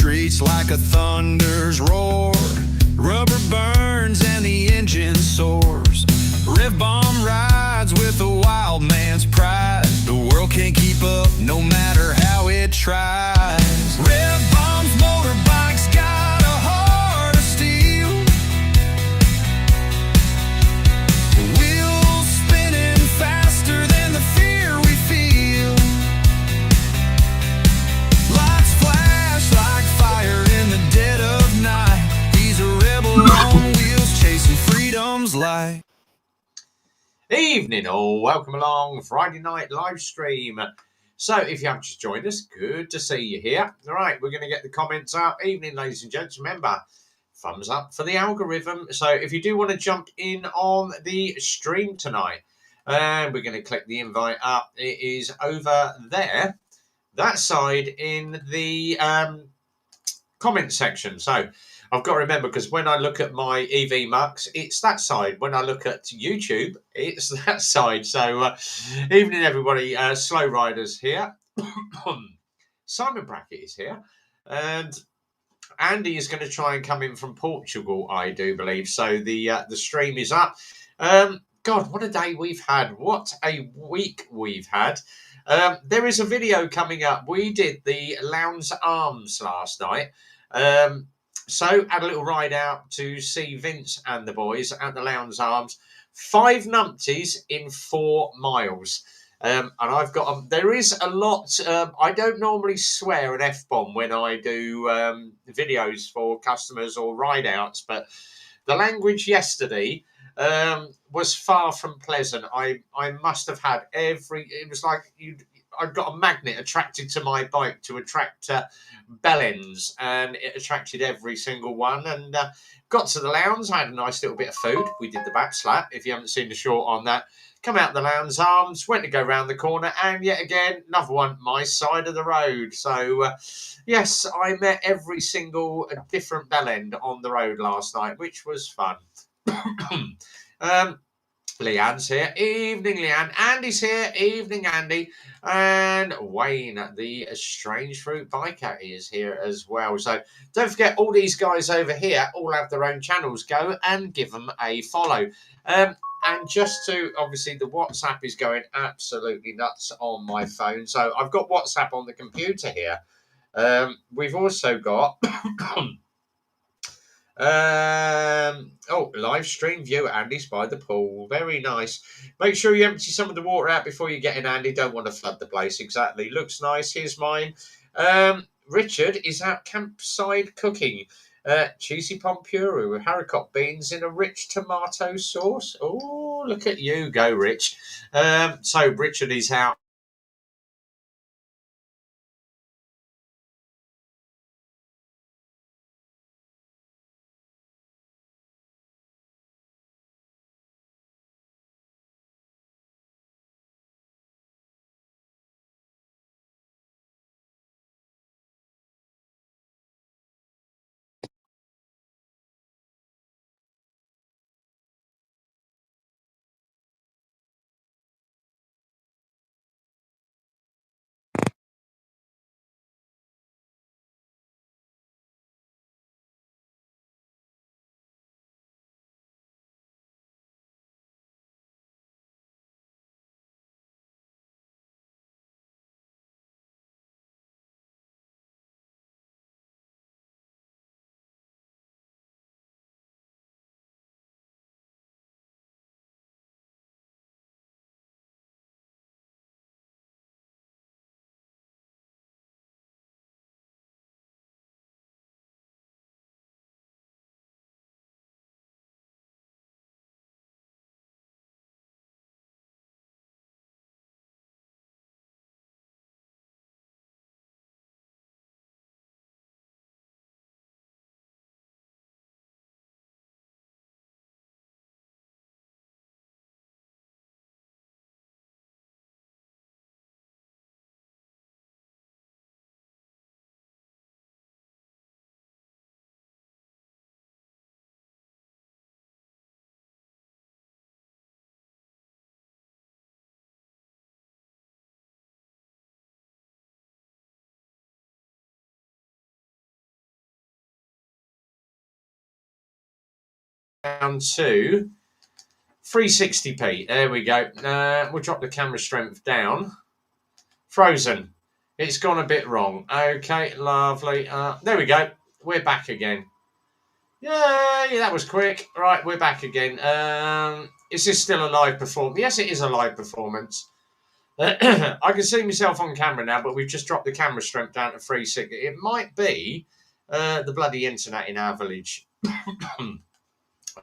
streets like a thunder's roar. Rubber burns and the engine soars. Rev bomb rides with a wild man's pride. The world can't keep up no matter how it tries. Rev bombs, motorbikes got a heart of steel. Wheels spinning faster than the fear we feel. Lights flash like fire in the dead of night. He's a rebel on wheels chasing freedom's light. Evening all, welcome along Friday night live stream. So if you haven't just joined us, good to see you here. All right, we're going to get the comments up. Evening, ladies and gents. Remember, thumbs up for the algorithm. So if you do want to jump in on the stream tonight, we're going to click the invite up. It is over there, that side in the comment section. So I've got to remember, because when I look at my EV Mux, it's that side. When I look at YouTube, it's that side. So evening, everybody. Slow Riders here. Simon Brackett is here. And Andy is going to try and come in from Portugal, I do believe. So the stream is up. God, what a day we've had. What a week we've had. There is a video coming up. We did the Lowndes Arms last night. So had a little ride out to see Vince and the boys at the Lowndes Arms. 5 numpties in 4 miles. And I've got there is a lot. I don't normally swear an F-bomb when I do videos for customers or ride outs, but the language yesterday was far from pleasant. I must have had it was like I'd got a magnet attracted to my bike to attract bellends, and it attracted every single one. And got to the Lowndes, I had a nice little bit of food. We did the back slap. If you haven't seen the short on that, come out the Lowndes Arms, went to go round the corner, and yet again, another one, my side of the road. So, yes, I met every single different bellend on the road last night, which was fun. Leanne's here. Evening, Leanne. Andy's here. Evening, Andy. And Wayne, the Strange Fruit Biker, is here as well. So don't forget, all these guys over here all have their own channels. Go and give them a follow. And just to, obviously, the WhatsApp is going absolutely nuts on my phone. So I've got WhatsApp on the computer here. We've also got... live stream view at Andy's by the pool. Very nice. Make sure you empty some of the water out before you get in, Andy. Don't want to flood the place. Exactly. Looks nice. Here's mine. Richard is out campsite cooking. Cheesy pompuru with haricot beans in a rich tomato sauce. Oh, look at you go, Rich. So Richard is out down to 360p. There we go. We'll drop the camera strength down. Frozen. It's gone a bit wrong. Okay, lovely. There we go. We're back again. Yay, that was quick. Right, we're back again. Is this still a live performance? Yes, it is a live performance. I can see myself on camera now, but we've just dropped the camera strength down to 360. It might be the bloody internet in our village.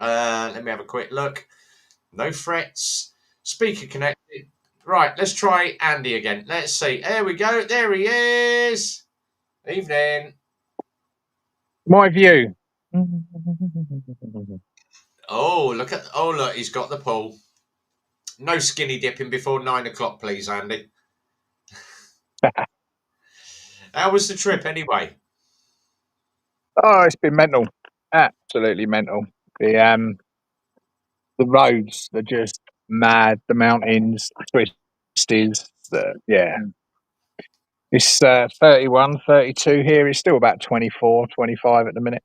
Let me have a quick look. No frets. Speaker connected. Right, let's try Andy again. Let's see. There we go. There he is. Evening. My view. Oh, look. He's got the pull. No skinny dipping before 9 o'clock, please, Andy. How was the trip anyway? Oh, it's been mental. Absolutely mental. The roads are just mad. The mountains, twisties. Yeah. It's 31, 32 here. It's still about 24, 25 at the minute.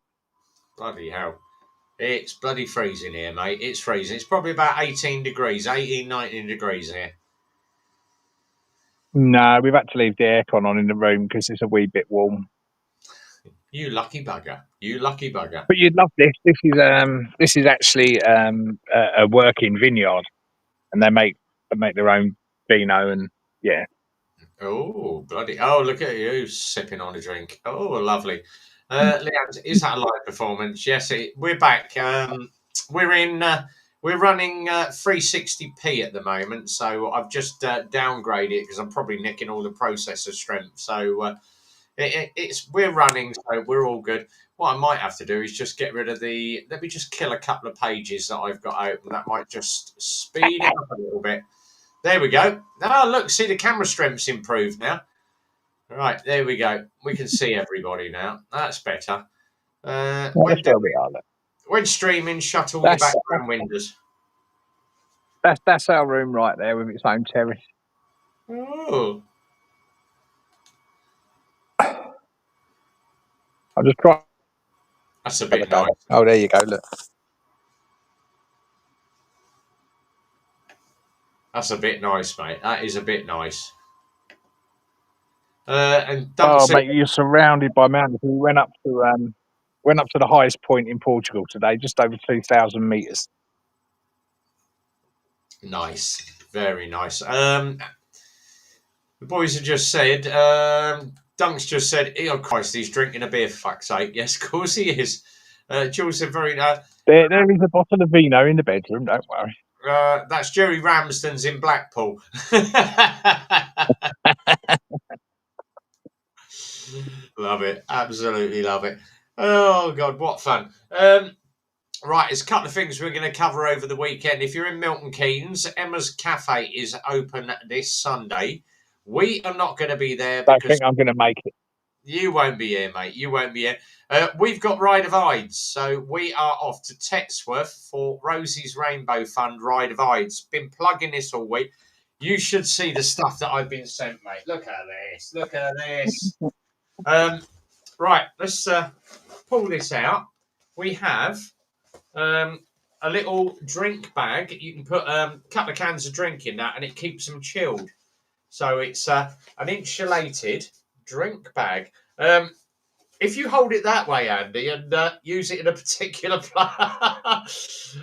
Bloody hell. It's bloody freezing here, mate. It's freezing. It's probably about 18 degrees, 18, 19 degrees here. No, we've had to leave the aircon on in the room because it's a wee bit warm. You lucky bugger. You lucky bugger. But you'd love this. This is actually a working vineyard, and they make their own vino, and yeah. Oh, bloody. Oh, look at you sipping on a drink. Oh, lovely. Leanne, is that a live performance? Yes, we're back. We're running 360p at the moment, so I've just downgraded it because I'm probably nicking all the processor strength. So we're running, so we're all good. What I might have to do is just get rid of let me just kill a couple of pages that I've got open. That might just speed it up a little bit. There we go. Oh, look, see the camera strength's improved now. Right, there we go. We can see everybody now. That's better. When streaming, shut all the background windows. That's our room right there with its own terrace. Oh. I'll just try. That's a bit nice. Oh, there you go. Look. That's a bit nice, mate. That is a bit nice. Mate, you're surrounded by mountains. We went up to the highest point in Portugal today, just over 2,000 meters. Nice, very nice. The boys have just said. Dunk's just said, "Oh Christ, he's drinking a beer for fuck's sake." Yes, of course he is. Jules said, "Very nice." There is a bottle of vino in the bedroom. Don't worry. That's Jerry Ramsden's in Blackpool. Love it. Absolutely love it. Oh, God, what fun. Right, there's a couple of things we're going to cover over the weekend. If you're in Milton Keynes, Emma's Cafe is open this Sunday. We are not going to be there because... I think I'm going to make it. You won't be here, mate. You won't be here. We've got Ride of IDES, so we are off to Tetsworth for Rosie's Rainbow Fund Ride of IDES. Been plugging this all week. You should see the stuff that I've been sent, mate. Look at this. Look at this. Right, let's pull this out. We have a little drink bag. You can put a couple of cans of drink in that, and it keeps them chilled. So it's an insulated drink bag. If you hold it that way, Andy, and use it in a particular place,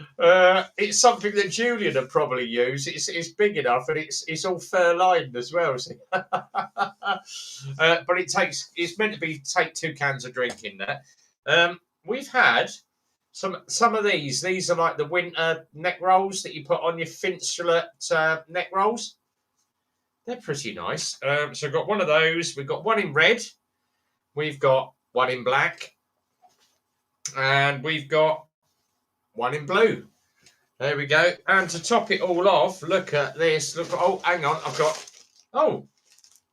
it's something that Julian would probably use. It's big enough, and it's all fur lined as well. But it's meant to take 2 cans of drink in there. We've had some of these. These are like the winter neck rolls that you put on your Finsulate neck rolls. They're pretty nice. So we've got one of those. We've got one in red. We've got one in black. And we've got one in blue. There we go. And to top it all off, look at this. Look. Oh, hang on. I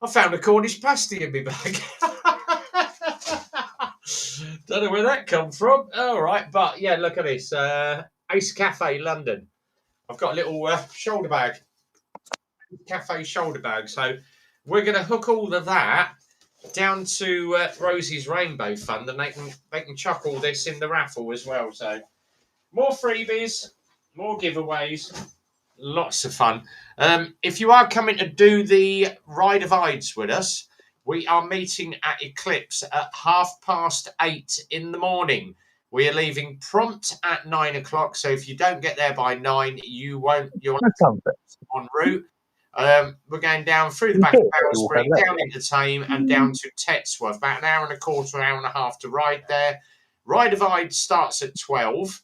found a Cornish pasty in my bag. Don't know where that come from. All right. But, yeah, look at this. Ace Cafe, London. I've got a little shoulder bag. Cafe shoulder bag. So we're going to hook all of that down to Rosie's Rainbow Fund, and they can chuck all this in the raffle as well. So more freebies, more giveaways, lots of fun. If you are coming to do the Ride of IDES with us, we are meeting at Eclipse at 8:30 in the morning. We are leaving prompt at 9 o'clock. So if you don't get there by 9, you won't. You'll have to en route. We're going down through the back of Aylesbury, down into Tame, and down to Tetsworth. About an hour and a quarter, hour and a half to ride there. Ride of IDES starts at 12.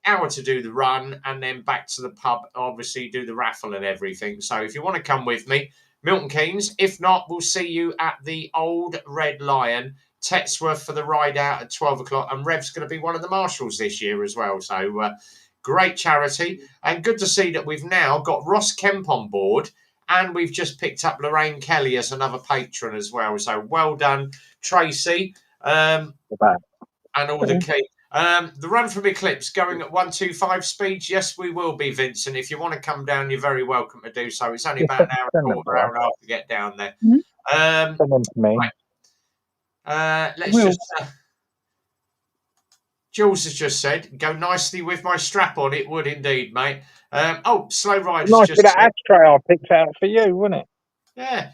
Hour to do the run, and then back to the pub. Obviously, do the raffle and everything. So if you want to come with me, Milton Keynes. If not, we'll see you at the Old Red Lion, Tetsworth, for the ride out at 12 o'clock. And Rev's going to be one of the marshals this year as well. So great charity. And good to see that we've now got Ross Kemp on board. And we've just picked up Lorraine Kelly as another patron as well. So well done, Tracy. And all the key. The run from Eclipse going at 125 speeds. Yes, we will be, Vincent. If you want to come down, you're very welcome to do so. It's only about an hour and a quarter, hour and a half to get down there. Right. Let's just. Jules has just said, "Go nicely with my strap on." It would indeed, mate. Slow Riders nice just bit of said, ashtray I picked out for you, wasn't it? yeah.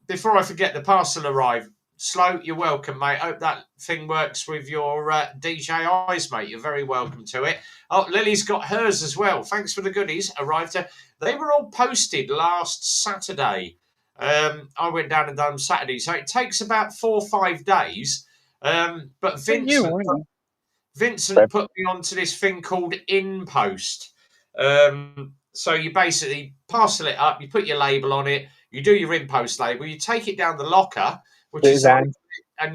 Before I forget, the parcel arrived. Slow, you're welcome, mate. Hope that thing works with your DJIs, mate. You're very welcome to it. Oh, Lily's got hers as well. Thanks for the goodies. Arrived. They were all posted last Saturday. I went down and done them Saturday, so it takes about 4 or 5 days. But Vincent put me onto this thing called InPost. So you basically parcel it up, you put your label on it, you do your InPost label, you take it down the locker, which is and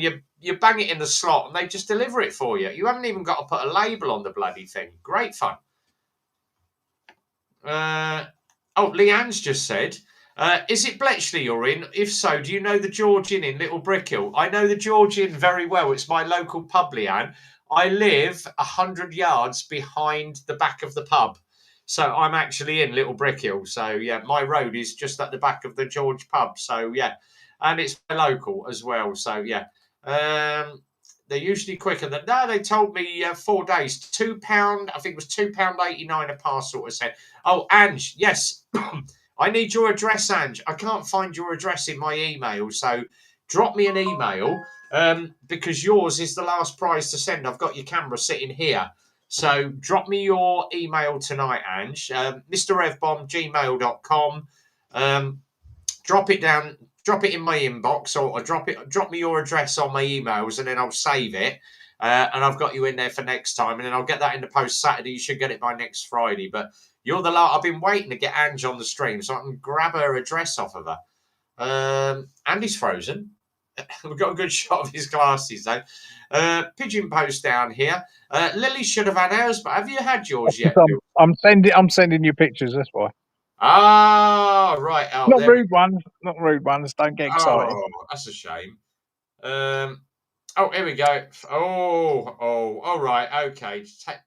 you bang it in the slot, and they just deliver it for you. You haven't even got to put a label on the bloody thing. Great fun. Leanne's just said, is it Bletchley you're in? If so, do you know the George Inn in Little Brickhill? I know the George Inn very well. It's my local pub, Leanne. I live 100 yards behind the back of the pub. So I'm actually in Little Brickhill. So, yeah, my road is just at the back of the George pub. So, yeah. And it's local as well. So, yeah. They're usually quicker than... No, they told me 4 days. £2, I think it was £2.89 a parcel, I said. Oh, Ange, yes. I need your address, Ange. I can't find your address in my email. So drop me an email because yours is the last prize to send. I've got your camera sitting here. So drop me your email tonight, Ange. MrRevBomb@gmail.com. Drop it down. Drop it in my inbox, or drop me your address on my emails, and then I'll save it. And I've got you in there for next time, and then I'll get that in the post Saturday. You should get it by next Friday. But you're the lot. I've been waiting to get Ange on the stream so I can grab her address off of her. Andy's frozen. We've got a good shot of his glasses though. Pigeon Post down here. Lily should have had hers, but have you had yours yet? I'm sending you pictures. That's why. Ah, right. Oh, not rude ones. Not rude ones. Don't get excited. Oh, that's a shame. Here we go. Oh, all right. Okay.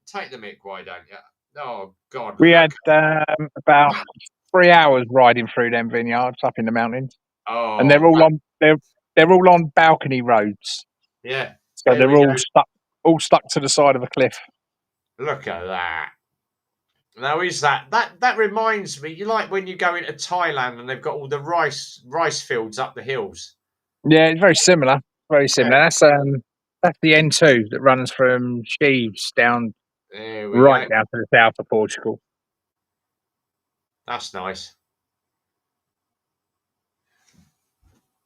Take the mic, why don't you? Oh, God. We had about 3 hours riding through them vineyards up in the mountains. Oh, and they're all on balcony roads. Yeah. So they're all stuck to the side of a cliff. Look at that. Now, is that reminds me, you like when you go into Thailand and they've got all the rice fields up the hills. Yeah, it's very similar. Very similar. Yeah. That's the N2 that runs from Shiz down down to the south of Portugal. That's nice.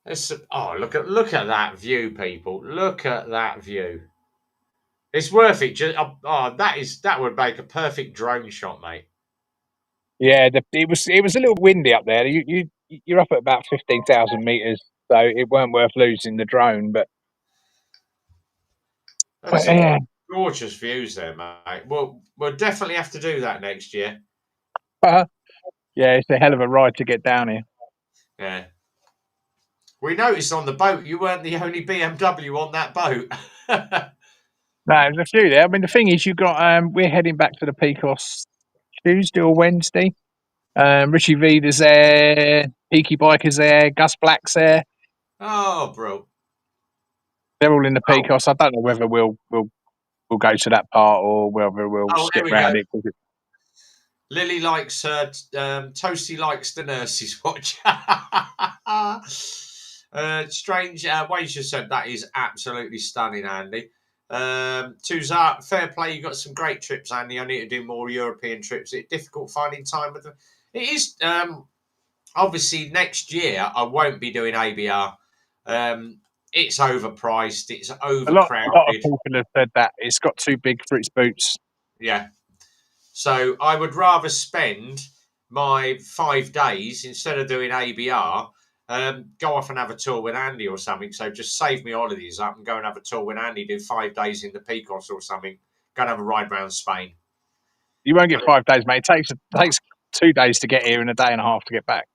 Look at that view, people. Look at that view. It's worth it. That would make a perfect drone shot, mate. Yeah, it was a little windy up there. You're up at about 15,000 meters, so it weren't worth losing the drone. But gorgeous views there, mate. We'll definitely have to do that next year. Yeah, it's a hell of a ride to get down here. Yeah. We noticed on the boat you weren't the only BMW on that boat. No, there's a few there. I mean, the thing is, we're heading back to the Pecos Tuesday or Wednesday. Richie Vida's there, Peaky Biker's there, Gus Black's there. Oh, bro. They're all in the Pecos. I don't know whether we'll we'll go to that part, or whether we'll Oh, there skip we round go. it. 'Cause Lily likes Toasty likes the nurses watch. Strange Wayne just said that is absolutely stunning, Andy. Tuzar, fair play. You got some great trips, Andy. I need to do more European trips. It's difficult finding time with them. It is obviously next year. I won't be doing ABR. It's overpriced. It's a lot of overcrowded. people have said that it's got too big for its boots. Yeah. So I would rather spend my 5 days instead of doing ABR. Go off and have a tour with Andy or something. So just save me holidays up and go and have a tour with Andy. Do 5 days in the Picos or something. Go and have a ride around Spain. You won't get 5 days, mate. It takes 2 days to get here and a day and a half to get back.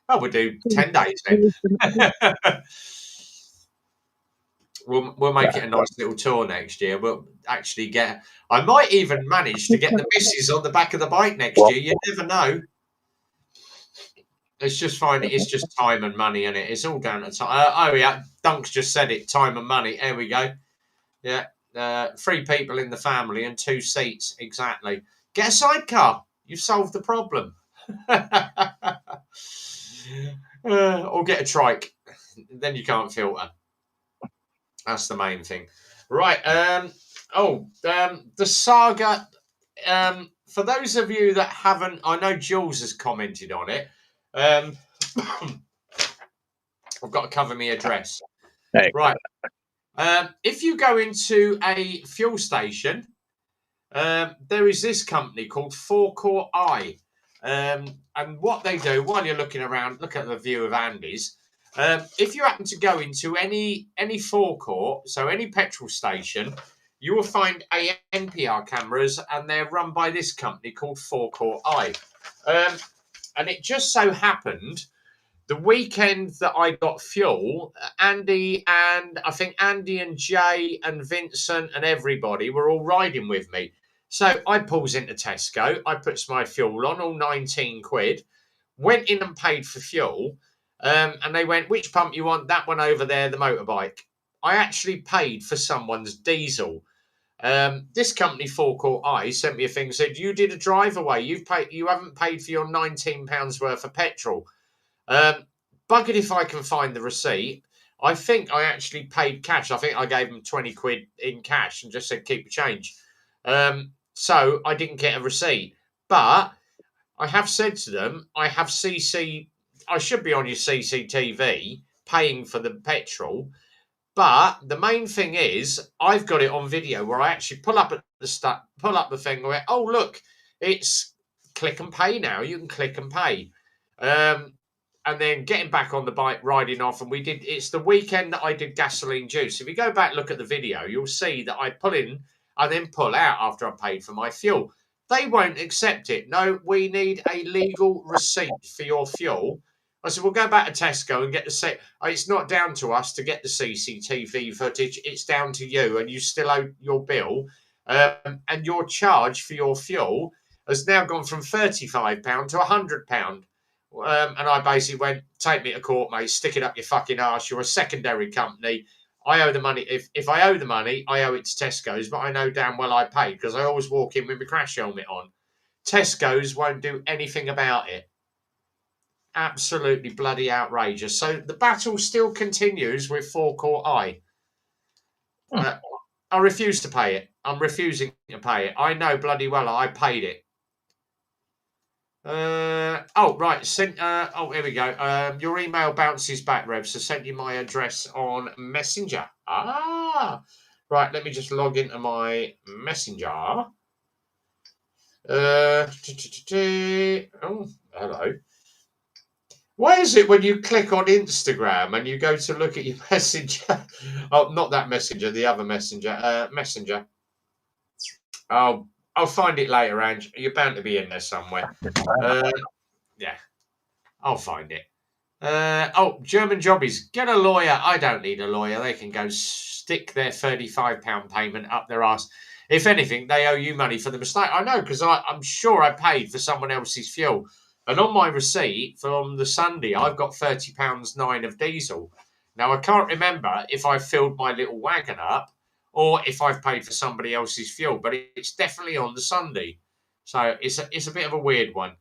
Oh, we'll do 10 days then. We'll make it a nice little tour next year. We'll actually get. I might even manage to get the missus on the back of the bike next year. You never know. It's just fine. It's just time and money, and it's all down to time. Oh yeah, Dunk's just said it. Time and money. There we go. Yeah, 3 people in the family and 2 seats exactly. Get a sidecar. You've solved the problem. Or get a trike. Then you can't filter. That's the main thing. Right. The saga. For those of you that haven't, I know Jules has commented on it. I've got to cover my address. Hey. Right. If you go into a fuel station, there is this company called Forecourt Eye. And what they do while you're looking around, look at the view of Andy's. If you happen to go into any forecourt, so any petrol station, you will find NPR cameras, and they're run by this company called Forecourt Eye. And it just so happened the weekend that I got fuel, Andy and Jay and Vincent and everybody were all riding with me. So I pulls into Tesco, I puts my fuel on, all 19 quid, went in and paid for fuel. And they went, which pump you want? That one over there, the motorbike. I actually paid for someone's diesel. This company, Forecourt Eye, sent me a thing, said, you did a drive away. You haven't paid for your £19 worth of petrol. Buggered if I can find the receipt. I think I actually paid cash. I think I gave them 20 quid in cash and just said, keep the change. So I didn't get a receipt. But I have said to them, I should be on your CCTV paying for the petrol. But the main thing is, I've got it on video where I actually pull up the thing and go, oh, look, it's click and pay now. You can click and pay. And then getting back on the bike, riding off. And it's the weekend that I did gasoline juice. If you go back, look at the video, you'll see that I pull in and then pull out after I paid for my fuel. They won't accept it. No, we need a legal receipt for your fuel. I said, we'll go back to Tesco and get it's not down to us to get the CCTV footage. It's down to you, and you still owe your bill. And your charge for your fuel has now gone from £35 to £100. And I basically went, take me to court, mate. Stick it up your fucking arse. You're a secondary company. I owe the money. If I owe the money, I owe it to Tesco's, but I know damn well I paid because I always walk in with my crash helmet on. Tesco's won't do anything about it. Absolutely bloody outrageous. So the battle still continues with Forecourt Eye. I refuse to pay it. I'm refusing to pay it. I know bloody well I paid it. Right. Here we go. Your email bounces back, Rev. So sent you my address on Messenger. Right. Let me just log into my Messenger. Oh, hello. Why is it when you click on Instagram and you go to look at your Messenger? Oh, not that Messenger, the other Messenger. Messenger. Oh, I'll find it later, Ange. You're bound to be in there somewhere. Yeah, I'll find it. German jobbies. Get a lawyer. I don't need a lawyer. They can go stick their £35 payment up their arse. If anything, they owe you money for the mistake. I know, because I'm sure I paid for someone else's fuel. And on my receipt from the Sunday, I've got £30.09 of diesel. Now, I can't remember if I filled my little wagon up or if I've paid for somebody else's fuel. But it's definitely on the Sunday, so it's a bit of a weird one.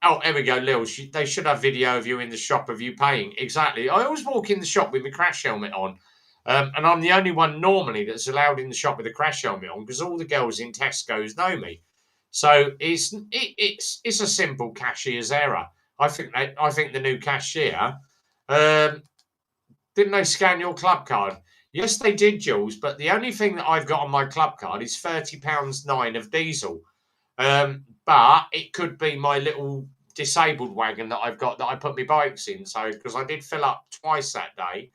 Oh, here we go, Lil. They should have video of you in the shop of you paying. Exactly. I always walk in the shop with my crash helmet on. And I'm the only one normally that's allowed in the shop with a crash helmet on because all the girls in Tesco's know me. So it's a simple cashier's error. I think the new cashier didn't they scan your club card? Yes, they did, Jules. But the only thing that I've got on my club card is £30.09 of diesel. But it could be my little disabled wagon that I've got that I put my bikes in. So because I did fill up twice that day,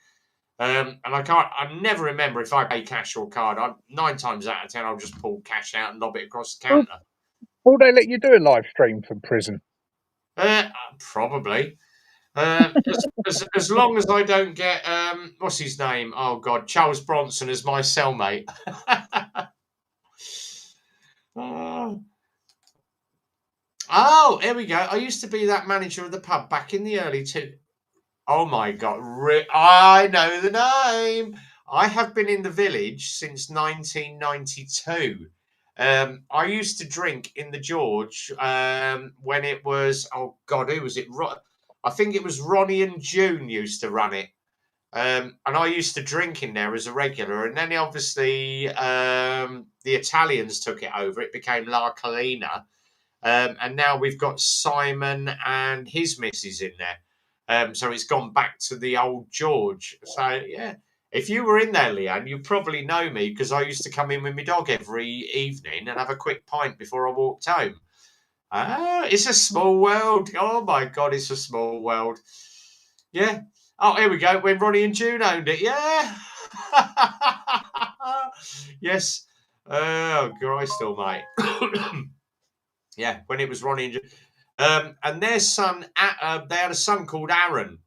and I never remember if I pay cash or card. 9 times out of 10, I'll just pull cash out and lob it across the counter. Will they let you do a live stream from prison? Probably. As long as I don't get what's his name? Oh God, Charles Bronson as my cellmate. Oh, here we go. I used to be that manager of the pub back in the early Oh my God, I know the name. I have been in the village since 1992. I used to drink in the George when it was, oh God, who was it? I think it was Ronnie and June used to run it. And I used to drink in there as a regular. And then obviously the Italians took it over. It became La Colina. And now we've got Simon and his missus in there. So it's gone back to the old George. So, yeah. If you were in there, Leanne, you probably know me because I used to come in with my dog every evening and have a quick pint before I walked home. It's a small world. Oh, my God, it's a small world. Yeah. Oh, here we go. When Ronnie and June owned it. Yeah. Yes. Oh, Christ almighty. Yeah, when it was Ronnie and June. And their son, they had a son called Aaron.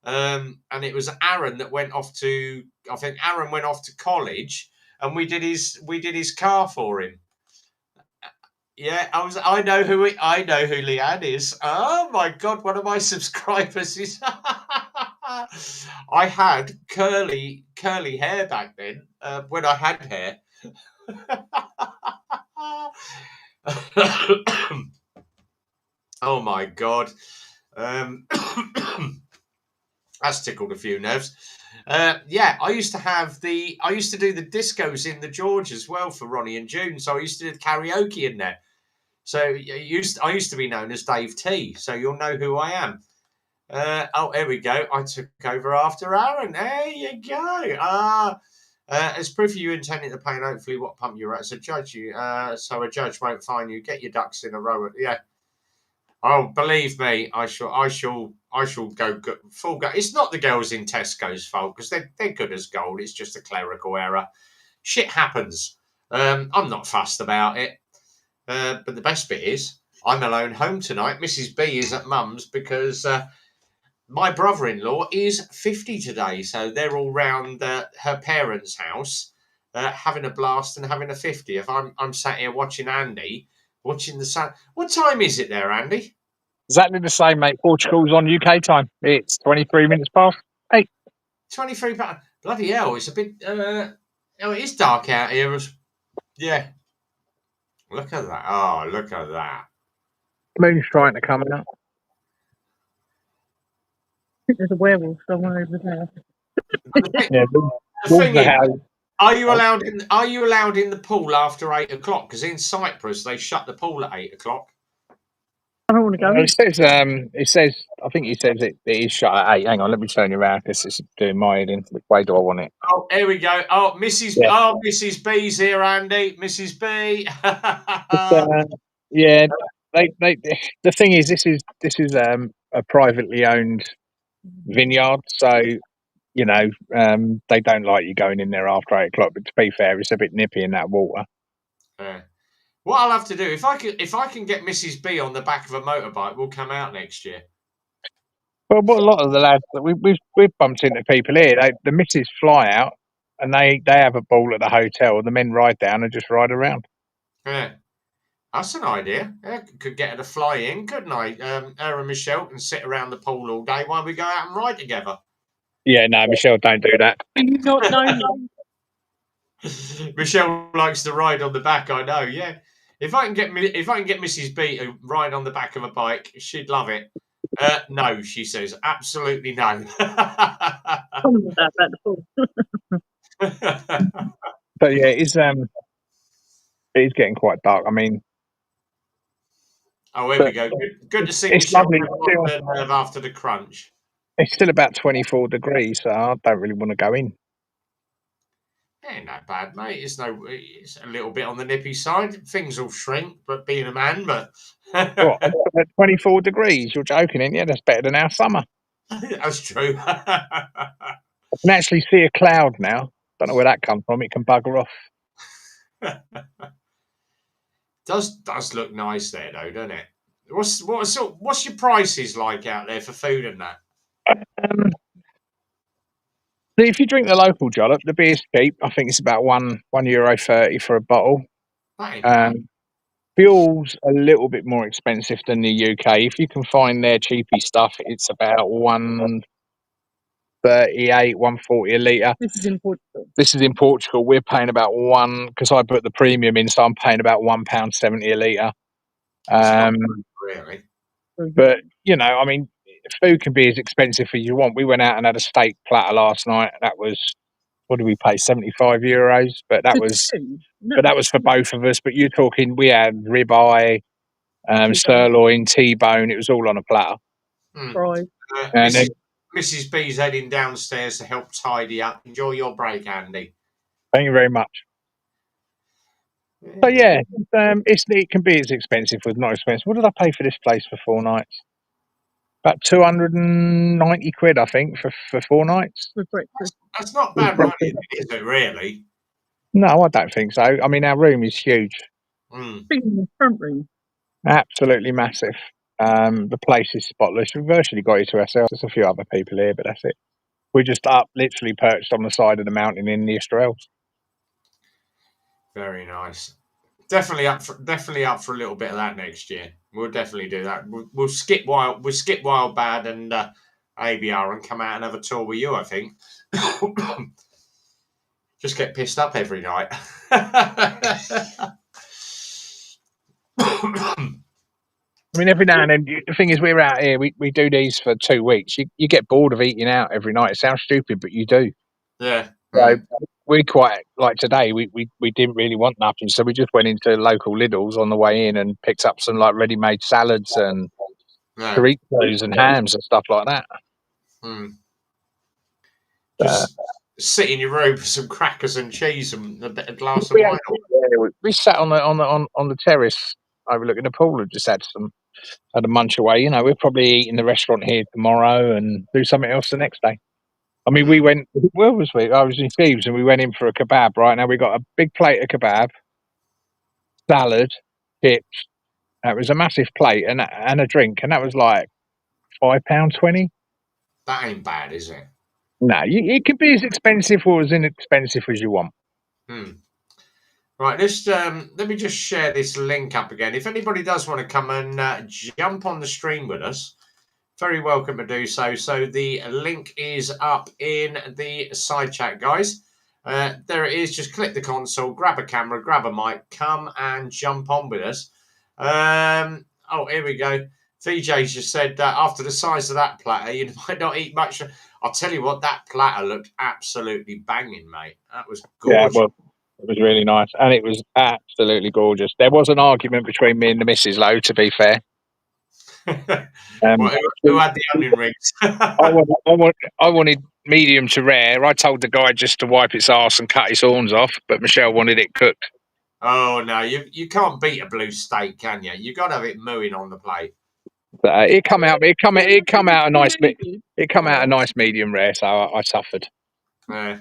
And it was Aaron that went off to, I think Aaron went off to college and we did his car for him. Yeah, I know who Leanne is. Oh my God, one of my subscribers is I had curly hair back then, when I had hair. Oh my God. That's tickled a few nerves. Yeah, I used to do the discos in the George as well for Ronnie and June. So I used to do the karaoke in there. So I used to be known as Dave T. So you'll know who I am. Oh, here we go. I took over after Aaron. There you go. As proof of you intending to pay, and hopefully what pump you're at. So a judge won't fine you. Get your ducks in a row. Yeah. Oh, believe me, I shall go full go. It's not the girls in Tesco's fault because they're good as gold. It's just a clerical error. Shit happens. I'm not fussed about it. But the best bit is I'm alone home tonight. Mrs. B is at mum's because my brother-in-law is 50 today. So they're all round her parents' house having a blast and having a 50th. I'm sat here watching Andy, watching the sun. What time is it there, Andy? Exactly the same, mate. Portugal's on UK time. It's 23 minutes past 8. 23 pounds. Bloody hell, it's a bit... it is dark out here. Yeah. Look at that. Oh, look at that. Moon's trying to come out. I think there's a werewolf somewhere over there. Yeah, The thing is, are you allowed in the pool after 8 o'clock? Because in Cyprus, they shut the pool at 8 o'clock. I don't want to go in. It says, I think it says it is shut at 8. Hang on, let me turn you around because it's doing my head in. Which way do I want it? Oh, here we go. Oh, Mrs. Yeah. Oh, Mrs. B's here, Andy. Mrs. B. Yeah, they. The thing is, this is a privately owned vineyard, so you know they don't like you going in there after 8 o'clock. But to be fair, it's a bit nippy in that water. What I'll have to do if I can get Mrs. B on the back of a motorbike, we'll come out next year. Well, what a lot of the lads that we've bumped into people here, the missus fly out and they have a ball at the hotel. The men ride down and just ride around. Yeah, that's an idea. Yeah, could get her to fly in, couldn't I? Her and Michelle can sit around the pool all day while we go out and ride together. Yeah, no, Michelle, don't do that. Do you not know him? Michelle likes to ride on the back. I know. Yeah. If I can get Mrs. B to ride on the back of a bike, she'd love it. No, she says, absolutely no. Told me that before. But yeah, it is getting quite dark. I mean, Oh, here we go. Good to see it's Michelle lovely. have lost her nerve after the crunch. It's still about 24 degrees, so I don't really want to go in. Ain't that bad, mate. It's a little bit on the nippy side. Things will shrink, but being a man, but What, at 24 degrees? You're joking, ain't you? That's better than our summer. that's true. I can actually see a cloud now. Don't know where that comes from. It can bugger off. Does look nice there though, doesn't it? What's your prices like out there for food and that? If you drink the local jollop, the beer's cheap. I think it's about €1.30 for a bottle. That ain't bad. Fuel's a little bit more expensive than the UK. If you can find their cheapy stuff, it's about €1.38, €1.40 a litre. This is in Portugal. This is in Portugal. We're paying about because I put the premium in, so I'm paying about £1.70 a litre. It's not really. But you know, I mean, food can be as expensive as you want. We went out and had a steak platter last night. That was, what did we pay? €75. But that was for both of us. But you're talking, we had ribeye, sirloin, T-bone. It was all on a platter. Right. And then, Mrs. B's heading downstairs to help tidy up. Enjoy your break, Andy. thank you very much. So yeah, it can be as expensive as not expensive. What did I pay for this place for 4 nights? About £290, I think, for 4 nights. With breakfast. That's not bad money, is it? Really? No, I don't think so. I mean, our room is huge. Big in the front room. Absolutely massive. The place is spotless. We've virtually got it to ourselves. There's a few other people here, but that's it. We're just literally perched on the side of the mountain in the Estrels. Very nice. Definitely up for a little bit of that next year. We'll definitely do that. We'll skip Wild Bad and ABR and come out and have a tour with you, I think. Just get pissed up every night. I mean, every now and then, the thing is, we're out here, we do these for 2 weeks. You get bored of eating out every night. It sounds stupid, but you do. Yeah. So we quite, like today, we didn't really want nothing. So we just went into local Lidl's on the way in and picked up some like ready-made salads and Doritos and hams and stuff like that. Just sit in your room with some crackers and cheese and a glass of wine. We sat on the terrace overlooking the pool and just had a munch away. You know, we'll probably eat in the restaurant here tomorrow and do something else the next day. I mean, we went. Where was we? I was in Thebes, and we went in for a kebab. Right now, we got a big plate of kebab, salad, chips. It was a massive plate and a drink, and that was like £5.20. That ain't bad, is it? No, it can be as expensive or as inexpensive as you want. Right, let me just share this link up again. If anybody does want to come and jump on the stream with us, very welcome to do so. So the link is up in the side chat, guys. There it is. Just click the console, grab a camera, grab a mic, come and jump on with us. Oh, here we go. VJ just said after the size of that platter, you might not eat much. I'll tell you what, that platter looked absolutely banging, mate. That was gorgeous. Yeah, well, it was really nice, and it was absolutely gorgeous. There was an argument between me and the missus, though, to be fair. Who had the onion rings? I wanted medium to rare. I told the guy just to wipe its arse and cut its horns off, but Michelle wanted it cooked. Oh no, you can't beat a blue steak, can you? You got to have it mooing on the plate. But it come out a nice medium rare, so I suffered. I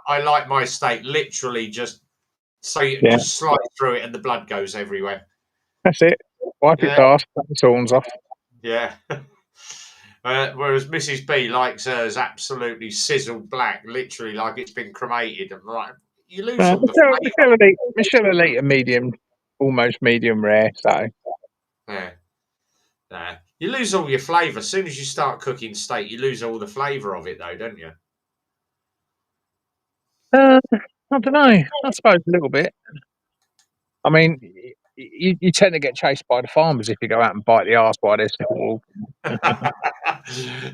like my steak literally just so you just slide through it and the blood goes everywhere. That's it. Wipe its arse, cut its horns off. Yeah. Whereas Mrs. B likes hers absolutely sizzled black, literally like it's been cremated. And like you lose all the Michelle will eat a medium, almost medium rare. So yeah. You lose all your flavour. As soon as you start cooking steak, you lose all the flavour of it, though, don't you? I don't know. I suppose a little bit. I mean, you tend to get chased by the farmers if you go out and bite the arse while they're still walking.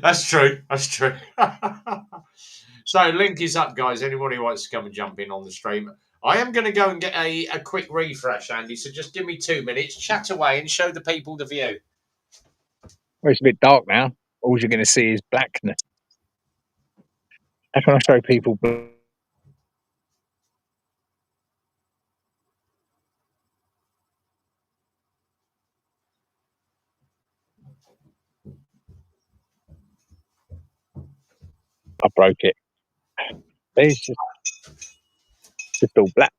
That's true. That's true. So, link is up, guys. Anybody who wants to come and jump in on the stream. I am going to go and get a quick refresh, Andy. So, just give me 2 minutes, chat away, and show the people the view. Well, it's a bit dark now. All you're going to see is blackness. How can I show people? I broke it. It's just all black.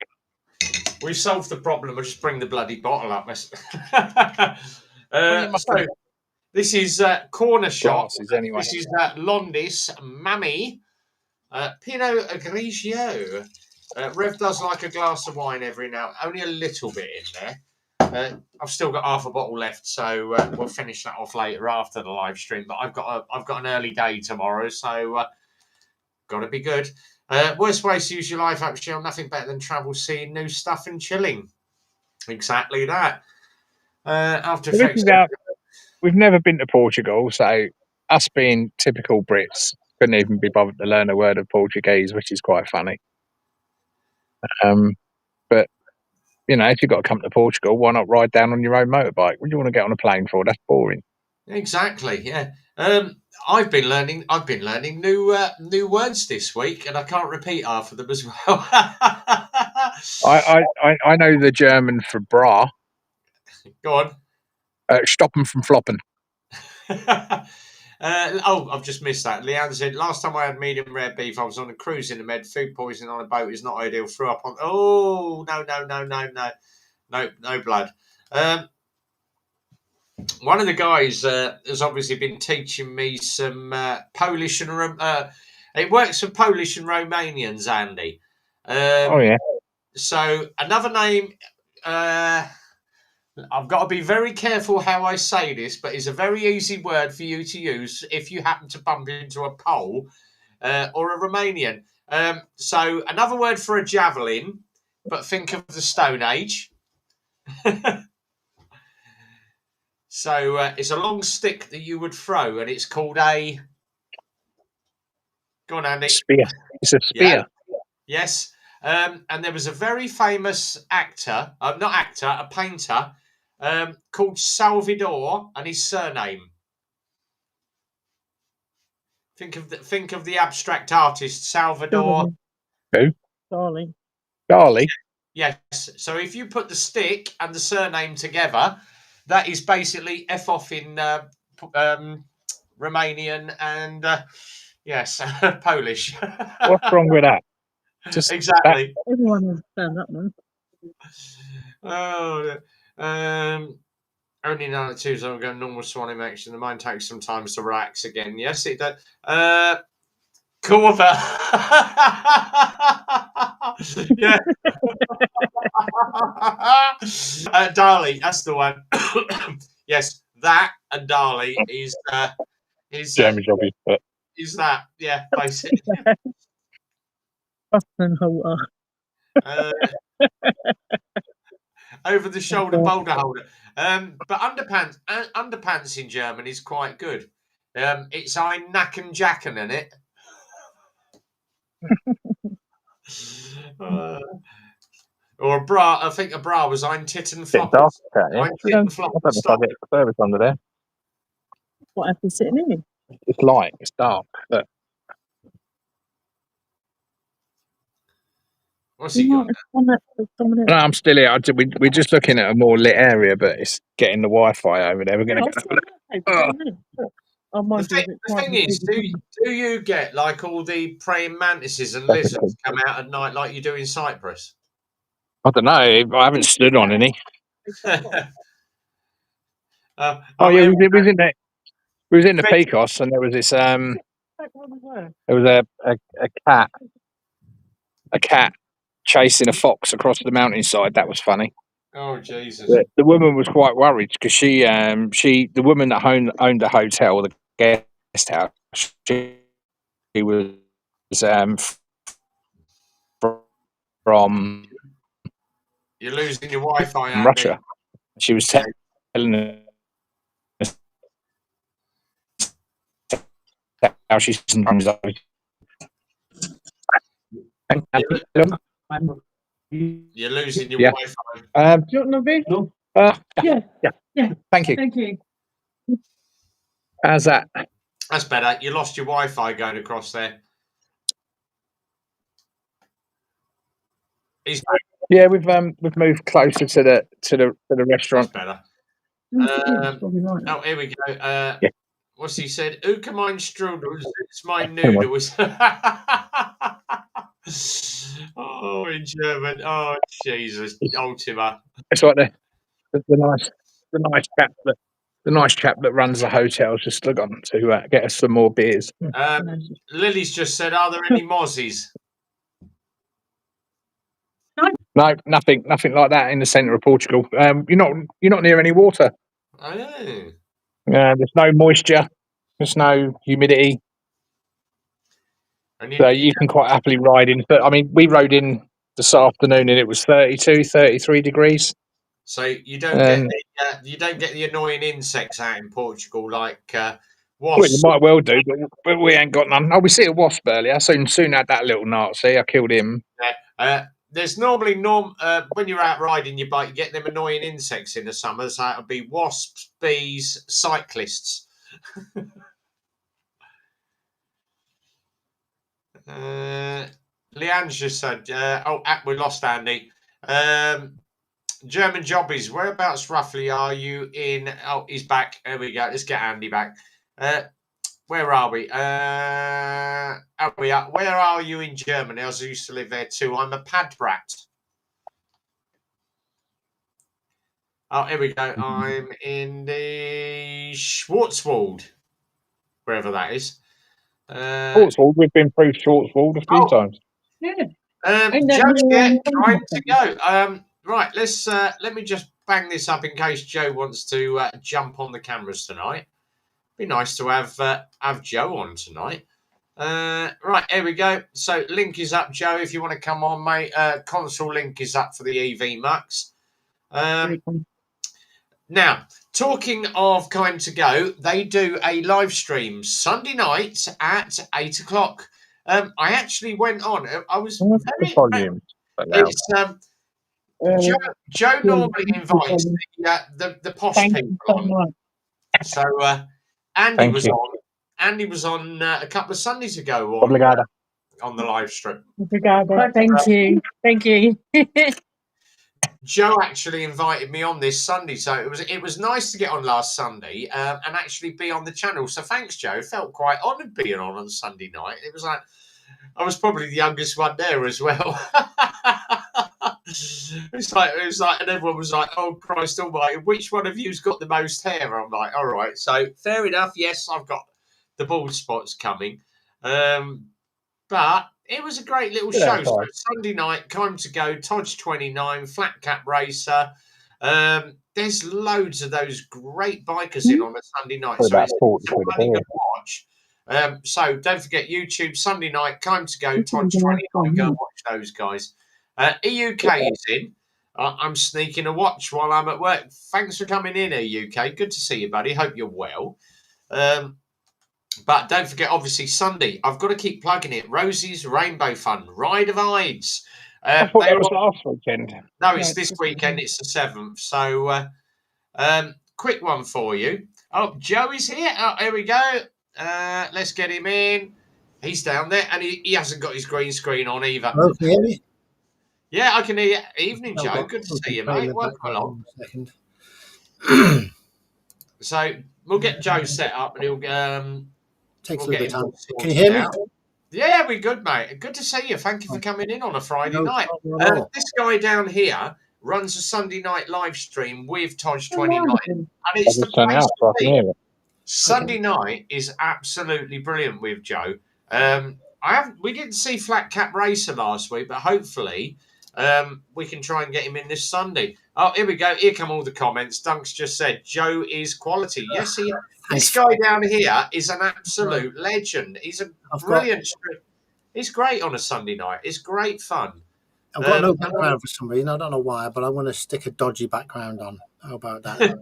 We've solved the problem. I'll just bring the bloody bottle up. So, this is Corner Shop. Anyway. This is Londis Mammy Pinot Grigio. Rev does like a glass of wine every now, only a little bit in there. I've still got half a bottle left, so we'll finish that off later after the live stream. But I've got an early day tomorrow, so got to be good. Worst ways to use your life, actually, nothing better than travel, seeing new stuff and chilling. Exactly that. After Effects. We've never been to Portugal, so us being typical Brits couldn't even be bothered to learn a word of Portuguese, which is quite funny. But you know, if you've got to come to Portugal, why not ride down on your own motorbike? What do you want to get on a plane for? That's boring. Exactly. Yeah. I've been learning new words this week, and I can't repeat half of them as well. I know the German for bra. Go on. Stoppen from floppen. I've just missed that. Leanne said, last time I had medium rare beef, I was on a cruise in the Med. Food poisoning on a boat is not ideal. Threw up on... Oh, no blood. One of the guys has obviously been teaching me some Polish and... it works for Polish and Romanians, Andy. Oh, yeah. So, another name... I've got to be very careful how I say this, but it's a very easy word for you to use if you happen to bump into a Pole or a Romanian. So another word for a javelin, but think of the Stone Age. So it's a long stick that you would throw, and it's called a... Go on, Andy. Spear. It's a spear. Yeah. Yes. And there was a very famous actor, a painter, called Salvador, and his surname. Think of the abstract artist Salvador. Who? Darling. Dali. Yes. So if you put the stick and the surname together, that is basically F off in Romanian and yes, Polish. What's wrong with that? Just exactly. Everyone understand that one. Oh, only 9 at 2, so I'm going normal swanning action. The mind takes some time to relax again. Yes, it does. Corva. Yeah. Dali, that's the one. Yes, that and Dali is German jobby, but is that, yeah, basically. Holder. Over the shoulder boulder holder. But underpants in German is quite good. It's ein Nacken Jacken in it. Or a bra. I think a bra was ein Titten Floppers. I don't know if I get service under there. What have you sitting in? It's light. It's dark. But what's he got? no, I'm still here. We're just looking at a more lit area, but it's getting the Wi-Fi over there. We're going to go. The thing is, do you get like all the praying mantises and lizards come out at night like you do in Cyprus? I don't know. I haven't stood on any. We was in the Pecos, and there was this. There was a cat chasing a fox across the mountainside. That was funny. Oh Jesus! The woman was quite worried because the woman that owned the hotel, the guest house, she was from You're losing your Wi-Fi, Andy. Russia. She was telling us how she's sometimes. You're losing your Yeah. Wi-Fi. Do you want another beer? No. Yeah. Thank you. Thank you. How's that? That's better. You lost your Wi-Fi going across there. He's back. Yeah, we've moved closer to the That's restaurant. better. That's probably right. Oh, here we go. Yeah. What's he said? Uka mein strudels, it's my noodles. Oh, in German. Oh, Jesus. Ultima. It's like the nice chap that runs the hotel just look on to get us some more beers. Lily's just said, are there any mozzies? No, nothing like that in the centre of Portugal. You're not near any water. Oh. There's no moisture. There's no humidity. And So you can quite happily ride in. But I mean, we rode in this afternoon and it was 32, 33 degrees. So you don't get the annoying insects out in Portugal like Well, wasps. you might well do, but we ain't got none. Oh, we see a wasp earlier. Soon had that little Nazi. I killed him. There's normally when you're out riding your bike, you get them annoying insects in the summer. So it'll be wasps, bees, cyclists. Leanne's just said, we lost Andy. German jobbies, whereabouts roughly are you in? Oh, he's back. There we go. Let's get Andy back. Where are we? Where are you in Germany? I used to live there too. I'm a pad brat. Oh, here we go. I'm in the Schwarzwald, wherever that is. Schwarzwald, we've been through Schwarzwald a few times. Yeah. Joe's here, trying to go. Right, let me just bang this up in case Joe wants to jump on the cameras tonight. Be nice to have Joe on tonight. Right, here we go. So link is up, Joe, if you want to come on, mate. Console link is up for the EV Max. Now, talking of Time to Go, they do a live stream Sunday night at 8 o'clock. I actually went on. I was very. Joe normally invites the posh people on. So Andy was on. Andy was on a couple of Sundays ago on the live stream. Thank you. Joe actually invited me on this Sunday, so it was nice to get on last Sunday and actually be on the channel. So thanks, Joe. Felt quite honoured being on Sunday night. It was like I was probably the youngest one there as well. It was like, and everyone was like, "Oh Christ Almighty, which one of you's got the most hair?" I'm like, "All right, so fair enough. Yes, I've got the bald spots coming." But it was a great little show. So Sunday night, Time to Go, Todge 29, Flat Cap Racer. There's loads of those great bikers in on a Sunday night. So it's a really good watch. So don't forget YouTube, Sunday night, Time to Go, Todge 29. Go and watch those guys. EUK is in. I'm sneaking a watch while I'm at work. Thanks for coming in, EUK. Good to see you, buddy. Hope you're well. But don't forget, obviously, Sunday, I've got to keep plugging it. Rosies Rainbow Fun, Ride of IDES. I thought that was last weekend. No, it's this weekend. It's the 7th. So, quick one for you. Oh, Joe is here. Oh, here we go. Let's get him in. He's down there, and he hasn't got his green screen on either. Oh, can you hear me? Yeah, I can hear you. Evening, Joe. Good to see you, mate. Welcome along. So we'll get Joe set up, and he'll takes a little bit of time. Can you hear me? Yeah, we're good, mate. Good to see you. Thank you for coming in on a Friday night. This guy down here runs a Sunday night live stream with Todge 29, and it's the place to be. Sunday night is absolutely brilliant with Joe. We didn't see Flat Cap Racer last week, but hopefully we can try and get him in this Sunday. Oh, here we go. Here come all the comments. Dunk's just said Joe is quality. Yes, he. This guy down here is an absolute legend. He's a brilliant. He's great on a Sunday night. It's great fun. I've got no background for some reason. I don't know why, but I want to stick a dodgy background on. How about that?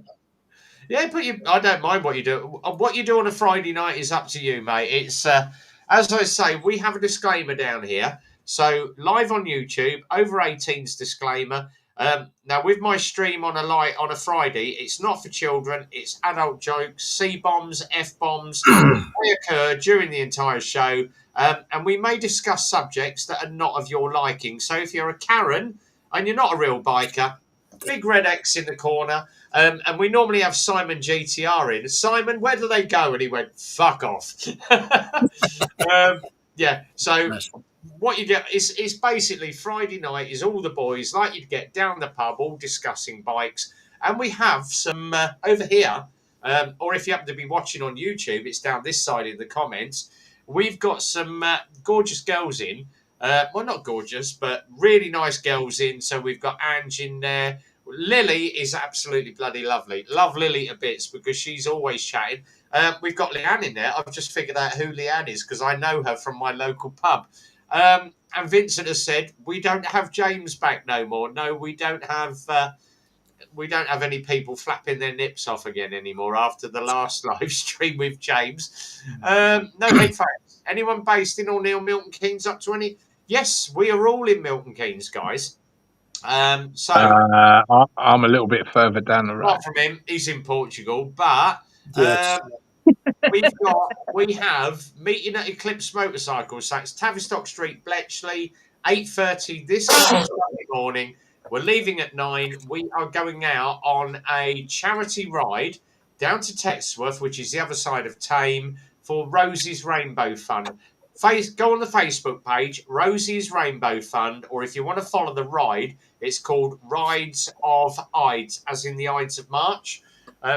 Yeah, but I don't mind what you do. What you do on a Friday night is up to you, mate. It's as I say, we have a disclaimer down here. So live on YouTube, over 18s disclaimer. Now with my stream on a Friday, it's not for children. It's adult jokes, C-bombs, F-bombs. They occur during the entire show, and we may discuss subjects that are not of your liking. So if you're a Karen and you're not a real biker, big red X in the corner. And we normally have Simon GTR in. Simon, where do they go? And he went, fuck off. Yeah, so what you get is basically Friday night is all the boys like you'd get down the pub, all discussing bikes. And we have some over here, or if you happen to be watching on YouTube, it's down this side in the comments. We've got some gorgeous girls in. Well, not gorgeous, but really nice girls in. So we've got Ange in there. Lily is absolutely bloody lovely. Love Lily to bits because she's always chatting. We've got Leanne in there. I've just figured out who Leanne is because I know her from my local pub. And Vincent has said, we don't have James back no more. No, we don't have any people flapping their nips off again anymore after the last live stream with James. No headphones. Anyone based in or near Milton Keynes up to any? Yes, we are all in Milton Keynes, guys. I'm a little bit further down the road. Apart from him, he's in Portugal, but we have meeting at Eclipse Motorcycles. So it's Tavistock Street, Bletchley, 8:30 this Sunday morning. We're leaving at 9. We are going out on a charity ride down to Texworth, which is the other side of Tame, for Rosies Rainbow Fund. Go on the Facebook page, Rosies Rainbow Fund, or if you want to follow the ride, it's called Rides of IDES, as in the Ides of March.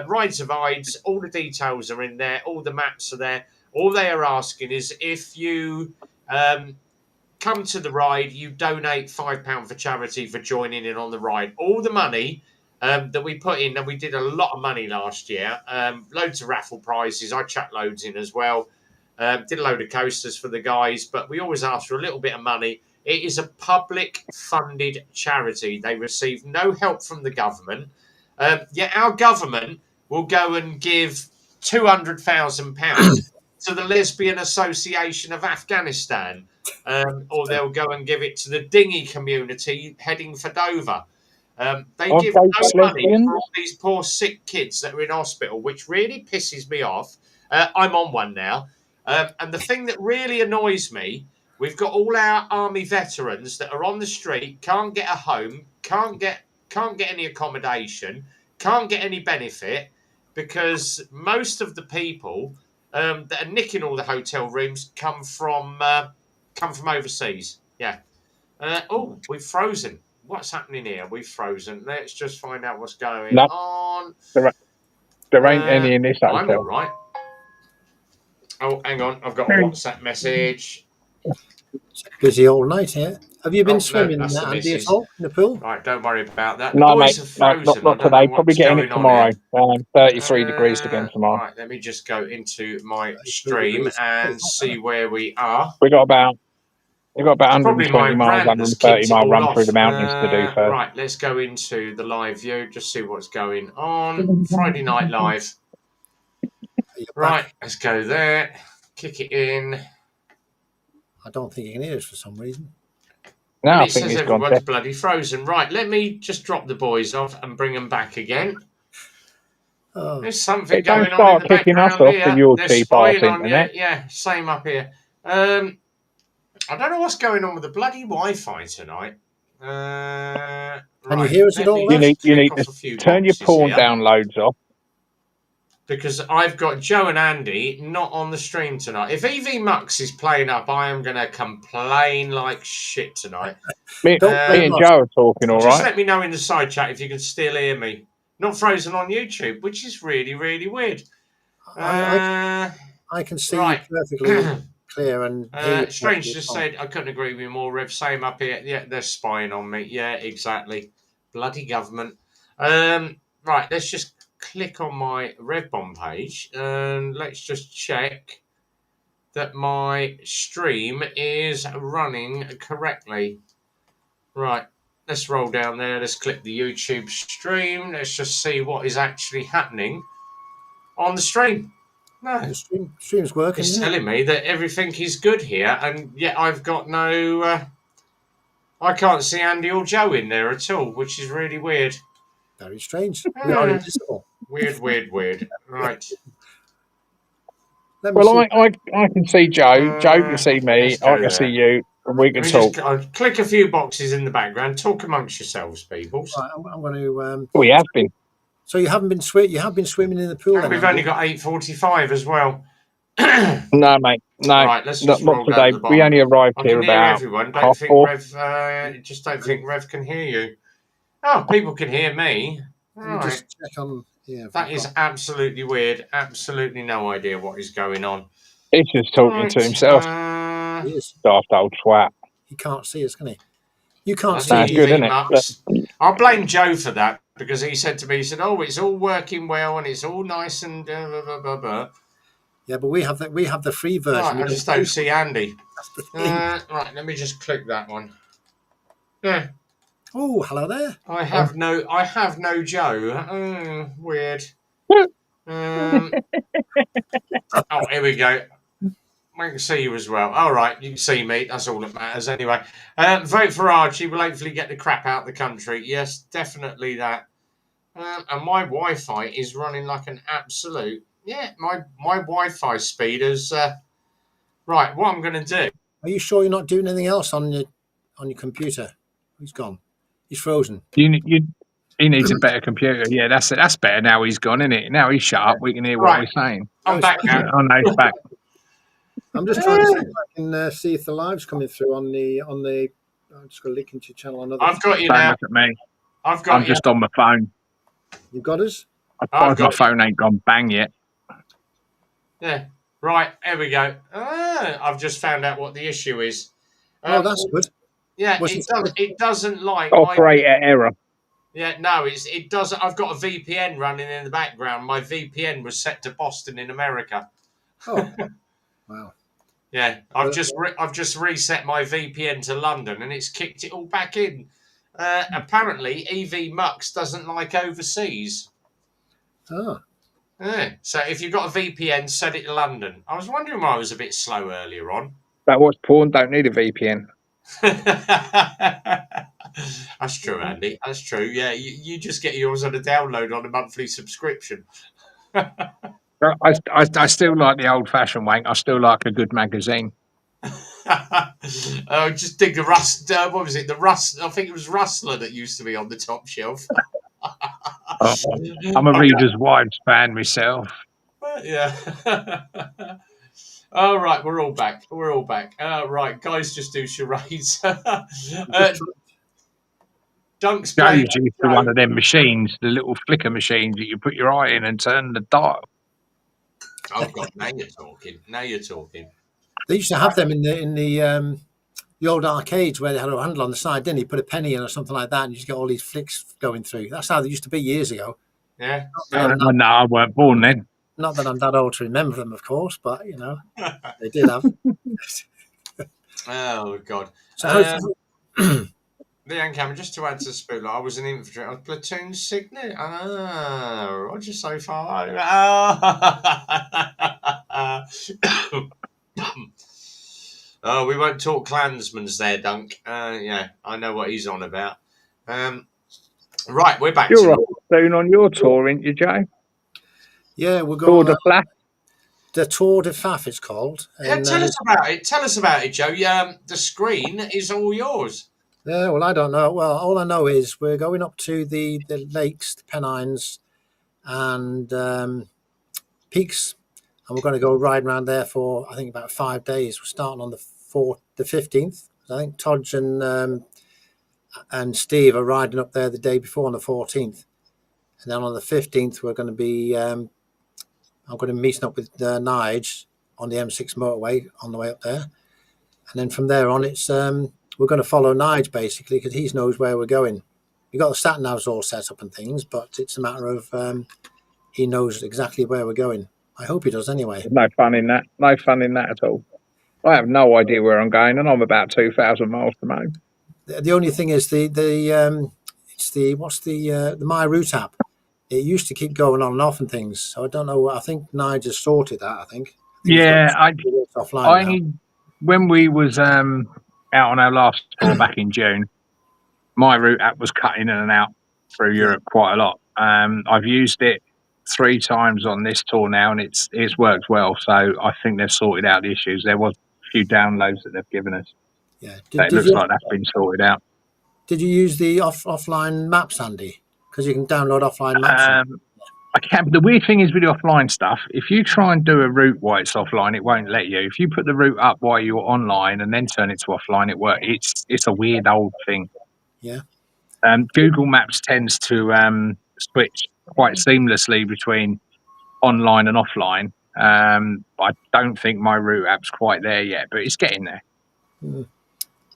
Rides of IDES, all the details are in there, all the maps are there. All they are asking is if you come to the ride, you donate £5 for charity for joining in on the ride. All the money that we put in, and we did a lot of money last year, loads of raffle prizes. I chucked loads in as well. Did a load of coasters for the guys, but we always ask for a little bit of money. It is a public-funded charity. They receive no help from the government. Yet our government will go and give £200,000 to the Lesbian Association of Afghanistan, or they'll go and give it to the dinghy community heading for Dover. They give no money for all these poor sick kids that are in hospital, which really pisses me off. I'm on one now. And the thing that really annoys me, we've got all our army veterans that are on the street, can't get a home, can't get any accommodation, can't get any benefit, because most of the people that are nicking all the hotel rooms come from overseas. Yeah. Oh, we've frozen. What's happening here? We've frozen. Let's just find out what's going on. There ain't any in this hotel. I'm all right. Oh, hang on. I've got a WhatsApp message. Busy all night here. Have you been swimming in the pool? Right, don't worry about that. No, mate, not today. Probably getting it tomorrow. 33 degrees again tomorrow. Right, let me just go into my stream and see where we are. We've got about 120 miles, 130 mile run through the mountains to do first. Right, let's go into the live view, just see what's going on. Friday Night Live. Right, let's go there. Kick it in. I don't think you can hear us for some reason. No, it says everyone's bloody frozen. Right, let me just drop the boys off and bring them back again. Oh. There's something going on in the background here. They're spying on you. Yeah, same up here. I don't know what's going on with the bloody Wi-Fi tonight. Can you hear us at all? You need to turn your porn downloads off. Because I've got Joe and Andy not on the stream tonight. If EV Mux is playing up, I am going to complain like shit tonight. Me and Joe are talking all right. Just let me know in the side chat if you can still hear me. Not frozen on YouTube, which is really, really weird. I can see you perfectly. clear and hear you Strange perfectly just fine. said, I couldn't agree with you more, Rev. Same up here. Yeah, they're spying on me. Yeah, exactly. Bloody government. Right, let's just click on my RevBomb page and let's just check that my stream is running correctly. Right, let's roll down there. Let's click the YouTube stream. Let's just see what is actually happening on the stream. No, The stream's working, it's isn't it? telling me that everything is good here, and yet I've got no. I can't see Andy or Joe in there at all, which is really weird. Very strange. We are invisible. Weird. Right. Let me Well, see. I can see Joe. Joe can see me. Let's I go can see there. you, and we can Let me talk. just click a few boxes in the background. Talk amongst yourselves, people. Right, I'm going to. We have been. So you haven't been You have been swimming in the pool, And then? we've Andy? only got 8:45 as well. No, mate. No, Right, let's not, just not roll down today. to the We bottom. only arrived I here can hear about everyone. half four. Just don't think Rev can hear you. Oh, people can hear me. Let me Right. just check on. Yeah, That is absolutely weird. Absolutely no idea what is going on. He's just talking to himself. he is. Daft old twat. He can't see us, can he? You can't That's see That's us. good, EV isn't it? Mux. I'll blame Joe for that because he said to me, he said, "Oh, it's all working well and it's all nice and blah, blah, blah, blah." Yeah, but we have the free version. Right, We I just don't see Andy. That's the thing. Right, let me just click that one. Yeah, Oh, hello there. I have no Joe. Weird. Oh, here we go. I can see you as well. All right, you can see me. That's all that matters anyway. Vote for Archie. We'll hopefully get the crap out of the country. Yes, definitely that. And my Wi-Fi is running like an absolute. Yeah, my Wi-Fi speed is. Right, what I'm going to do. Are you sure you're not doing anything else on your computer? He's gone. He's frozen. He needs a better computer. Yeah, that's it. That's better now he's gone, isn't it? Now he's shut up. We can hear what Right. we're saying. I'm back now. Oh, no, he's back. I'm just trying to see if I can see if the live's coming through on the. I'm just going to link into your channel. I've got you Don't now. look at me. I've got I'm you. just on my phone. You've got us. My phone ain't gone bang yet. Yeah. Right, there we go. I've just found out what the issue is. Oh, that's good. Yeah, What's it doesn't like Operator error. Yeah, no, it doesn't. I've got a VPN running in the background. My VPN was set to Boston in America. Oh, wow. Yeah, I've just reset my VPN to London, and it's kicked it all back in. Apparently, EV Mux doesn't like overseas. Oh. Yeah, so if you've got a VPN, set it to London. I was wondering why I was a bit slow earlier on. That watch porn don't need a VPN. That's true, Andy. That's true. Yeah, you just get yours on a download on a monthly subscription. I still like the old-fashioned wank. I still like a good magazine. Just dig the rust. What was it? The rust. I think it was Rustler that used to be on the top shelf. I'm a Reader's Wives fan myself. Yeah. All right, we're all back. Right, guys, just do charades. Dunk's Joe playing. used to one of them machines, the little flicker machines that you put your eye in and turn the dial. Oh God, now you're talking. They used to have them in the old arcades where they had a handle on the side, didn't he? Put a penny in or something like that, and you just get all these flicks going through. That's how they used to be years ago. Yeah. No, I weren't born then. Not that I'm that old to remember them, of course, but you know, they did have. Oh God. So Leanne Cameron, just to add to the spoiler, I was an infantry. I was platoon signet. Roger so far. Oh, we won't talk Klansmans there, Dunk. Yeah, I know what he's on about. Right, we're back. You're off soon on your tour, ain't you, Joe? yeah, we're Tour going. de Flash. The Tour de Faf, it's called. Yeah, tell us about it, Joe. The screen is all yours. Yeah, well, I don't know. Well, all I know is we're going up to the lakes, the Pennines, and peaks, and we're going to go riding around there for I think about 5 days. We're starting on the 15th. I think Todge and Steve are riding up there the day before on the 14th, and then on the 15th we're going to be. I'm going to be meeting up with Nige on the M6 motorway on the way up there, and then from there on, it's we're going to follow Nige basically because he knows where we're going. We got the sat navs all set up and things, but it's a matter of he knows exactly where we're going. I hope he does anyway. There's no fun in that. No fun in that at all. I have no idea where I'm going, and I'm about 2,000 miles from home. The only thing is it's the My Route app. It used to keep going on and off and things, so I don't know. I think Nige has sorted that. I think Yeah, it's offline now. When we was out on our last tour back in June, My Route app was cut in and out through Europe quite a lot. I've used it 3 times on this tour now, and it's worked well. So I think they've sorted out the issues. There was a few downloads that they've given us. Yeah, It looks like that's been sorted out. Did you use the offline maps, Andy? Because you can download offline maps. I can. But the weird thing is with the offline stuff, if you try and do a route while it's offline, it won't let you. If you put the route up while you're online and then turn it to offline, it works. It's a weird old thing. Yeah. Google Maps tends to switch quite seamlessly between online and offline. I don't think My Route app's quite there yet, but it's getting there.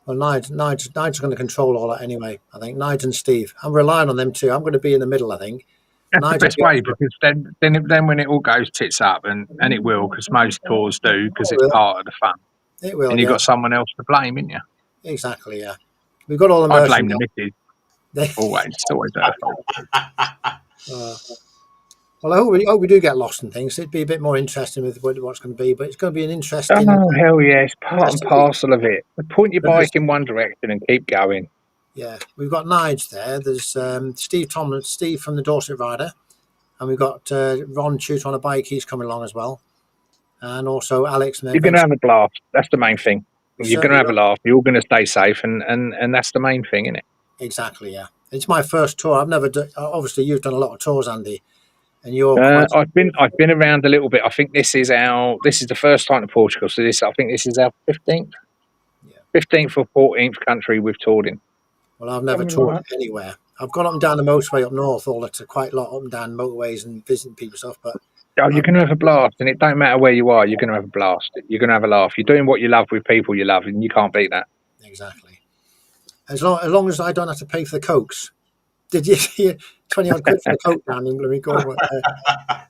Well, Nigel's going to control all that anyway. I think Nigel and Steve. I'm relying on them too. I'm going to be in the middle. I think that's the best way, because then when it all goes tits up, and it will, because most tours do, because it's part of the fun. It will. And you've got someone else to blame, haven't you? Exactly. Yeah. We've got all the. I blame the missus. Always. It's always her fault. Well, I hope we do get lost in things. It'd be a bit more interesting with what's going to be, but it's going to be an interesting. Oh hell yeah! It's part and parcel of it. Point your bike in one direction and keep going. Yeah, we've got Nige there. There's Steve from the Dorset Rider, and we've got Ron Chute on a bike. He's coming along as well, and also Alex. You're going to have a blast. That's the main thing. You're going to have a laugh. You're all going to stay safe, and that's the main thing, isn't it? Exactly. Yeah, it's my first tour. I've never done. Obviously, you've done a lot of tours, Andy. And I've been around a little bit. I think this is the first time to Portugal. So I think this is our 15th or 14th country we've toured in. Well, I've never toured anywhere. I've gone up and down the motorway up north, quite a lot up and down motorways and visiting people stuff. But you're going to have a blast, and it don't matter where you are. You're going to have a blast. You're going to have a laugh. You're doing what you love with people you love, and you can't beat that. Exactly. As long as I don't have to pay for the cokes. Did you hear 20 odd quid for the coke down in Blooming Cornwall?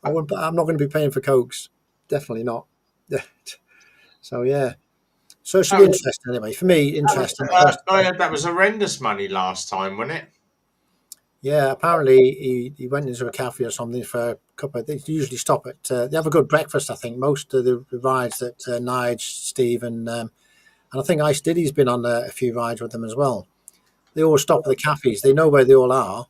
I'm not going to be paying for cokes. Definitely not. So yeah. So it should be interesting anyway. For me, interesting. That was horrendous money last time, wasn't it? Yeah, apparently he went into a cafe or something for a couple. They usually stop at. They have a good breakfast. I think most of the rides that Nige, Steve, and I think Ice Diddy's been on a few rides with them as well. They all stop at the cafes. They know where they all are,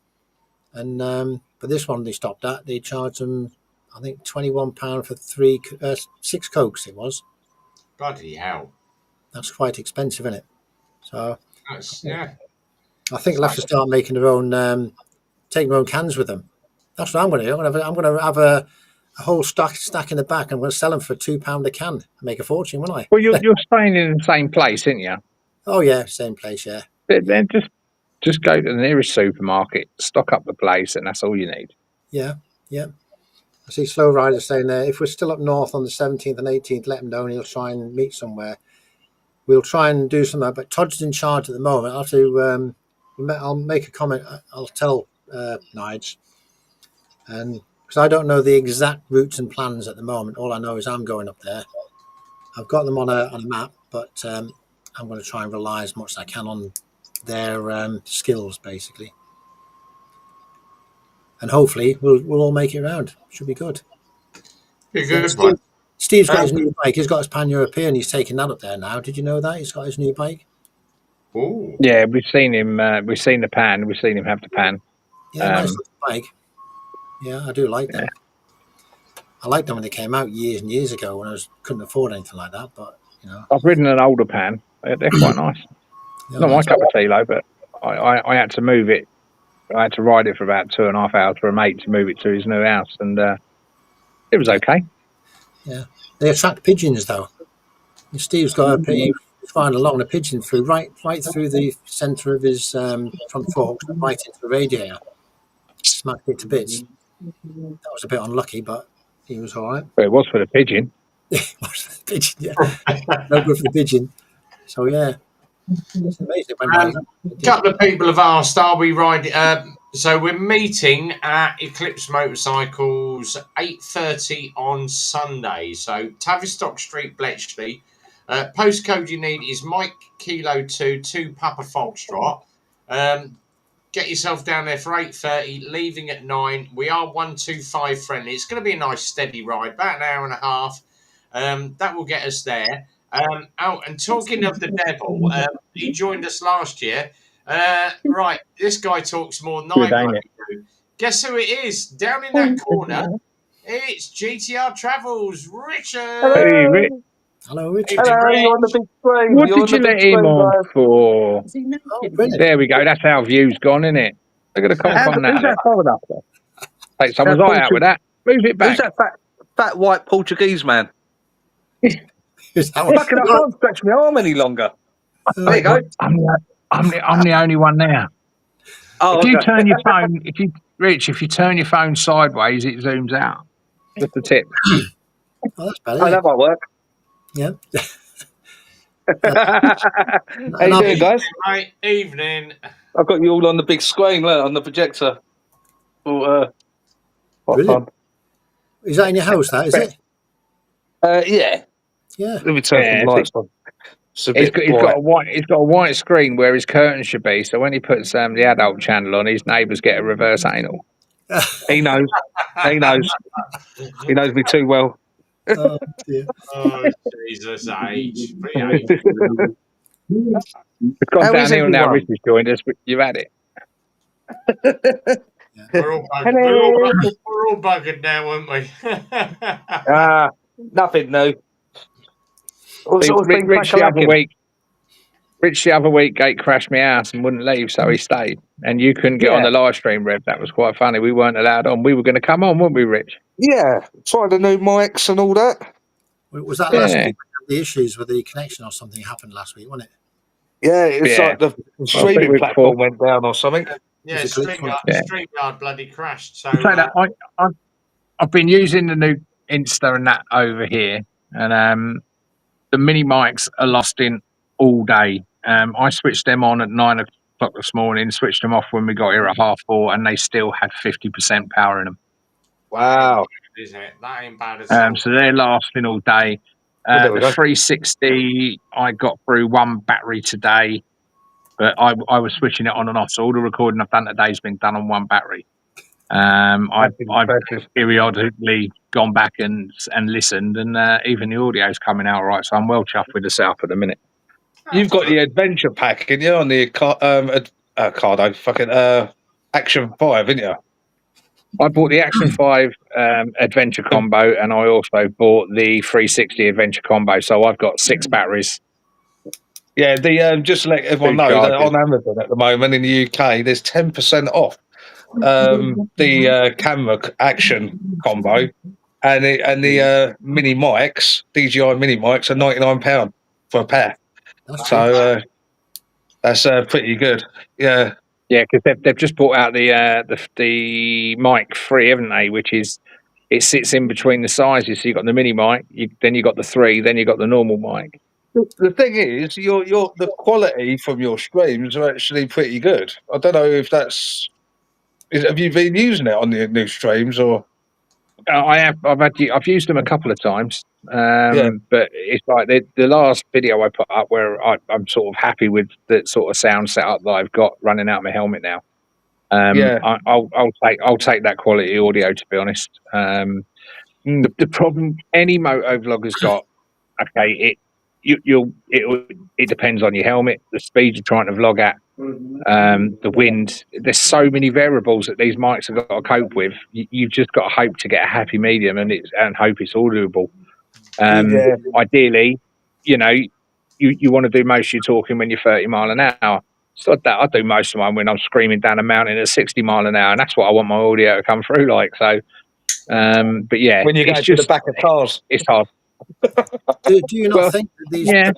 and but this one they stopped at. They charged them, I think, £21 for 6 cokes. It was. Bloody hell! That's quite expensive, isn't it? So yeah. I think they'll have to start making their own, taking their own cans with them. That's what I'm going to do. I'm going to have a whole stack in the back. I'm going to sell them for £2 a can and make a fortune, won't I? Well, you're staying in the same place, aren't you? Oh yeah, same place, yeah. But then just go to the nearest supermarket, stock up the place, and that's all you need. Yeah. I see Slow Rider saying there, if we're still up north on the 17th and 18th, let him know and he'll try and meet somewhere. We'll try and do something, but Todd's in charge at the moment. I'll have to, I'll make a comment. I'll tell Nige, and because I don't know the exact routes and plans at the moment. All I know is I'm going up there. I've got them on a map, but I'm going to try and rely as much as I can on their skills, basically. And hopefully we'll all make it around. Should be good. Be good one. Steve's got his new bike. He's got his Pan-European. He's taking that up there now. Did you know that? He's got his new bike. Oh. Yeah, we've seen him. We've seen the Pan. We've seen him have the Pan. Yeah, nice bike. Yeah, I do like them. Yeah. I liked them when they came out years and years ago when I couldn't afford anything like that. But I've ridden an older Pan. They're quite nice. Not my cup of tea though, but I had to move it. I had to ride it for about 2.5 hours for a mate to move it to his new house, and it was okay. Yeah, they attract pigeons though. And Steve's got a pretty fine along. The pigeon flew right through the centre of his front forks, right into the radiator. Smacked it to bits. That was a bit unlucky, but he was all right. But it was for the pigeon. Pigeon, yeah. No good for the pigeon. So yeah, it's amazing it went like that. It A did. couple of people have asked, are we riding? So we're meeting at Eclipse Motorcycles 8:30 on Sunday. So Tavistock Street, Bletchley. Postcode you need is Mike Kilo 2 Papa Foxtrot. Get yourself down there for 8:30, leaving at 9. We are 125 friendly. It's going to be a nice steady ride, about an hour and a half. That will get us there. And talking of the devil, he joined us last year. Right, this guy talks more than I Good, ain't bloody do. Guess who it is? Down in that corner, it's GTR Travels, Richard. Hey, Rick, Hello, Richard. Evening, Hello, you're on the Rich. big screen. what You're did on you the big let him screen, on guys. for? Oh, brilliant. There we go. That's how view's gone, isn't it? Look at the cock on that. Who's that foreigner? Take someone's That eye out with that. Move it back. Who's that fat white Portuguese man? Is that what- Fucking, I can't stretch my arm any longer. There you go. I'm the only one there. Oh, If you okay. turn your phone, if you turn your phone sideways, it zooms out. Just a tip. Oh, that's better. Oh, Yeah. that might work. Yeah. How you doing, guys? Right, evening. I've got you all on the big screen, look, on the projector. Oh, what Brilliant. fun. Is that in your house? That is it? Yeah. Yeah. Let me turn Yeah, some lights on. It's a bit He's got bright. a white screen where his curtain should be. So when he puts the adult channel on, his neighbours get a reverse anal. He knows. He knows. He knows me too well. Oh, dear. Oh, Jesus, age. Pretty age. It's gone How is downhill now. everyone? Rich has joined us, but you've had it. We're all buggered. We're all buggered now, aren't we? Nothing new. Rich the other week, Gate crashed my house and wouldn't leave, so he stayed. And you couldn't get on the live stream, Rev. That was quite funny. We weren't allowed on. We were going to come on, weren't we, Rich? Yeah, tried the new mics and all that. Was that last Yeah. week? The issues with the connection or something happened last week, wasn't it? Yeah, it's Yeah. like the think streaming we've platform went down or something. Yeah, Was it glitch one? StreamYard bloody crashed. So, So that I've been using the new Insta and that over here, and the mini mics are lost in all day. I switched them on at 9 o'clock this morning, switched them off when we got here at 3:30, and they still had 50% power in them. Wow. is it? That ain't bad at all. So they're lasting all day. Well, there we The go. 360, I got through one battery today, but I was switching it on and off. So all the recording I've done today's been done on one battery. I've Impressive. periodically gone back and listened, and even the audio's coming out right. So I'm well chuffed with the setup at the minute. You've got the adventure pack, haven't you, on the Cardo, fucking Action 5, haven't you? I bought the Action 5 Adventure Combo, and I also bought the 360 Adventure Combo. So I've got 6 batteries. Yeah, the just to let everyone Big know that charges. on Amazon at the moment in the UK, there's 10% off the camera action combo, and the mini mics, DJI mini mics, are £99 for a pair. That's So that's pretty good. Yeah, Yeah, because they've just brought out the mic 3, haven't they? Which is, it sits in between the sizes. So you've got the mini mic, then you've got the 3, then you've got the normal mic. the thing is, the quality from your streams are actually pretty good. I don't know if have you been using it on the new streams or? I have. I've used them a couple of times. Yeah. But it's like the last video I put up where I'm sort of happy with the sort of sound setup that I've got running out my helmet now. Yeah. I'll take that quality audio, to be honest. The problem any moto vlogger's got, okay, it depends on your helmet, the speed you're trying to vlog at, the wind. There's so many variables that these mics have got to cope with. You've just got to hope to get a happy medium and hope it's audible. Yeah. Ideally, you want to do most of your talking when you're 30 mile an hour. So I do most of mine when I'm screaming down a mountain at 60 mile an hour, and that's what I want my audio to come through like. So, but yeah, When you go it's to the just back of cars. it's hard. Do you not Well, think that these yeah.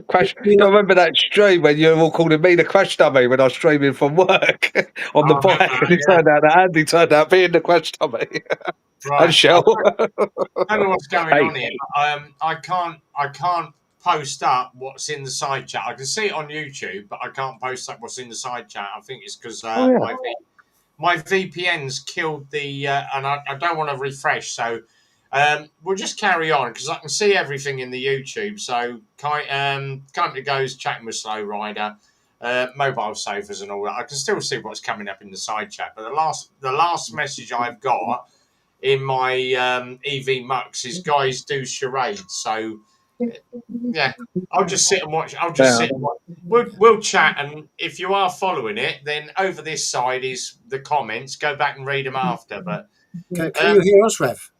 Crash. do you Do you not, remember that stream when you were all calling me the crash dummy when I was streaming from work on the I remember bike, and it that, turned out that Andy turned out being the crash dummy yeah. and Right. Shell. I don't know what's going Hey, on here. But, I can't post up what's in the side chat. I can see it on YouTube, but I can't post up what's in the side chat. I think it's because Oh, yeah. my VPN's killed the, and I don't want to refresh. So we'll just carry on because I can see everything in the YouTube. So company goes chatting with Slow Rider, mobile sofas and all that. I can still see what's coming up in the side chat. But the last message I've got in my EV Mux is guys do charades. So yeah, I'll just sit and watch. I'll just sit and watch. We'll chat, and if you are following it, then over this side is the comments. Go back and read them after. But can you hear us, Rev?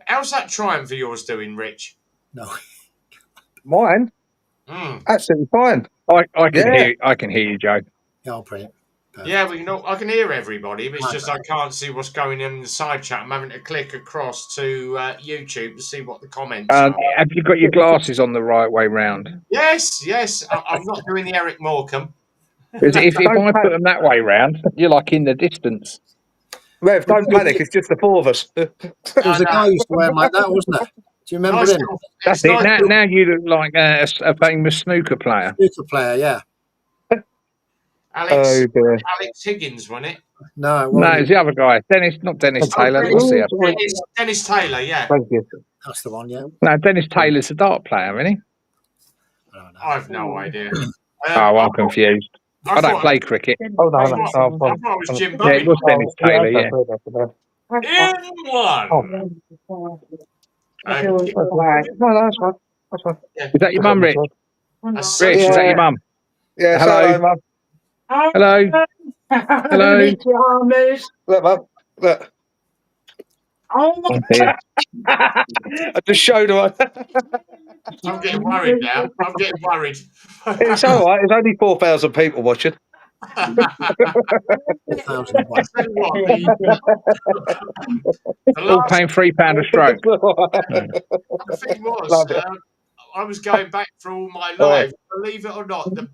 how's that Triumph of yours doing, Rich? No. Mine, Mm. absolutely fine. I can Yeah. hear you, Joe. Oh, brilliant. Perfect. Yeah, I can hear everybody, but it's just I can't see what's going on in the side chat. I'm having to click across to YouTube to see what the comments are. Have you got your glasses on the right way round? Yes. I'm not doing the Eric Morecambe. Because if I Don't put them that way round, you're like in the distance. Rev, don't panic. It's just the four of us. There was a guy who used to wear them like that, wasn't there? Do you remember Nice him? little- That's it's it. nice little- Now you look like a famous snooker player. Snooker player, yeah. Alex, Oh dear. Alex Higgins, wasn't it? No, it No, wasn't. it's the other guy. Not Dennis Taylor. What's the other? Dennis Taylor, yeah. Thank you. That's the one, yeah. No, Dennis Taylor's a dart player, isn't he? I don't know. I have no idea. Oh, I'm confused. I don't thought- play cricket. Oh no, I no. thought it was Jim Yeah, Bowen. it was Dennis Taylor. Yeah. In one. No, that's fine. That's fine. Is that your mum, Rich? That's Rich, is that Yeah. your mum? Yeah, Hello. hello, Mum. Hello. Hello. Look, Mum. Look. Oh, dear. I just showed her. I'm getting worried now. I'm getting worried. It's all right. There's only 4,000 people watching. 4,000 one. Tell you what, the All last paying £3 a stroke. the thing was, Love it. I was going back through all my Oh, yeah. lives. Believe it or not, the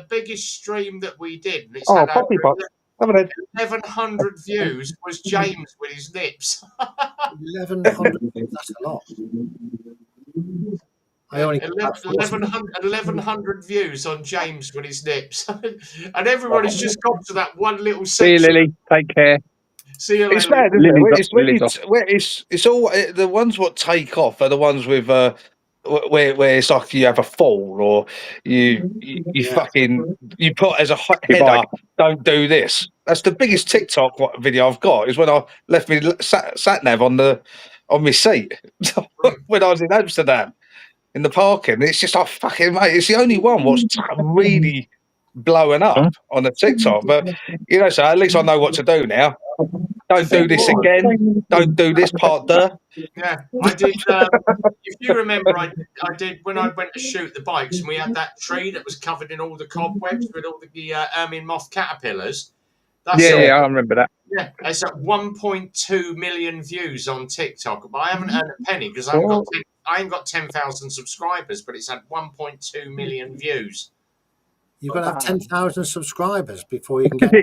biggest stream that we did, and it's Oh, had Poppy over Box. Have a 1,100 views, was James with his lips. 1,100. That's a lot. I only 1,100 views on James with his nips, and everybody's just got to that one little See you, section. Lily. Take care. See you It's later. mad, isn't Lily's it? off, It's, when Lily's it's all the ones what take off are the ones with where it's like you have a fall or you Yeah. fucking you put as a Your header, bike. don't do this. That's the biggest TikTok video I've got is when I left me sat nav on my seat when I was in Amsterdam in the parking. It's just like fucking mate. It's the only one what's really blowing up on the TikTok. But you know, so at least I know what to do now. Don't do this again. Don't do this part there. Yeah, I did. If you remember, I did when I went to shoot the bikes, and we had that tree that was covered in all the cobwebs with all the ermine moth caterpillars. That's Yeah, I remember that. yeah. It's at 1.2 million views on TikTok, but I haven't earned a penny because I ain't got 10,000 subscribers, but it's had 1.2 million views. You've got to have 10,000 subscribers before you can get away.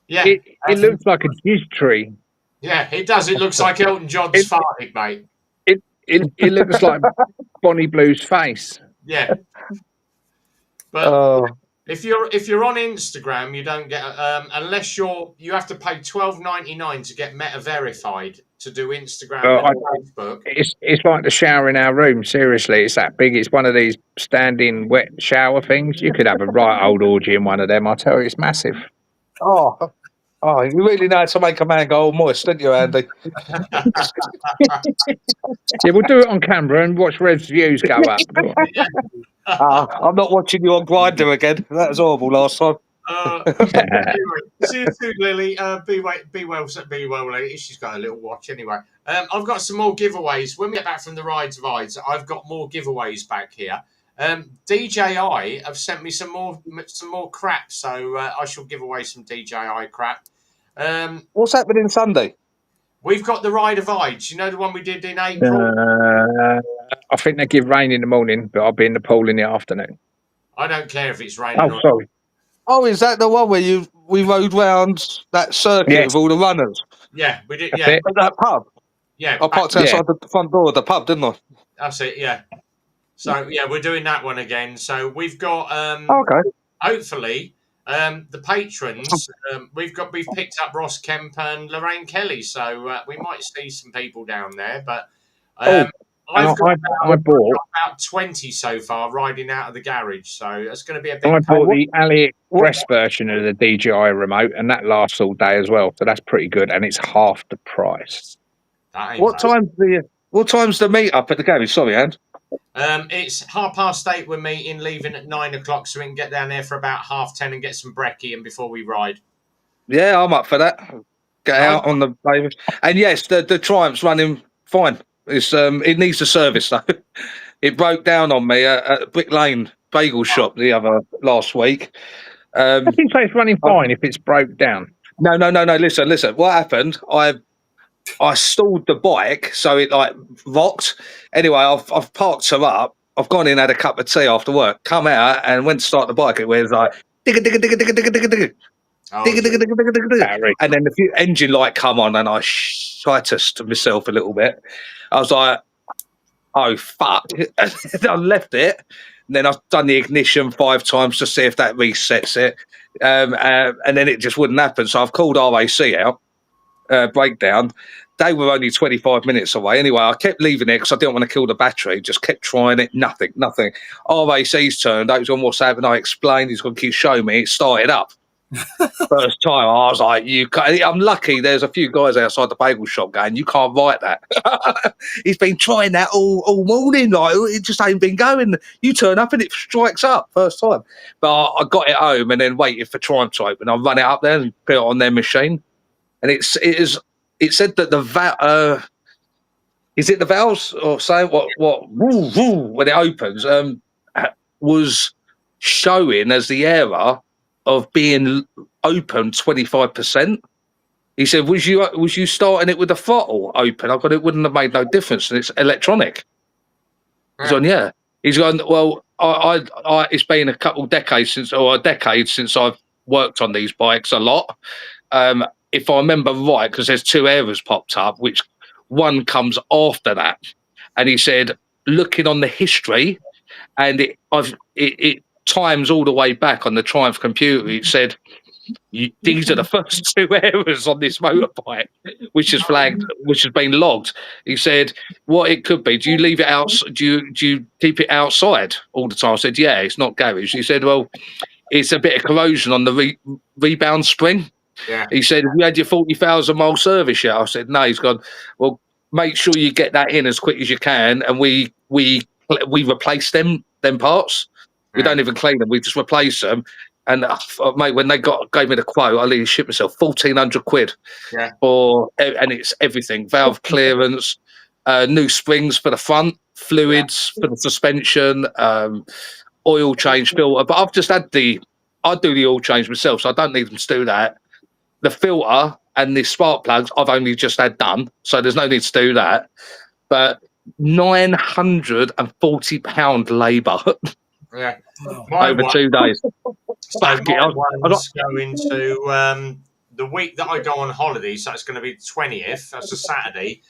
Yeah, It looks like a jizz tree. yeah, it does. It looks like Elton John's farting, mate. It looks like Bonnie Blue's face. Yeah, but if you're on Instagram, you don't get unless you have to pay $12.99 to get Meta verified to do Instagram and Facebook. It's like the shower in our room. Seriously, it's that big. It's one of these standing wet shower things. You could have a right old orgy in one of them. I tell you, it's massive. Oh, you really know how to make a man go all moist, don't you, Andy? Yeah, we'll do it on camera and watch Rev's views go up. I'm not watching you on Grindr again. That was horrible last time. Anyway, see you soon, Lily. Be well, Lily. She's got a little watch anyway. I've got some more giveaways. When we get back from the rides of IDES, I've got more giveaways back here. DJI have sent me some more crap, so I shall give away some DJI crap. What's happening Sunday? We've got the Ride of IDES. You know the one we did in April? I think they give rain in the morning, but I'll be in the pool in the afternoon. I don't care if it's raining Oh, or sorry. Oh, is that the one where we rode round that circuit Yes. with all the runners Yeah, we did. That's Yeah, it. at that pub? yeah. I parked outside the front door of the pub, didn't I? That's it. Yeah. So yeah, we're doing that one again. So we've got Okay. hopefully the patrons. We've picked up Ross Kemp and Lorraine Kelly, so we might see some people down there. But And I've got I bought about 20 so far riding out of the garage, so it's going to be a big. I bought the AliExpress version of the DJI remote, and that lasts all day as well. So that's pretty good, and it's half the price. That ain't What bad. time's the meet up at the garage? Sorry, Anne. It's 8:30. We're meeting, leaving at 9 o'clock, so we can get down there for about 10:30 and get some brekkie and before we ride. Yeah, I'm up for that. Get Nice. out on the pavement. And yes, the Triumph's running fine. It's it needs a service though. It broke down on me at Brick Lane Bagel Shop last week. I think it's running fine if it's broke down. No. Listen. What happened? I stalled the bike, so it like rocked. Anyway, I've parked her up. I've gone in, had a cup of tea after work, come out and went to start the bike. It was like digga digga digga digga digga digga digga. Oh, Digga, digga, digga, digga, digga, digga. And then the engine light come on, and I shitus myself a little bit. I was like, "Oh fuck!" I left it, and then I've done the ignition 5 times to see if that resets it, and then it just wouldn't happen. So I've called RAC out, breakdown. They were only 25 minutes away. Anyway, I kept leaving it because I didn't want to kill the battery. Just kept trying it. Nothing. RAC's turned. He was on WhatsApp, and I explained. He's going to keep showing me. It started up. First time, I was like, I'm lucky there's a few guys outside the bagel shop going, you can't write that. He's been trying that all morning, like it just ain't been going. You turn up and it strikes up first time. But I got it home and then waited for Triumph to open. I run it up there and put it on their machine. And it said that the is it the valves or saying what woo, woo, when it opens was showing as the error of being open 25%. He said, was you starting it with the throttle open? I got it wouldn't have made no difference, and it's electronic. He's gone, yeah. He's gone, well, I it's been a decade since I've worked on these bikes a lot. If I remember right, because there's 2 errors popped up, which one comes after that. And he said, looking on the history, and it times all the way back on the Triumph computer. It said these are the first 2 errors on this motorbike, which has been logged. He said what it could be. Do you leave it out? Do you keep it outside all the time? I said, yeah, it's not garage. He said, well, it's a bit of corrosion on the rebound spring. Yeah. He said, have you had your 40,000 mile service yet? I said, no. He's gone, well, make sure you get that in as quick as you can, and we replace them parts. We don't even clean them. We just replace them. And mate, when they gave me the quote, I literally shipped myself 1,400 quid. Yeah. And it's everything: valve clearance, new springs for the front, fluids for the suspension, oil change, filter. But I've just had I do the oil change myself, so I don't need them to do that. The filter and the spark plugs, I've only just had done, so there's no need to do that. But £940 labour. Yeah. Over 2 days. So my one's going to the week that I go on holiday, so it's going to be the 20th. That's a Saturday.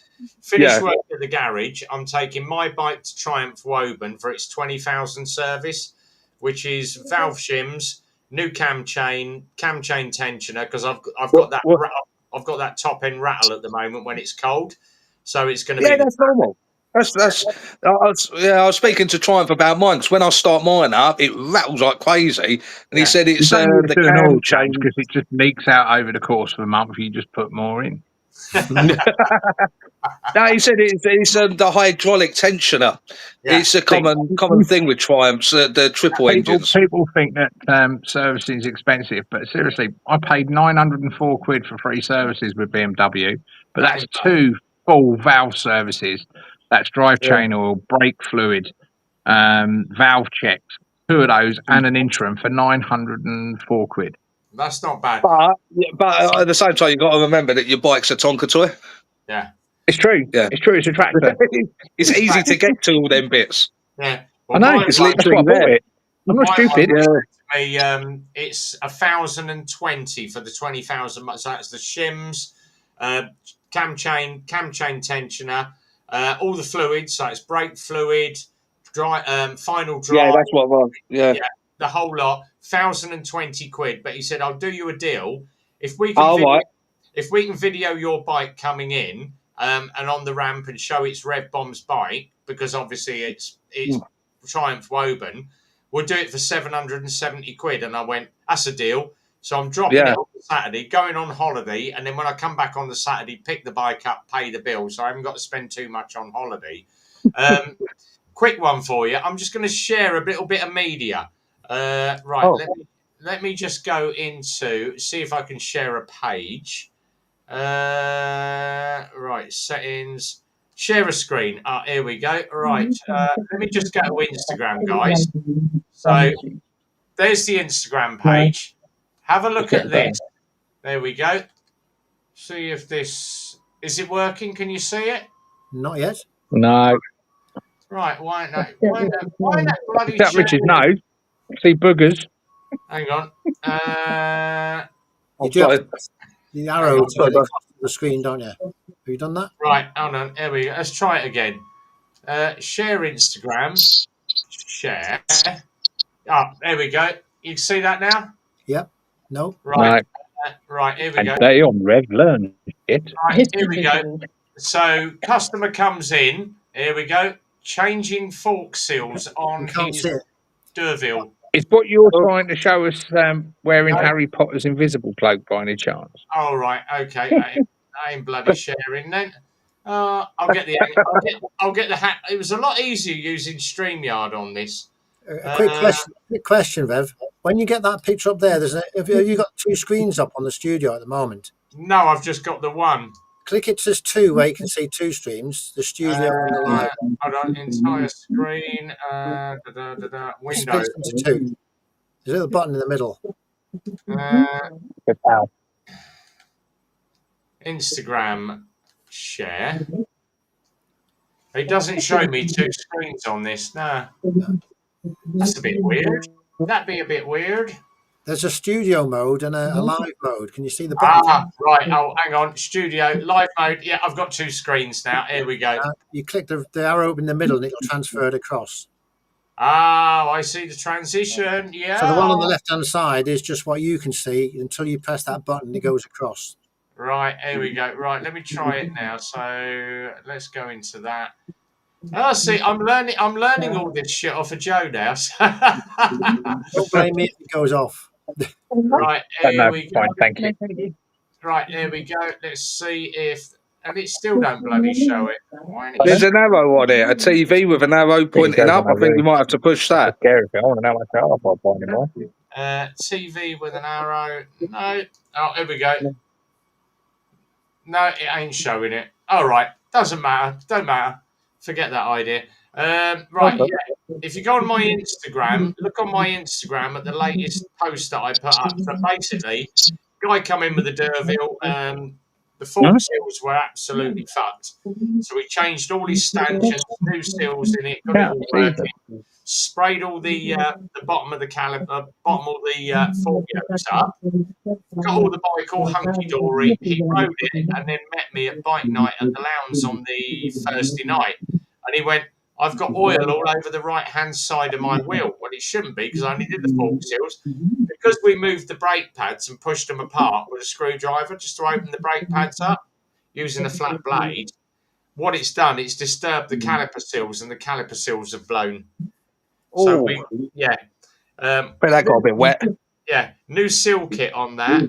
Finish work at the garage. I'm taking my bike to Triumph Woburn for its 20,000 service, which is valve shims, new cam chain tensioner, because I've got that top end rattle at the moment when it's cold, so it's going to be that's normal. I was speaking to Triumph about mine, because when I start mine up, it rattles like crazy. And he said it's the cam change because it just leaks out over the course of a month if you just put more in. No, he said it's the hydraulic tensioner. Yeah. It's a common thing with Triumphs, the triple engines. People think that servicing is expensive, but seriously, I paid 904 quid for 3 services with BMW, but that's 2 full valve services. That's drivetrain oil, brake fluid, valve checks, 2 of those, and an interim for 904 quid. That's not bad. But at the same time, you've got to remember that your bike's a Tonka toy. Yeah. It's true. Yeah. It's true. It's a tractor. It's easy to get to all them bits. Yeah. I know. mine It's one- That's why I literally bought there. it. I'm not mine stupid. one Yeah. was me, it's 1,020 for the 20,000. So that's the shims, cam chain tensioner, all the fluids. So it's brake fluid, final Yeah, drive. that's what I want. Yeah. Yeah, the whole lot, 1,020 quid. But he said, "I'll do you a deal if we can Oh, right. if we can video your bike coming in and on the ramp and show it's Rev Bomb's bike, because obviously it's Triumph Woburn, we'll do it for 770 quid." And I went, "That's a deal." So I'm dropping Yeah. it on Saturday, going on holiday, and then when I come back on the Saturday, pick the bike up, pay the bill. So I haven't got to spend too much on holiday. Quick one for you. I'm just going to share a little bit of media. Right, Oh. let me just go into, see if I can share a page. Right, settings, share a screen. Here we go. Right, let me just go to Instagram, guys. So there's the Instagram page. Have a look at this. There we go. See if this, is it working? Can you see it? Not yet. No. Right, why not bloody That Richard, no. See boogers. Hang on. You do have sorry. to press the arrow to get across the screen, don't you? Have you done that? Right, hold on. Here we go. Let's try it again. Share Instagram. Share. There we go. You can see that now? Yep. No. Right. Right, here we And go. they on Rev learn it. Right, here we go. So, customer comes in. Here we go. Changing fork seals on You can't his see it. Durville. Is what you're trying to show us wearing Harry Potter's invisible cloak by any chance? Oh, right. Okay. I ain't bloody sharing then. I'll get the hat. It was a lot easier using StreamYard on this. A quick question, Rev. When you get that picture up there, have you got two screens up on the studio at the moment? No, I've just got the one. Click it says two, where you can see two streams: the studio and the live. Hold on, entire screen. Window. Split into two. There's a little button in the middle. Instagram share. It doesn't show me two screens on this. Nah, that's a bit weird. That'd be a bit weird. There's a studio mode and a live mode. Can you see the button? Right. Oh, hang on. Studio live mode. Yeah, I've got two screens now. Here we go. You click the arrow in the middle and it'll transfer it across. I see the transition. Yeah. So the one on the left-hand side is just what you can see until you press that button. It goes across. Right. Here we go. Right. Let me try it now. So let's go into that. See, I'm learning all this shit off of Joe now. Don't blame me if it goes off. Right, here we go. Fine, thank you. Right, here we go. Let's see if, and it still don't bloody show it. Why ain't it There's an arrow on it, a TV with an arrow pointing up. I think you might have to push that. Scary. I want to know myself. I'll buy anymore. TV with an arrow. No. Oh, here we go. No, it ain't showing it. All right, doesn't matter. Don't matter. Forget that idea. Right, yeah. If you go on my Instagram, look on my Instagram at the latest post that I put up. So basically, guy come in with a Durville. The fork seals were absolutely fucked. So we changed all his stanchions, new seals in it, got it all working. Sprayed all the bottom of the caliper, bottom of the fork yokes up. Got all the bike all hunky dory. He rode it and then met me at bike night at the Lounge on the Thursday night. And he went, "I've got oil all over the right hand side of my wheel." Well, it shouldn't be because I only did the fork seals. Because we moved the brake pads and pushed them apart with a screwdriver just to open the brake pads up using a flat blade. What it's done, it's disturbed the caliper seals and the caliper seals have blown. So But that got a bit wet. Yeah, new seal kit on that.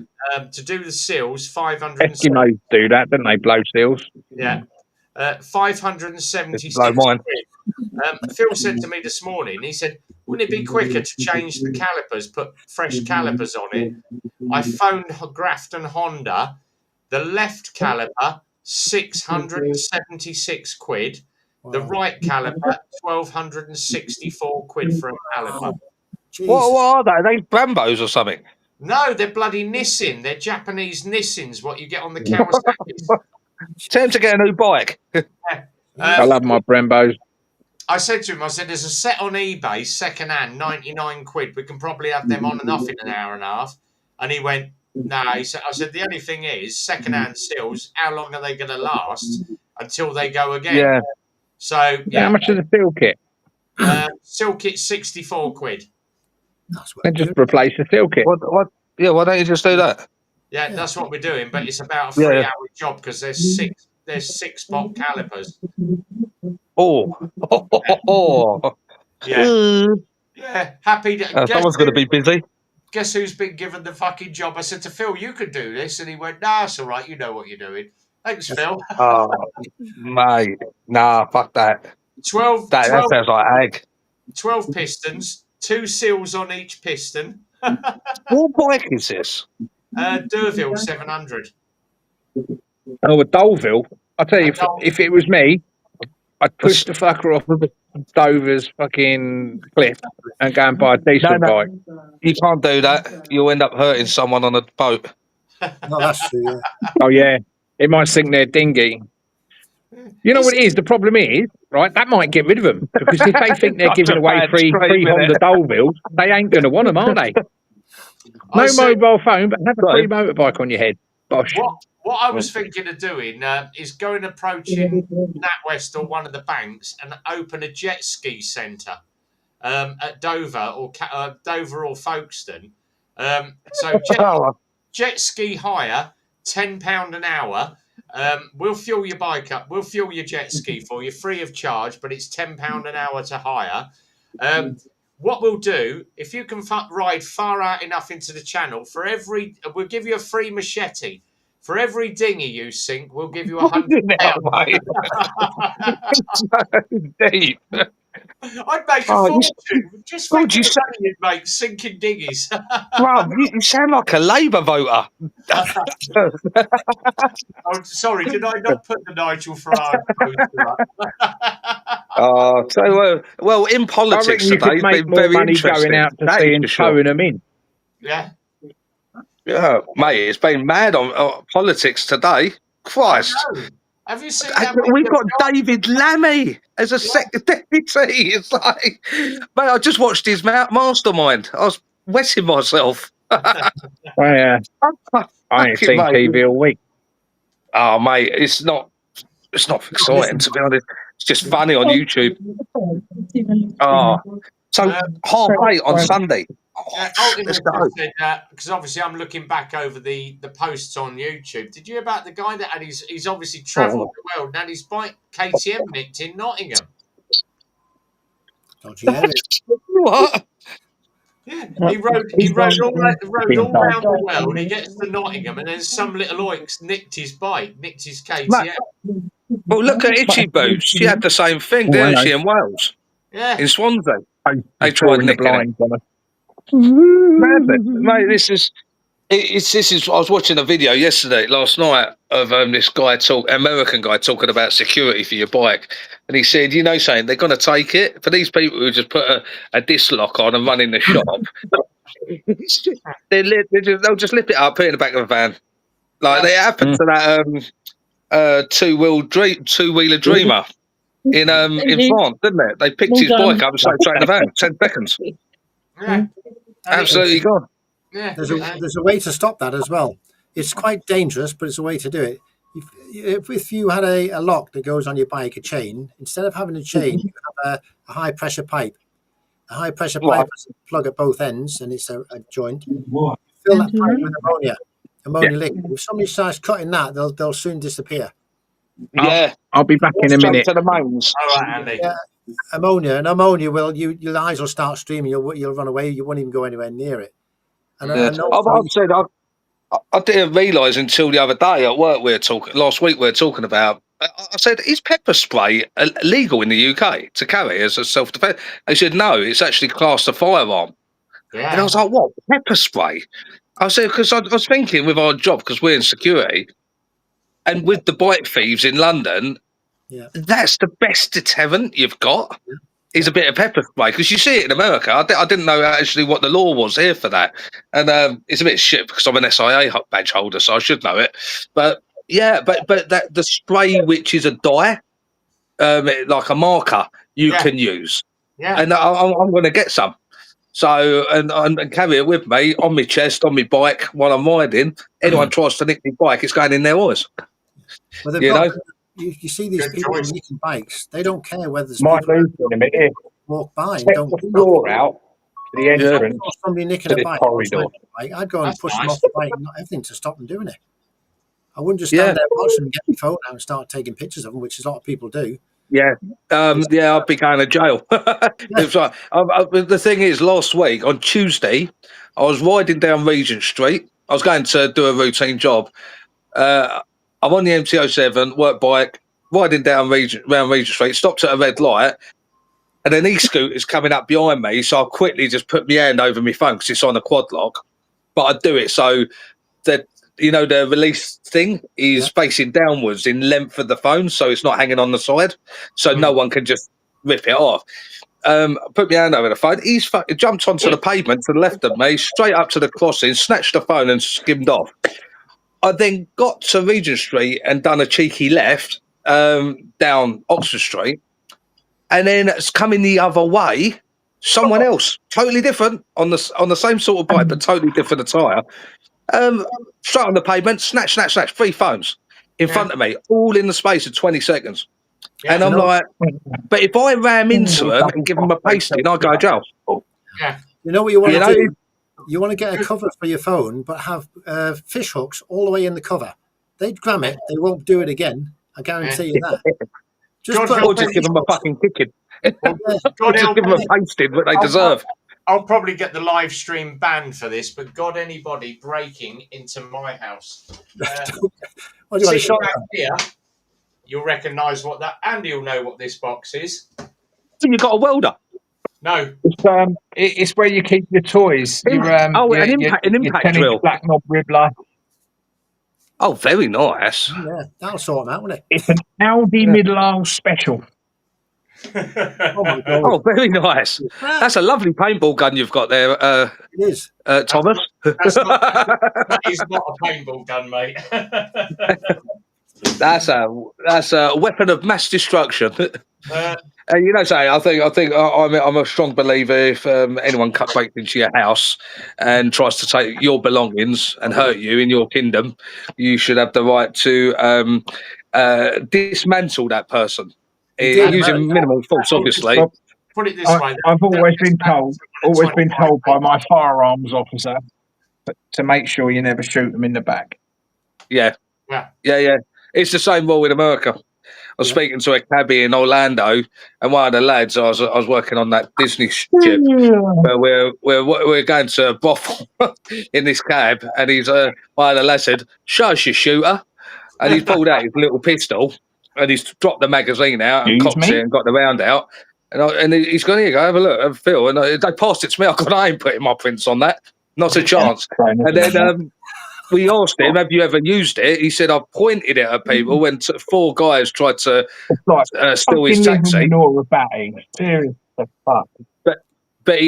To do the seals, 500. Eskimos do that, don't they? Blow seals. Yeah, 576 Blow mine. quid. Phil said to me this morning, he said, "Wouldn't it be quicker to change the calipers, put fresh calipers on it?" I phoned Grafton Honda. The left caliper, 676 quid. The right caliper, 1,264 quid for a caliper. Jesus. What are they? Are they Brambos or something? No, they're bloody Nissin. They're Japanese Nissins, what you get on the Kawasaki's. Tell him to get a new bike. I love my Brembos. I said to him, I said, there's a set on eBay, second hand, 99 quid. We can probably have them on and off in an hour and a half. And he went, no. I said, the only thing is, second hand seals, how long are they going to last until they go again? Yeah. So, yeah. How much is a seal kit? Seal kit, 64 quid. That's what Then just replace the seal kit. What? Yeah, why don't you just do that? Yeah, that's what we're doing. But it's about a 3-hour job because there's six spot calipers. Oh. Yeah. Yeah. Happy to Someone's going to be busy. Guess who's been given the fucking job? I said to Phil, you could do this. And he went, nah, it's all right. You know what you're doing. Thanks, Phil. Oh, mate. Nah, fuck that. 12, That 12, sounds like ag. 12 pistons, 2 seals on each piston. What bike is this? Durville 700. Oh, a Doleville. I'll tell you, if it was me, I'd push the fucker off of Dover's fucking cliff and go and buy a decent bike. You can't do that. You'll end up hurting someone on a boat. No, that's true. Yeah. Oh, yeah. It might sink their dinghy. You know what it is? The problem is, right, that might get rid of them. Because if they think they're giving away free Honda Dolevilles, they ain't going to want them, are they? No mobile phone, but have a free motorbike on your head. Bosh. What I was thinking of doing is going approaching NatWest or one of the banks and open a jet ski centre at Dover or Folkestone. So jet ski hire, £10 an hour. We'll fuel your bike up. We'll fuel your jet ski for you free of charge, but it's £10 an hour to hire. What we'll do, if you can ride far out enough into the channel, we'll give you a free machete. For every dinghy you sink, we'll give you £100. Deep. I'd make a fortune. Just think of the money you'd make sinking dinghies. Well, you sound like a Labour voter. Oh, sorry, did I not put the Nigel Farage poster up? Well, in politics you today, could make more money going out to sea and towing them in. Yeah. Yeah, mate, it's been mad on politics today. Christ. Have you seen We've got David Lammy as a second deputy. It's like, mate, I just watched his mastermind. I was wetting myself. I ain't seen TV all week. Oh, mate, it's not exciting, to be honest. It's just funny on YouTube. So 8:30 on Sunday. Because obviously I'm looking back over the posts on YouTube. Did you hear about the guy that had he's obviously travelled the world and had his bike KTM nicked in Nottingham? Don't you hear it? What? Yeah, he rode all around the world. He gets to Nottingham and then some little oiks nicked his KTM. Well, look at Itchy Boots. She had the same thing, didn't she, in Wales? Yeah. In Swansea. They tried nicking it. Mate, this is. I was watching a video last night of this American guy talking about security for your bike, and he said, saying they're going to take it for these people who just put a disc lock on and run in the shop. They'll just lift it up, put it in the back of a van, like they happened to that two-wheeler Dreamer in France, didn't it? They picked his bike up and started straight in the van, 10 seconds. Yeah, absolutely gone. Yeah, there's a way to stop that as well. It's quite dangerous, but it's a way to do it. If you had a lock that goes on your bike, a chain, instead of having a chain, you have a high pressure pipe. A high pressure pipe has a plug at both ends, and it's a joint. Fill that pipe with ammonia liquid. If somebody starts cutting that, they'll soon disappear. Yeah, I'll be back in a minute. To the mains. all right, Andy. Ammonia will your eyes will start streaming. You'll run away. You won't even go anywhere near it. And I didn't realise until the other day at work last week we were talking about. I said, is pepper spray illegal in the UK to carry as a self-defence? They said, no, it's actually classed a firearm. Yeah. And I was like, what, pepper spray? I said, because I was thinking with our job, because we're in security, and with the bike thieves in London, that's the best deterrent you've got. Is a bit of pepper spray, because you see it in America. I didn't know actually what the law was here for that, and it's a bit shit because I'm an SIA badge holder, so I should know it. But Yeah, but that the spray, which is a dye, like a marker, you Yeah. can use, Yeah. and I'm going to get some. So and carry it with me on my chest, on my bike while I'm riding. Anyone tries to nick my bike, it's going in their eyes. Well, they've You got. know? You see these Good people choice. nicking bikes. They don't care whether there's Might people lose in a minute. walk by and Check don't the do nothing. floor out to the Yeah. entrance Or somebody nicking to a the bike corridor. outside the bike, I'd go and That's push them nice. off the bike and not everything to stop them doing it. I wouldn't just Yeah. stand there watching them get my phone out and start taking pictures of them, which a lot of people do. Yeah, yeah, I'll be going to jail. It's like, the thing is, last week on Tuesday, I was riding down Regent Street. I was going to do a routine job. I'm on the MT07, work bike, riding down round Regent Street, stopped at a red light, and an e-scooter's coming up behind me, so I quickly just put my hand over my phone because it's on a quad lock. But I do it so that, you know, the release thing is facing downwards in length of the phone, so it's not hanging on the side, so no one can just rip it off. Put my hand over the phone. He's jumped onto the pavement to the left of me, straight up to the crossing, snatched the phone and skimmed off. I then got to Regent Street and done a cheeky left down Oxford Street, and then it's coming the other way. Someone else, totally different, on the same sort of bike, but totally different attire. Straight on the pavement, snatch, 3 phones in front of me, all in the space of 20 seconds. Yeah. And I'm like, but if I ram into them and give them a pasting, I'll go to jail. Yeah. You know what you want You to know, do? You want to get a cover for your phone, but have fish hooks all the way in the cover. They'd gram it. They won't do it again. I guarantee you that. God, put or a just give them a fucking kicking. God Just help give them me. a pasting that they deserve. I'll probably get the live stream banned for this, but God, anybody breaking into my house. What do you want, a Sitting back shotgun? here, you'll recognise what that. Andy will know what this box is. So you got a welder. No. It's where you keep your toys. Your an impact your drill. 10-inch black knob ribbler. Oh, very nice. Yeah, that'll sort them out, won't it? It's an Audi middle-aisle special. Oh my God. Oh, very nice. That's a lovely paintball gun you've got there, It is. Thomas. That is not a paintball gun, mate. That's a weapon of mass destruction. You know, say I think I'm a strong believer. If anyone breaks into your house and tries to take your belongings and hurt you in your kingdom, you should have the right to dismantle that person using minimal force, obviously. Put it this way. I've always been told by my firearms officer to make sure you never shoot them in the back. Yeah. It's the same rule in America. I was speaking to a cabbie in Orlando, and one of the lads, I was working on that Disney ship, where we're going to a brothel in this cab, and he's one of the lads said, "Show us your shooter," and he's pulled out his little pistol, and he's dropped the magazine out and cocked it and got the round out, and he's going, "Here, go have a look, have a feel," and they passed it to me. I ain't putting my prints on that, not a chance. And then we asked him, "Have you ever used it?" He said, "I've pointed it at people when 4 guys tried to steal his taxi." Seriously, fuck. But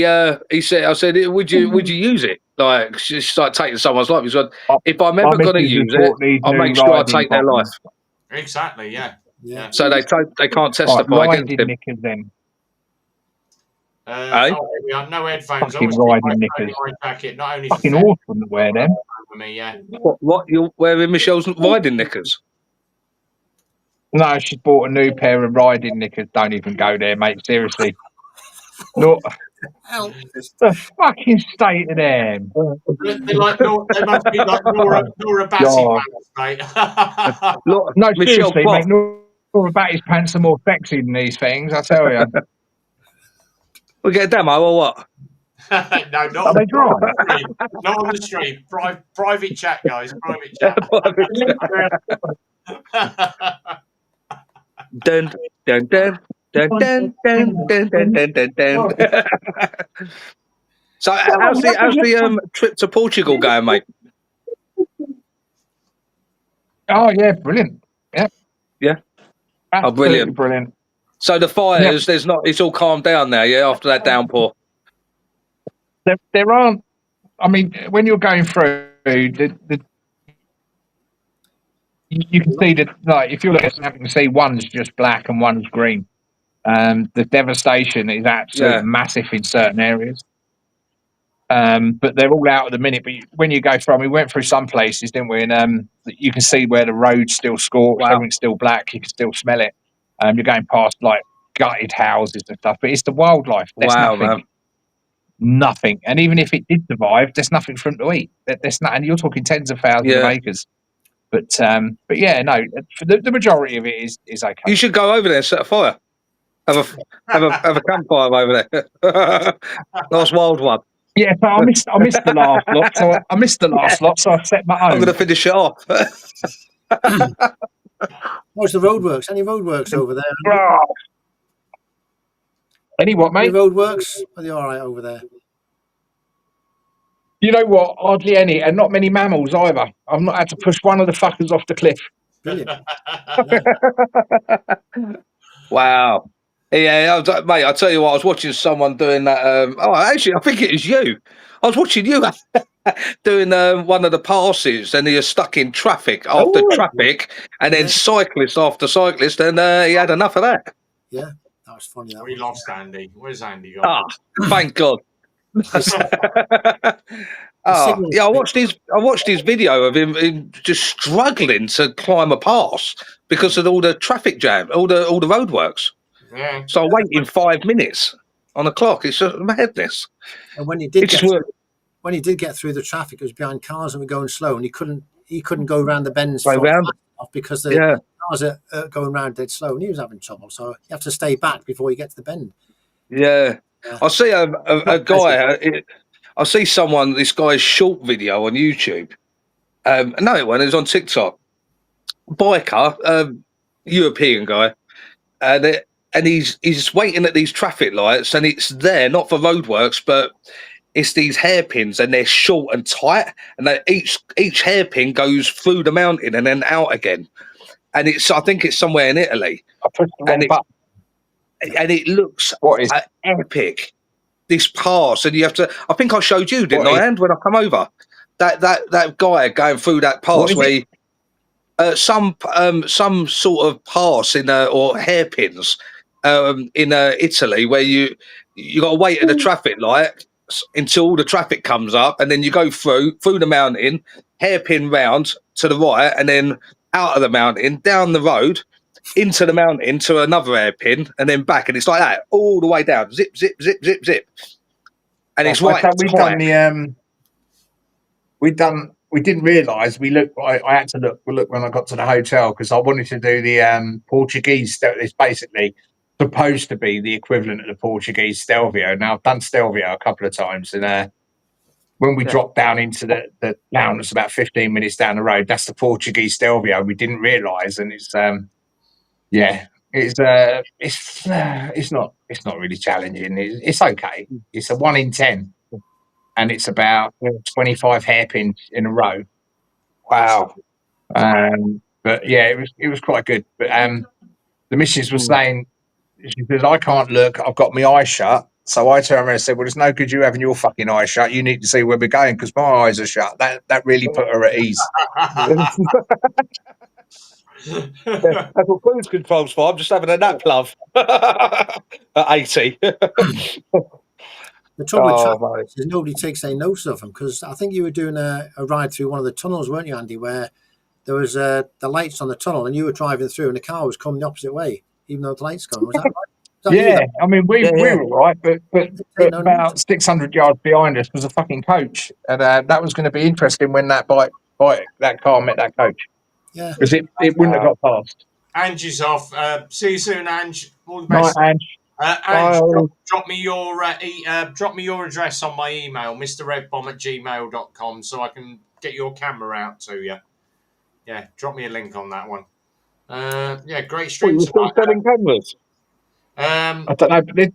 he said, "I said, would you use it? Like, just like taking someone's life?" He said, "If I'm ever going to use it, I'll make sure I take their life." Exactly. Yeah. So they can't testify against him. Knickers, then. No headphones. Fucking riding knickers. Jacket, not only Fucking awesome to wear them. for me, yeah. What you're wearing Michelle's riding knickers? No, she's bought a new pair of riding knickers. Don't even go there, mate. Seriously. Look, the fucking state of them. They must be like Nora Bassi pants, mate. Look, No, Michelle seriously, Croft. mate. Nora Batty's pants are more sexy than these things, I tell you. We get a demo or what? No, not Are they dry? Not on the stream. Private chat, guys. Private chat. Dun dun dun dun dun dun dun dun dun dun dun. So how's the trip to Portugal going, mate? Oh yeah, brilliant. Yeah. Yeah. Absolutely Brilliant. brilliant. So the fires, it's all calmed down now, yeah, after that downpour. There aren't. I mean, when you're going through, you can see that, like, if you look at a snap, you can see one's just black and one's green. The devastation is absolutely Yeah. massive in certain areas. But they're all out at the minute. But when you go through, we went through some places, didn't we? And you can see where the road's still scorched, Wow. everything's still black. You can still smell it. You're going past like gutted houses and stuff. But it's the wildlife. There's Wow, nothing. man. Nothing. And even if it did survive, there's nothing for them to eat. There's not, and you're talking tens of thousands of Yeah. acres. But yeah, no. For the majority of it is okay. You should go over there and set a fire. Have a campfire over there. Nice wild one. Yeah, so I missed the last lot. So I missed the last lot. So I set my own. I'm going to finish it off. What's the roadworks? Any roadworks over there? Any what, Any mate? roadworks? Are they all right over there? You know what? Hardly any, and not many mammals either. I've not had to push one of the fuckers off the cliff. Brilliant. Wow. Yeah, mate, I'll tell you what, I was watching someone doing that. Actually, I think it was you. I was watching you doing one of the passes, and he was stuck in traffic after traffic, and then cyclist after cyclist, and he had enough of that. Yeah, that was funny. That We was, lost Andy. Where's Andy gone? Ah, thank God. signal- Yeah, I watched his video of him just struggling to climb a pass because of all the traffic jam, all the roadworks. Yeah. So I waited 5 minutes on the clock. It's just madness. And when he did It's get just through, when he did get through the traffic, it was behind cars that were going slow, and he couldn't go around the bends Go round. fast enough because the cars are going round dead slow, and he was having trouble. So you have to stay back before you get to the bend. Yeah. Yeah. I see a guy. I see someone. This guy's short video on YouTube. No, it was on TikTok. Biker, European guy, and he's waiting at these traffic lights, and it's there not for roadworks, but it's these hairpins, and they're short and tight, and each hairpin goes through the mountain and then out again. And I think it's somewhere in Italy. I pushed the wrong button. And it looks epic. This pass, and you have to. I think I showed you, didn't I? And when I come over, that guy going through that pass where he, some sort of pass in or hairpins in Italy where you got to wait at the traffic light until all the traffic comes up, and then you go through the mountain, hairpin round to the right, and then out of the mountain, down the road, into the mountain to another hairpin, and then back, and it's like that all the way down, zip, zip, zip, zip, zip, and it's right. We didn't realise. I had to look when I got to the hotel because I wanted to do the Portuguese. It's basically supposed to be the equivalent of the Portuguese Stelvio. Now I've done Stelvio a couple of times, and when we dropped down into the town, it's about 15 minutes down the road. That's the Portuguese Stelvio. We didn't realise, and it's it's not really challenging. It's okay. It's a 1 in 10, and it's about 25 hairpins in a row. Wow. But yeah, it was quite good. But the missus was saying, she says, I can't look. I've got my eyes shut. So I turned around and said, well, it's no good you having your fucking eyes shut. You need to see where we're going because my eyes are shut. That really put her at ease. That's what cruise control's for. I'm just having a nap, love. At 80. The trouble with traffic is nobody takes any notice of them, because I think you were doing a ride through one of the tunnels, weren't you, Andy, where there was the lights on the tunnel and you were driving through and the car was coming the opposite way, even though the lights gone. Was that right? Yeah, I mean, we were all right, but about 600 yards behind us was a fucking coach. And that was going to be interesting when that car met that coach. Yeah. Because it wouldn't have got past. Angie's off. See you soon, Ange. All the best. Night, Ange. Ange, drop me your address on my email, mrredbomb@gmail.com, so I can get your camera out to you. Yeah, drop me a link on that one. Yeah, great stream. You're still selling cameras? I don't know, but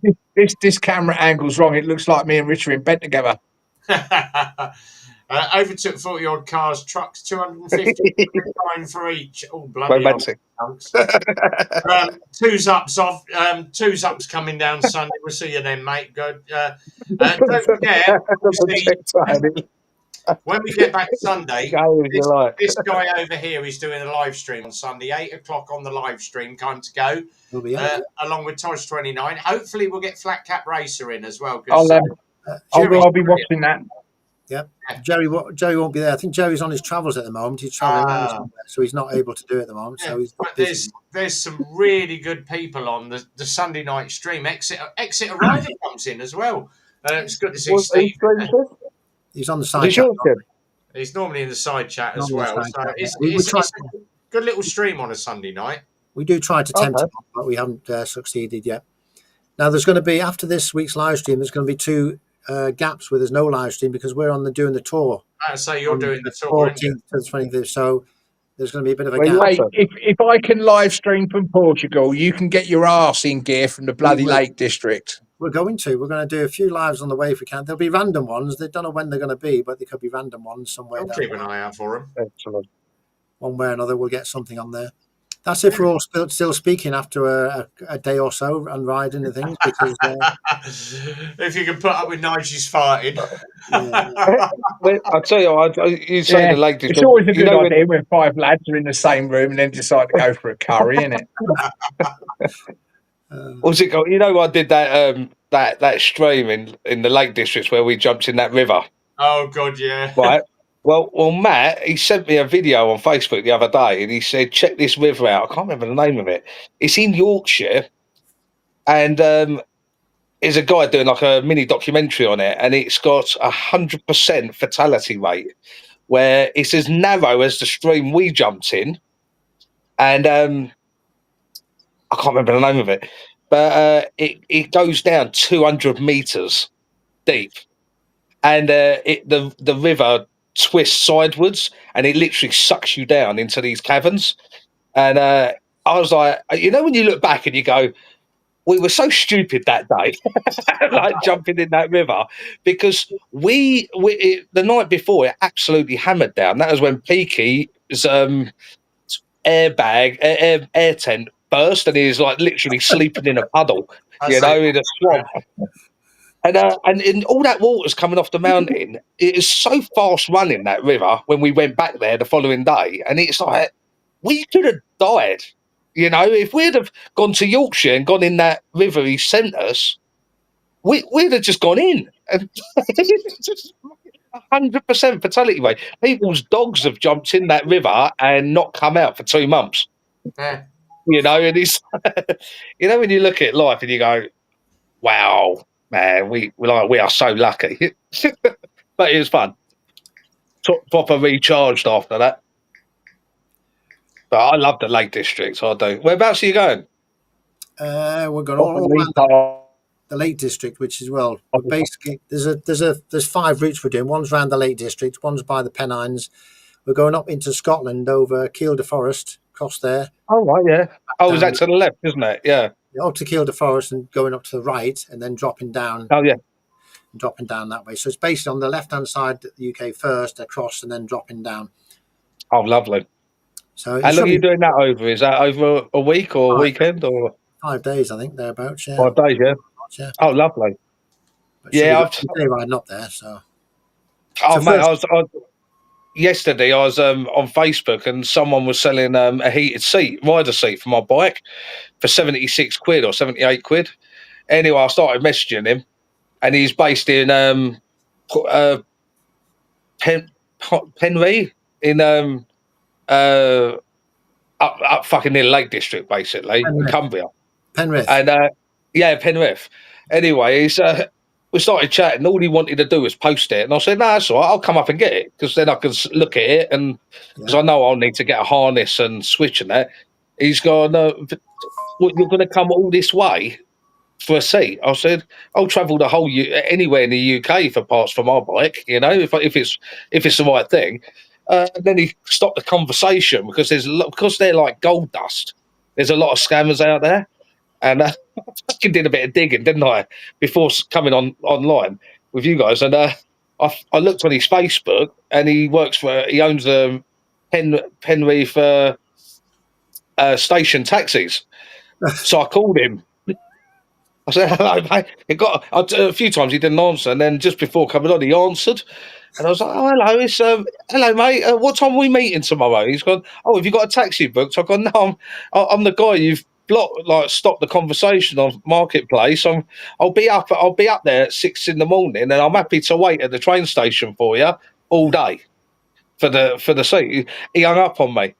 this camera angle's wrong. It looks like me and Rich are in bed together. Overtook 40-odd cars, trucks, 250 fine for each. Oh, bloody hell. Two's ups coming down Sunday. We'll see you then, mate. Good. Don't forget, When we get back Sunday, Go if you like. this guy over here is doing a live stream on Sunday, 8 o'clock on the live stream, time to go, We'll be out. along with Tosh 29. Hopefully, we'll get Flat Cap Racer in as well. I'll, Jerry's I'll be watching that. Yeah. Jerry won't be there. I think Jerry's on his travels at the moment. He's traveling around somewhere, so he's not able to do it at the moment. Yeah, So he's but busy. there's some really good people on the Sunday night stream. Exeter Rider comes in as well. It's good to see Steve. He's on the side. Is chat. yours, He's normally in the side chat as On the well. side So chat, it's, yeah. We it's, try- it's a good little stream on a Sunday night. We do try to tempt Okay. him, but we haven't succeeded yet. Now, there's going to be, after this week's live stream, there's going to be 2 gaps where there's no live stream because we're doing the tour. So you're on doing the tour, aren't 14th you? to the 25th. So there's going to be a bit of a Well, gap. Hey, if I can live stream from Portugal, you can get your arse in gear from the bloody will. Lake District. We're going to do a few lives on the way if we can. There'll be random ones. They don't know when they're going to be, but they could be random ones somewhere. I'll down keep an there. eye out for him. Excellent. One way or another, we'll get something on there. That's if we're all still speaking after a day or so and riding and things. Because If you can put up with Nigel's farting. Well, I'll tell you, you say the Lake District. It's always a you good know when- idea when 5 lads are in the same room and then decide to go for a curry, innit? What's it called? You know, I did that that stream in the Lake District where we jumped in that river, Oh God, yeah. right? Well, Matt, he sent me a video on Facebook the other day, and he said, "Check this river out." I can't remember the name of it. It's in Yorkshire, and there's a guy doing like a mini documentary on it, and it's got 100% fatality rate, where it's as narrow as the stream we jumped in, and I can't remember the name of it, but it goes down 200 meters deep, and the river twists sideways, and it literally sucks you down into these caverns. And I was like, you know, when you look back and you go, we were so stupid that day, like jumping in that river, because the night before it absolutely hammered down. That was when Peaky's air tent burst, and he was like literally sleeping in a puddle, in a swamp. And all that water's coming off the mountain. It is so fast running, that river, when we went back there the following day. And it's like, we could have died. You know, if we'd have gone to Yorkshire and gone in that river he sent us, we'd have just gone in. And it's just 100% fatality rate. People's dogs have jumped in that river and not come out for 2 months. Yeah. You know, and it's, you know, when you look at life and you go, wow, man, we are so lucky. But it was fun. Proper recharged after that. But I love the Lake District. I do. Whereabouts are you going? we're going all around the Lake District, which is basically there's 5 routes we're doing. One's around the Lake District, one's by the Pennines. We're going up into Scotland over Kielder Forest, across there. Oh right, yeah. Oh, is that to the left, isn't it? Yeah. Up to Kielder Forest and going up to the right, and then dropping down. Oh yeah. Dropping down that way. So it's basically on the left-hand side, the UK first, across, and then dropping down. Oh, lovely. So How long are you doing that over? Is that over a week or a weekend or 5 days, I think, thereabouts. Yeah. 5 days? Yeah. Yeah. Oh, lovely. But Yeah, day riding up there. So. Oh So man, first- yesterday I was on Facebook and someone was selling a heated rider seat for my bike for 76 quid or 78 quid. Anyway, I started messaging him, and he's based in Penrith in up fucking near the Lake District, basically, in Cumbria. Penrith. And yeah, Penrith. Anyway, we started chatting. All he wanted to do was post it, and I said, "No, that's all right. I'll come up and get it, because then I can look at it, and because I know I'll need to get a harness and switch and that." He's gone, "No, you're going to come all this way for a seat?" I said, "I'll travel the whole anywhere in the UK for parts for my bike. You know, if it's the right thing." And then he stopped the conversation because they're like gold dust. There's a lot of scammers out there, and I fucking did a bit of digging, didn't I, before coming online with you guys? And I looked on his Facebook, and he owns Penrith station taxis. So I called him. I said, hello, mate. A few times he didn't answer, and then just before coming on, he answered. And I was like, oh, hello, hello, mate. What time are we meeting tomorrow? He's gone, oh, have you got a taxi booked? I've gone, no, I'm the guy you've stopped the conversation on Marketplace. I'll be up there at 6 in the morning, and I'm happy to wait at the train station for you all day for the seat. He hung up on me.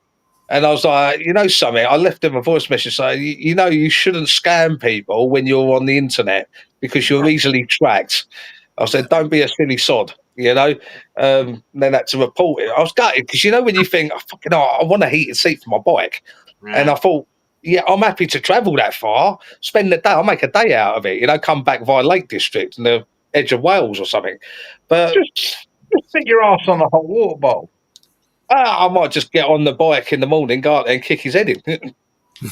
And I was like, you know something? I left him a voice message saying, you know, you shouldn't scam people when you're on the internet because you're easily tracked. I said, don't be a silly sod, you know. Then had to report it. I was gutted because, you know, when you think, I want a heated seat for my bike. Yeah. And I thought, yeah, I'm happy to travel that far, spend the day, I'll make a day out of it, you know, come back via Lake District and the edge of Wales or something. But Just stick your ass on a hot water bowl. I might just get on the bike in the morning, go out there and kick his head in.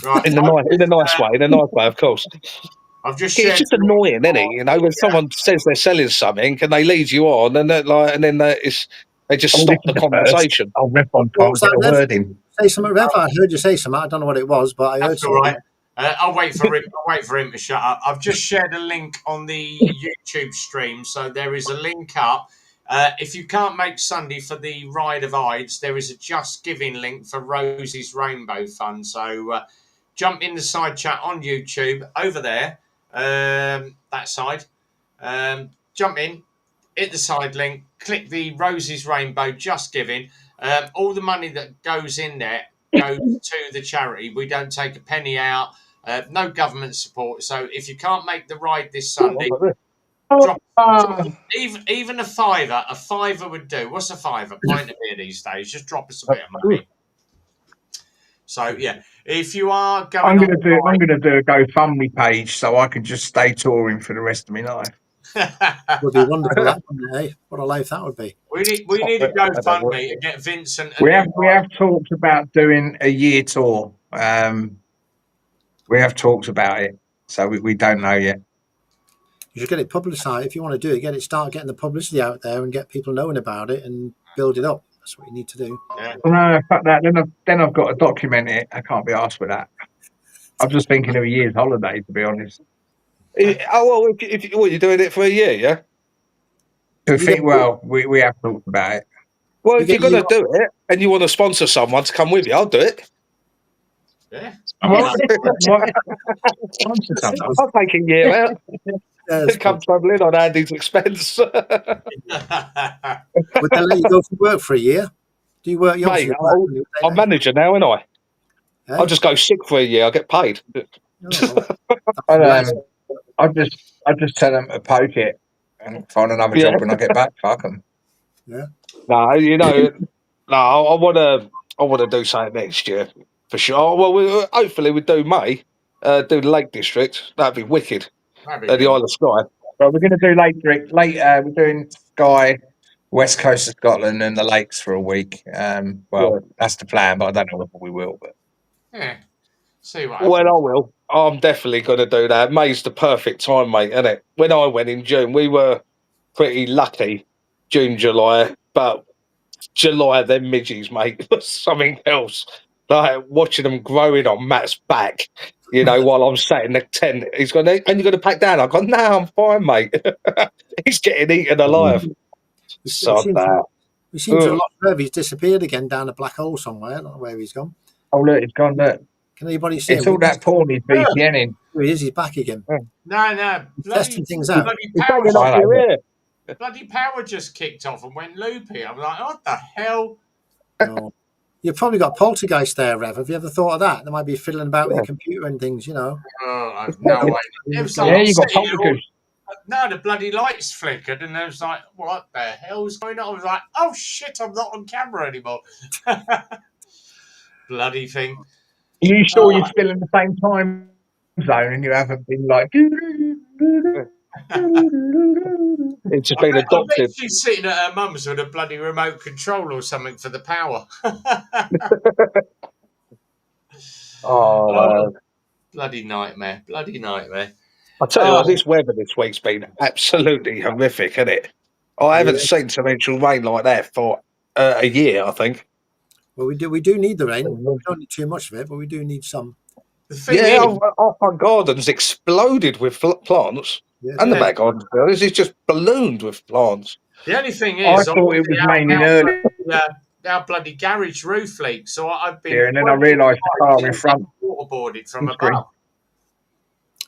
Right. In a nice way, of course. I've just It's shared just annoying, isn't it? You know, when someone says they're selling something and they lead you on, and they just stop the conversation. I'll rip on What was can't get that, a Rev? word in. Say something, Rev. I heard you say something. I don't know what it was, but I heard That's all something. right. I'll wait for him to shut up. I've just shared a link on the YouTube stream, so there is a link up. If you can't make Sunday for the Ride of IDES, there is a Just Giving link for Rosie's Rainbow Fund. So jump in the side chat on YouTube over there, that side. Jump in, hit the side link, click the Rosie's Rainbow Just Giving. All the money that goes in there goes to the charity. We don't take a penny out. No government support. So if you can't make the ride this Sunday, drop even a fiver would do. What's a fiver? Pint of beer these days. Just drop us a bit of money. So yeah, if you are going, I'm gonna do a GoFundMe page so I can just stay touring for the rest of my life. Would be wonderful, that, wouldn't it, eh? What a life that would be. we need to GoFundMe and get Vincent. We have talked about doing a year tour. We have talked about it, so we don't know yet. You should get it publicised. If you want to do it, start getting the publicity out there and get people knowing about it and build it up. That's what you need to do. Yeah. No, fuck that. Then I've got to document it. I can't be asked for that. I'm just thinking of a year's holiday, to be honest. Oh well, if you're doing it for a year, yeah. We have talked about it. Well, if you're going to do it and you want to sponsor someone to come with you, I'll do it. Yeah. I'll take a year out. Come travelling on Andy's expense. Would they let you go for work for a year? Do you work? Mate, I'm manager now, ain't I? Yeah. I'll just go sick for a year. I'll get paid. I just tell them to poke it and find another job when I get back. Fuck them. Yeah. No, you know, I want to do something next year for sure. Well, hopefully we do May, do the Lake District. That'd be wicked. The Isle of Skye. Well, we're going to do we're doing Skye, West Coast of Scotland, and the lakes for a week. That's the plan, but I don't know whether we will. But yeah, see what. Well, I will. I'm definitely going to do that. May's the perfect time, mate, isn't it? When I went in June, we were pretty lucky. June, July, but July, them midgies, mate, was something else. Like watching them growing on Matt's back, you know, while I'm sat in the tent. He's going, and you're going to pack down? I've gone, no, I'm fine, mate. He's getting eaten alive. So bad. We seem to have lost Rev. He's disappeared again down a black hole somewhere. I don't know where he's gone. Oh, look, he's gone, look. Can anybody see him? It's all that porn he's VPNing. Here he is, he's back again. No. Testing things out. Bloody power just kicked off and went loopy. I'm like, what the hell? No. You've probably got poltergeist there, Rev. Have you ever thought of that? They might be fiddling about with your computer and things, you know. Oh, I've no way. It was like, you got poltergeist. No, the bloody lights flickered, and I was like, what the hell's going on? I was like, oh shit, I'm not on camera anymore. Bloody thing. Are you sure you're still in the same time zone and you haven't been like... It's just been adopted. I bet she's sitting at her mum's with a bloody remote control or something for the power. Bloody nightmare. I tell you what, this weather this week's been absolutely horrific, isn't it? I haven't seen torrential rain like that for a year, I think. Well, we do need the rain. We don't need too much of it, but we do need some. The thing Yeah, is, our front garden's exploded with plants, Yeah, and the yeah, back garden is just ballooned with plants. the only thing I is, thought it was raining earlier, our bloody garage roof leaks. So I've been and then I working realised the hard car in to front waterboarded from windscreen. above.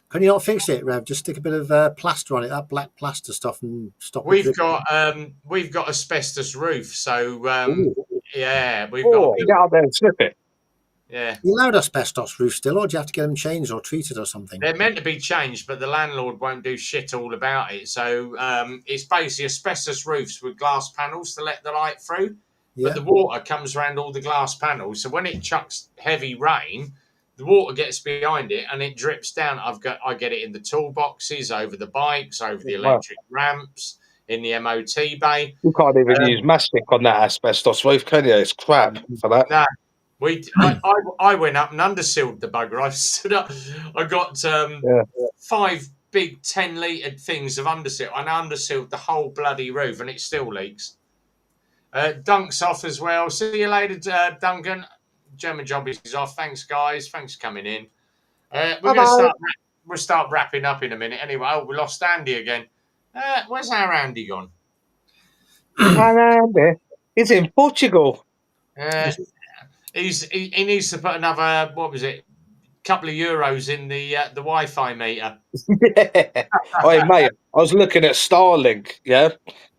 Can you not fix it, Rev? Just stick a bit of plaster on it, that black plaster stuff, and stop it We've dripping. got asbestos roof, so Ooh. yeah, we've got Oh, get up there and slip it. yeah. You allowed asbestos roof still, or do you have to get them changed or treated or something? They're meant to be changed, but the landlord won't do shit all about it. So it's basically asbestos roofs with glass panels to let the light through. Yeah. But the water comes around all the glass panels. So when it chucks heavy rain, the water gets behind it and it drips down. I get it in the toolboxes, over the bikes, over the Wow. electric ramps, in the MOT bay. You can't even use mastic on that asbestos roof, can you? It's crap for that. No, I went up and undersealed the bugger. I stood up. I got 5 big 10-litre things of underseal, and I undersealed the whole bloody roof, and it still leaks. Dunk's off as well. See you later, Duncan. German job is off. Thanks, guys. Thanks for coming in. We'll start wrapping up in a minute. Anyway, we lost Andy again. Where's our Andy gone? Andy, he's in Portugal. He needs to put another, what was it, couple of euros in the Wi-Fi meter. Yeah. Hey, mate, I was looking at Starlink, yeah?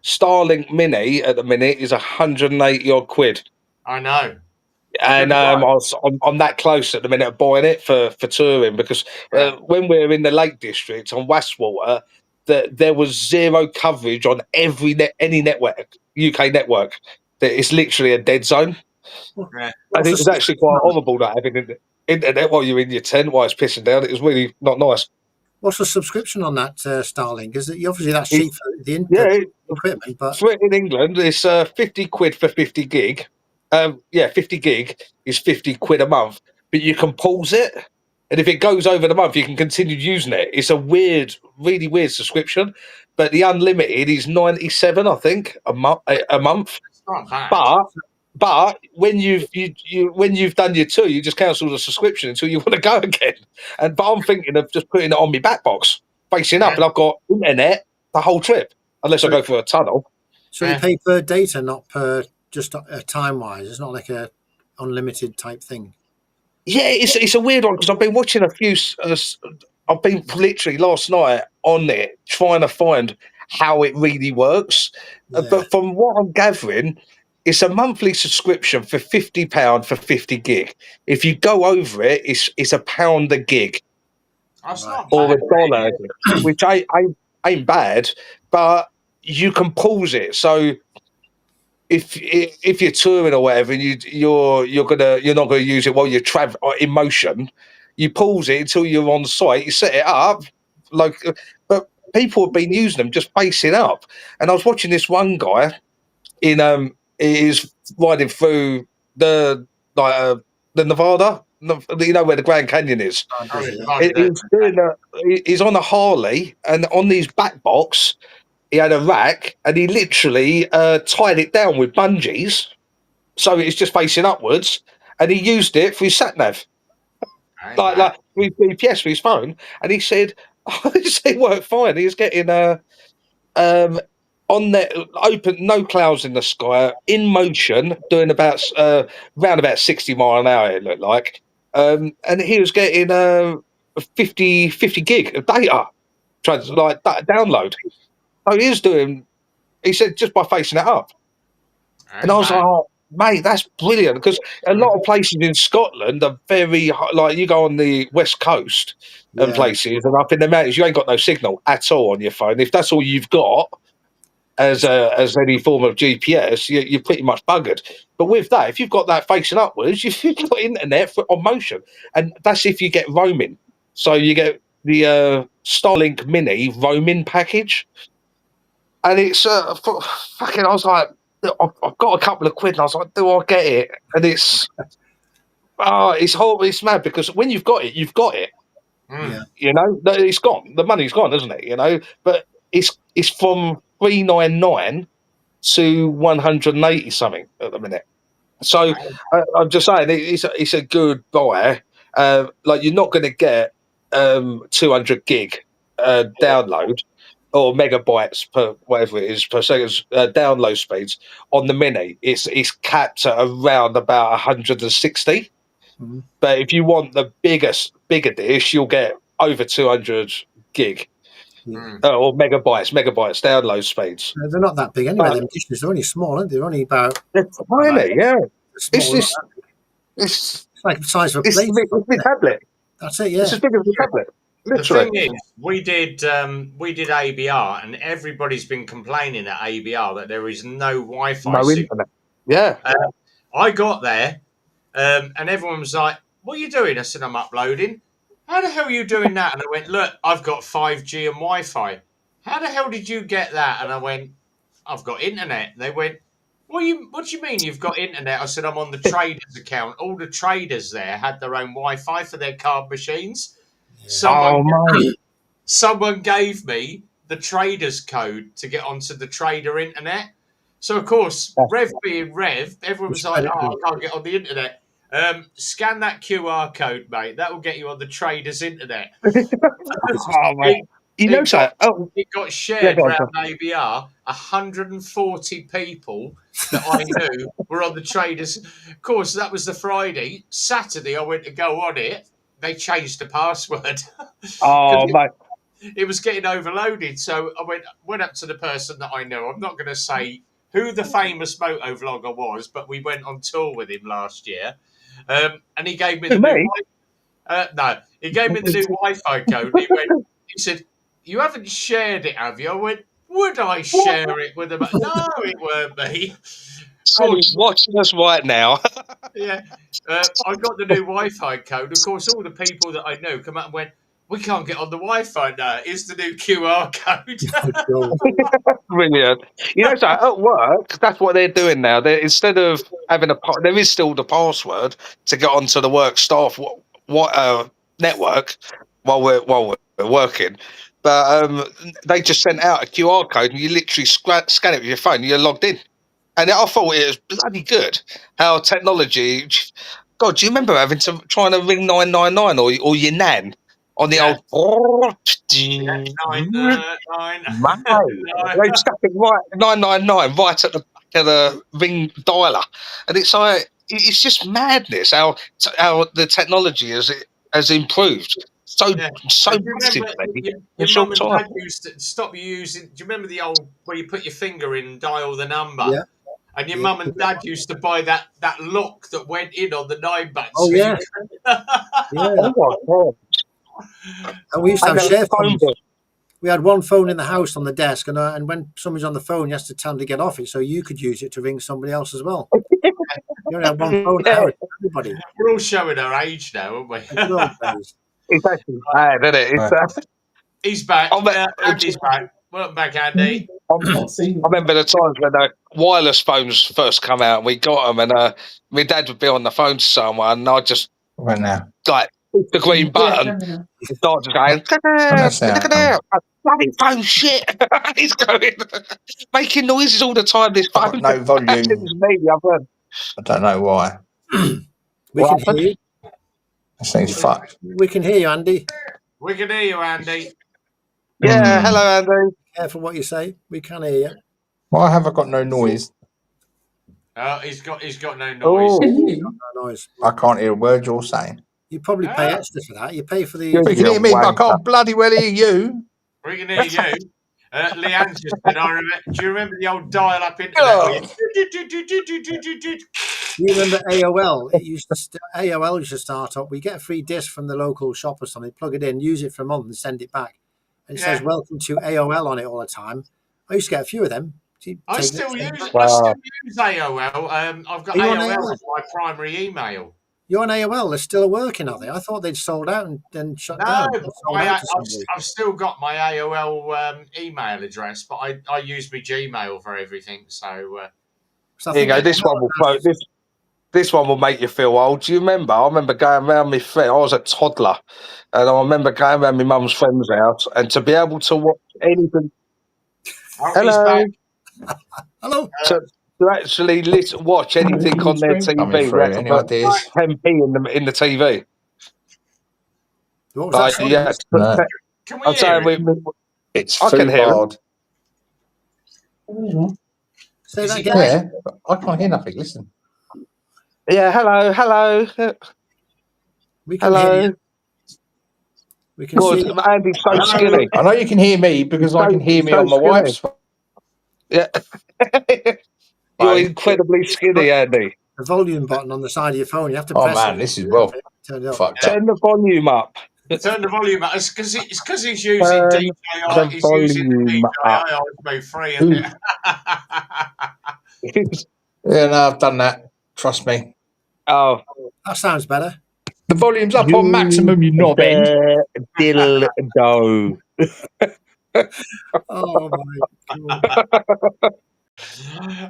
Starlink Mini at the minute is 180 odd quid. I know. And I'm that close at the minute of buying it for touring because when we were in the Lake District on Westwater, there was zero coverage on any network, UK network. It's literally a dead zone. Yeah. And it was actually quite horrible not having internet while you're in your tent while it's pissing down. It was really not nice. What's the subscription on that Starlink? Is it obviously that's cheap for the equipment, but in England it's 50 quid for 50 gig. 50 gig is 50 quid a month, but you can pause it, and if it goes over the month, you can continue using it. It's a really weird subscription, but the unlimited is 97, I think, a month. It's not bad. But when you've done your tour, you just cancel the subscription until you want to go again. But I'm thinking of just putting it on my back box, facing up, and I've got internet the whole trip, unless I go through a tunnel. So you pay per data, not per just time wise. It's not like a unlimited type thing. Yeah, it's a weird one because I've been watching a few. I've been literally last night on it trying to find how it really works. But from what I'm gathering, it's a monthly subscription for £50 for 50 gig. If you go over it, it's £1 a gig. That's not or bad. $1, which ain't bad, but you can pause it. So if you're touring or whatever, and you're not gonna use it while you're in motion, you pause it until you're on site. You set it up, but people have been using them just facing up. And I was watching this one guy is riding through the Nevada, where the Grand Canyon is. He's on a Harley, and on his back box, he had a rack, and he literally tied it down with bungees, so it's just facing upwards, and he used it for his sat nav, like with GPS for his phone. And he said, it worked fine. He was getting on there, open, no clouds in the sky, in motion, doing round about 60 mile an hour, it looked like. And he was getting 50 gig of data, download. So he is doing, he said, just by facing it up. And I was like, oh, mate, that's brilliant, because a lot of places in Scotland are very, like, you go on the west coast and places, and up in the mountains, you ain't got no signal at all on your phone. If that's all you've got as any form of GPS, you're pretty much buggered. But with that, if you've got that facing upwards, you've got internet on motion, and that's if you get roaming. So you get the Starlink Mini roaming package, and it's fucking. I was like, I've got a couple of quid, and I was like, do I get it? And it's horrible. It's mad, because when you've got it, you've got it. It's gone. The money's gone, isn't it? But it's from $399 to 180 something at the minute. So I'm just saying, it's a good buy. like you're not going to get 200 gig download or megabytes per whatever it is per second download speeds on the Mini. It's capped at around about 160. Mhm. But if you want the bigger dish, you'll get over 200 gig or megabytes download speeds. They're not that big anyway. Them dishes, they're only small, aren't they? They're only about They're tiny, yeah. small. It's It's like the size of a it's plate. a tablet. That's it, yeah. It's as big as a tablet. The Literally. thing is, we did ABR, and everybody's been complaining at ABR that there is no Wi-Fi No signal. internet. Yeah. I got there, and everyone was like, "What are you doing?" I said, "I'm uploading." How the hell are you doing that? And I went, "Look, I've got 5G and Wi-Fi." How the hell did you get that? And I went, "I've got internet." They went, What do you mean you've got internet? I said, I'm on the traders account. All the traders there had their own Wi-Fi for their card machines. Yeah. Someone gave me the traders code to get onto the trader internet. So, of course, Rev being Rev, everyone was like, I can't get on the internet. Scan that QR code, mate. That will get you on the traders internet. Mate. It got shared around ABR. 140 people that I knew were on the traders. Of course, that was the Friday. Saturday, I went to go on it. They changed the password. Mate. It was getting overloaded. So I went up to the person that I know. I'm not going to say who the famous moto vlogger was, but we went on tour with him last year. And he gave me the new he gave me the new Wi-Fi code. He said, "You haven't shared it, have you?" I went, "Would I share it with them?" No, it weren't me. He's watching us right now. Yeah. I got the new Wi-Fi code. Of course, all the people that I know come out and went, "We can't get on the Wi-Fi now. Here's the new QR code." Brilliant. You know, so at work, that's what they're doing now. Instead of having there is still the password to get onto the work staff network while we're working, but they just sent out a QR code and you literally scan it with your phone and you're logged in. And I thought it was bloody good how technology. God, do you remember trying to ring 999 or your nan on the old? They stuck it right 999 right at the back of the ring dialer, and it's like it's just madness how the technology has improved so massively. Your mum and dad used to stop you using. Do you remember the old where you put your finger in and dial the number? Yeah. And your mum and dad used to buy that lock that went in on the 9 buttons. Oh, yeah. Oh, my God. And we used to have share phones. We had one phone in the house on the desk, and when somebody's on the phone, you have to tell them to get off it so you could use it to ring somebody else as well. You only had one phone in the house, everybody. We're all showing our age now, aren't we? It's actually bad, isn't it? He's back. Andy's back. Welcome back, Andy. I remember the times when the wireless phones first come out and we got them, and my dad would be on the phone to someone and I'd just right now the green button and start just going bloody phone shit. He's going making noises all the time. This phone, no volume. I don't know why. We can hear you. This thing's fucked. We can hear you, Andy. We can hear you, Andy. Yeah, hello, Andy. Careful what you say. We can hear you. Why have I got no noise? He's got no noise. No noise. I can't hear a word you're saying. You probably pay extra for that. You pay for the. You can hear me, but I can't bloody well hear you. We can hear you. Leanne just said, do you remember the old dial-up internet? You remember AOL? AOL used to start up. We get a free disc from the local shop or something, plug it in, use it for a month, and send it back. And it says "Welcome to AOL" on it all the time. I used to get a few of them. I still use AOL. I've got AOL as my primary email. You're on AOL. They're still working, are they? I thought they'd sold out and then shut down. I've still got my AOL email address, but I use my Gmail for everything. So here you go. This one will float. This one will make you feel old. Do you remember? I remember going around my friend. I was a toddler, and I remember going around my mum's friend's house, and to be able to watch anything. Hello. Hello. To actually watch anything on their TV. Any ideas? 10p in the TV. What was that? Like, Sorry? yeah, No. Can we I'm hear saying it? It's I can hear hard. Say Is that he again. going? Yeah, but I can't hear nothing. Listen. Yeah, hello. We can hear you. Hello. We can Good. see you. Andy's so Hello? skinny. I know you can hear me because I can hear He's me so on my skinny. wife's Yeah. You're phone. incredibly skinny, Andy. the volume button on the side of your phone. You have to Oh press man, it. this is well Turn it up. fucked up. Turn the volume up. Turn the volume up. It's because he's using Turn DJI. the He's using the volume up. DJI Osmo 3, isn't it? Yeah, no, I've done that. Trust me. Oh, That sounds better. The volume's up on you maximum, you knob end. dildo. Oh my god!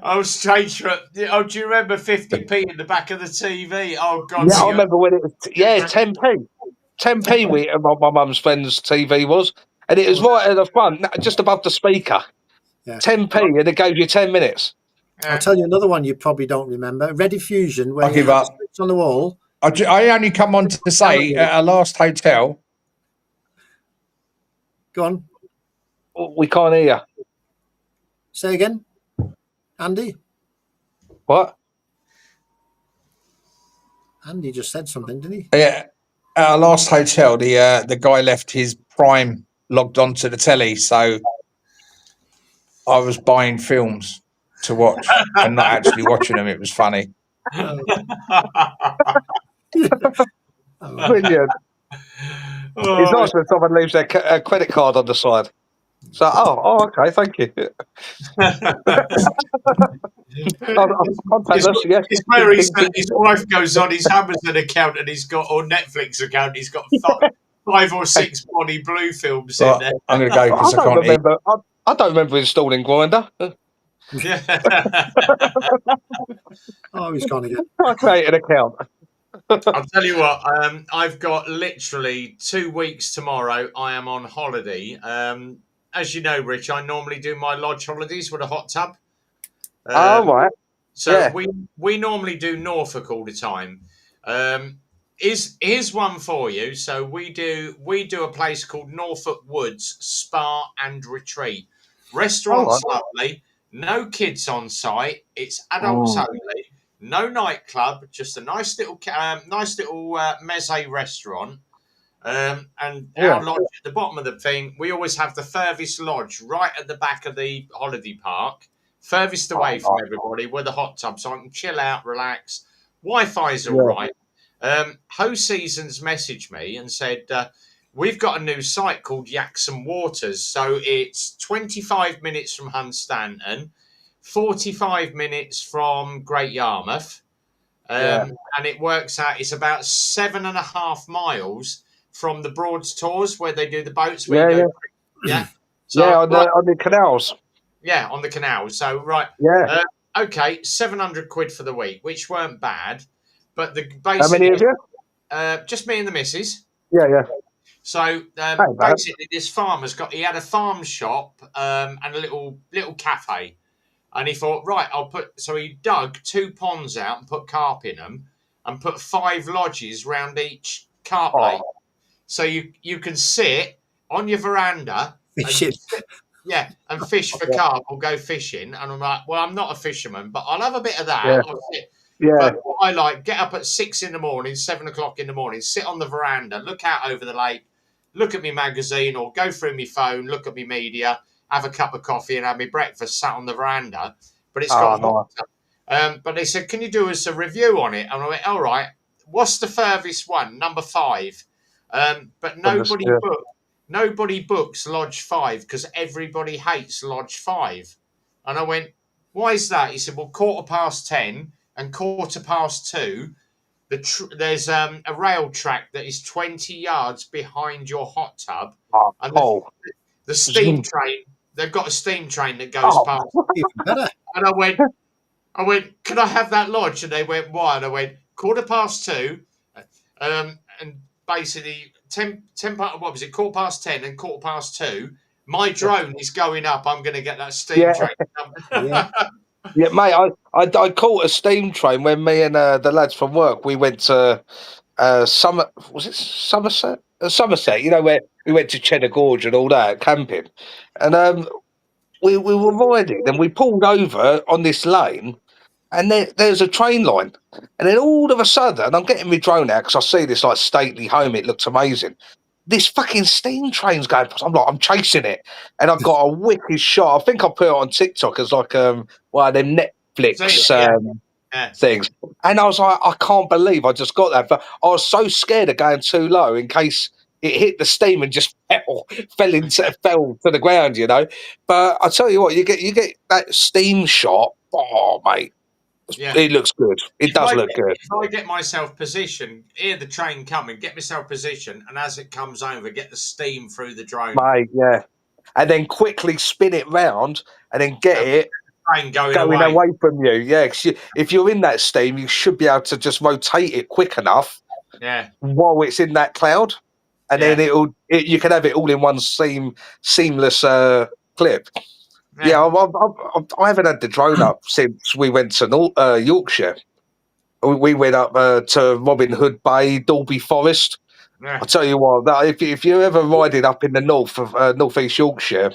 Oh, Stranger. Oh, do you remember 50p in the back of the TV? Oh, God. Yeah, I remember when it was. 10p. 10p my mum's friend's TV was, and it was right at the front, just above the speaker. Yeah. 10p, and it gave you 10 minutes. I'll tell you another one you probably don't remember. Rediffusion, where I you give have up. switch on the wall. I only come on to say at our last hotel. Go on. We can't hear you. Say again, Andy. What? Andy just said something, didn't he? Yeah, at our last hotel, the guy left his Prime logged onto the telly, so I was buying films to watch and not actually watching them. It was funny. Brilliant. It's nice when someone leaves their credit card on the side. So, okay, thank you. It's where his wife goes on his Amazon account and he's got, or Netflix account, he's got 5 or 6 Bonnie Blue films in there. I'm going to go because I can't remember. I don't remember installing Grindr. Oh, he's gone again. I created an account. I'll tell you what, I've got literally 2 weeks tomorrow. I am on holiday. As you know, Rich, I normally do my lodge holidays with a hot tub. Right. So Yeah. we normally do Norfolk all the time. Here's one for you. So we do a place called Norfolk Woods Spa and Retreat. Restaurant's lovely. No kids on site. It's adults only. No nightclub. Just a nice little meze restaurant. And our lodge at the bottom of the thing. We always have the furthest lodge right at the back of the holiday park. Furthest away from everybody with a hot tub, so I can chill out, relax. Wi-Fi's all right. Host Seasons messaged me and said, we've got a new site called Yaxham Waters. So it's 25 minutes from Hunstanton, 45 minutes from Great Yarmouth. And it works out, it's about 7.5 miles from the Broads Tours where they do the boats. So, on the canals. Yeah, on the canal. So, right. Yeah. Okay, 700 quid for the week, which weren't bad. But basically, how many of you? Just me and the missus. Yeah. So basically, this farmer's he had a farm shop and a little cafe, and he thought, right, so he dug 2 ponds out and put carp in them, and put 5 lodges round each carp lake. So you can sit on your veranda. Yeah, and fish for carp or go fishing. And I'm like, well, I'm not a fisherman, but I'll have a bit of that. Yeah. But what I like, get up at 6 in the morning, 7 o'clock in the morning, sit on the veranda, look out over the lake, look at my magazine or go through my phone, look at my media, have a cup of coffee and have my breakfast sat on the veranda. But it's got but they said, can you do us a review on it? And I went, all right, what's the furthest one? Number 5. But nobody books Lodge 5 because everybody hates Lodge 5. And I went, why is that? He said, well, 10:15 and 2:15, there's a rail track that is 20 yards behind your hot tub. And the steam train, they've got a steam train that goes past. Even better. And I went, can I have that lodge? And they went, why? And I went, 2:15. And basically, 10:10 and 2:15. My drone is going up. I'm going to get that steam train. Yeah, mate. I caught a steam train when me and the lads from work we went to Somerset. Somerset, you know, where we went to Cheddar Gorge and all that, camping. And we were riding and we pulled over on this lane and there's a train line. And then all of a sudden, I'm getting my drone out because I see this like stately home. It looks amazing. This fucking steam train's going past. I'm chasing it. And I've got a wicked shot. I think I put it on TikTok as like one of them Netflix things. And I was like, I can't believe I just got that. But I was so scared of going too low in case it hit the steam and just fell to the ground, you know. But I tell you what, you get that steam shot. Oh, mate. Yeah. It looks good. It does look good. If I get myself positioned, hear the train coming, get myself positioned, and as it comes over, get the steam through the drone. Mate, yeah. And then quickly spin it round and then get it train going away from you. Yeah, if you're in that steam, you should be able to just rotate it quick enough while it's in that cloud. And then you can have it all in one seamless clip. Yeah, I haven't had the drone up since we went to Yorkshire. We went up to Robin Hood Bay, Dalby Forest. Yeah. I'll tell you what, if you're ever riding up in the north of northeast Yorkshire,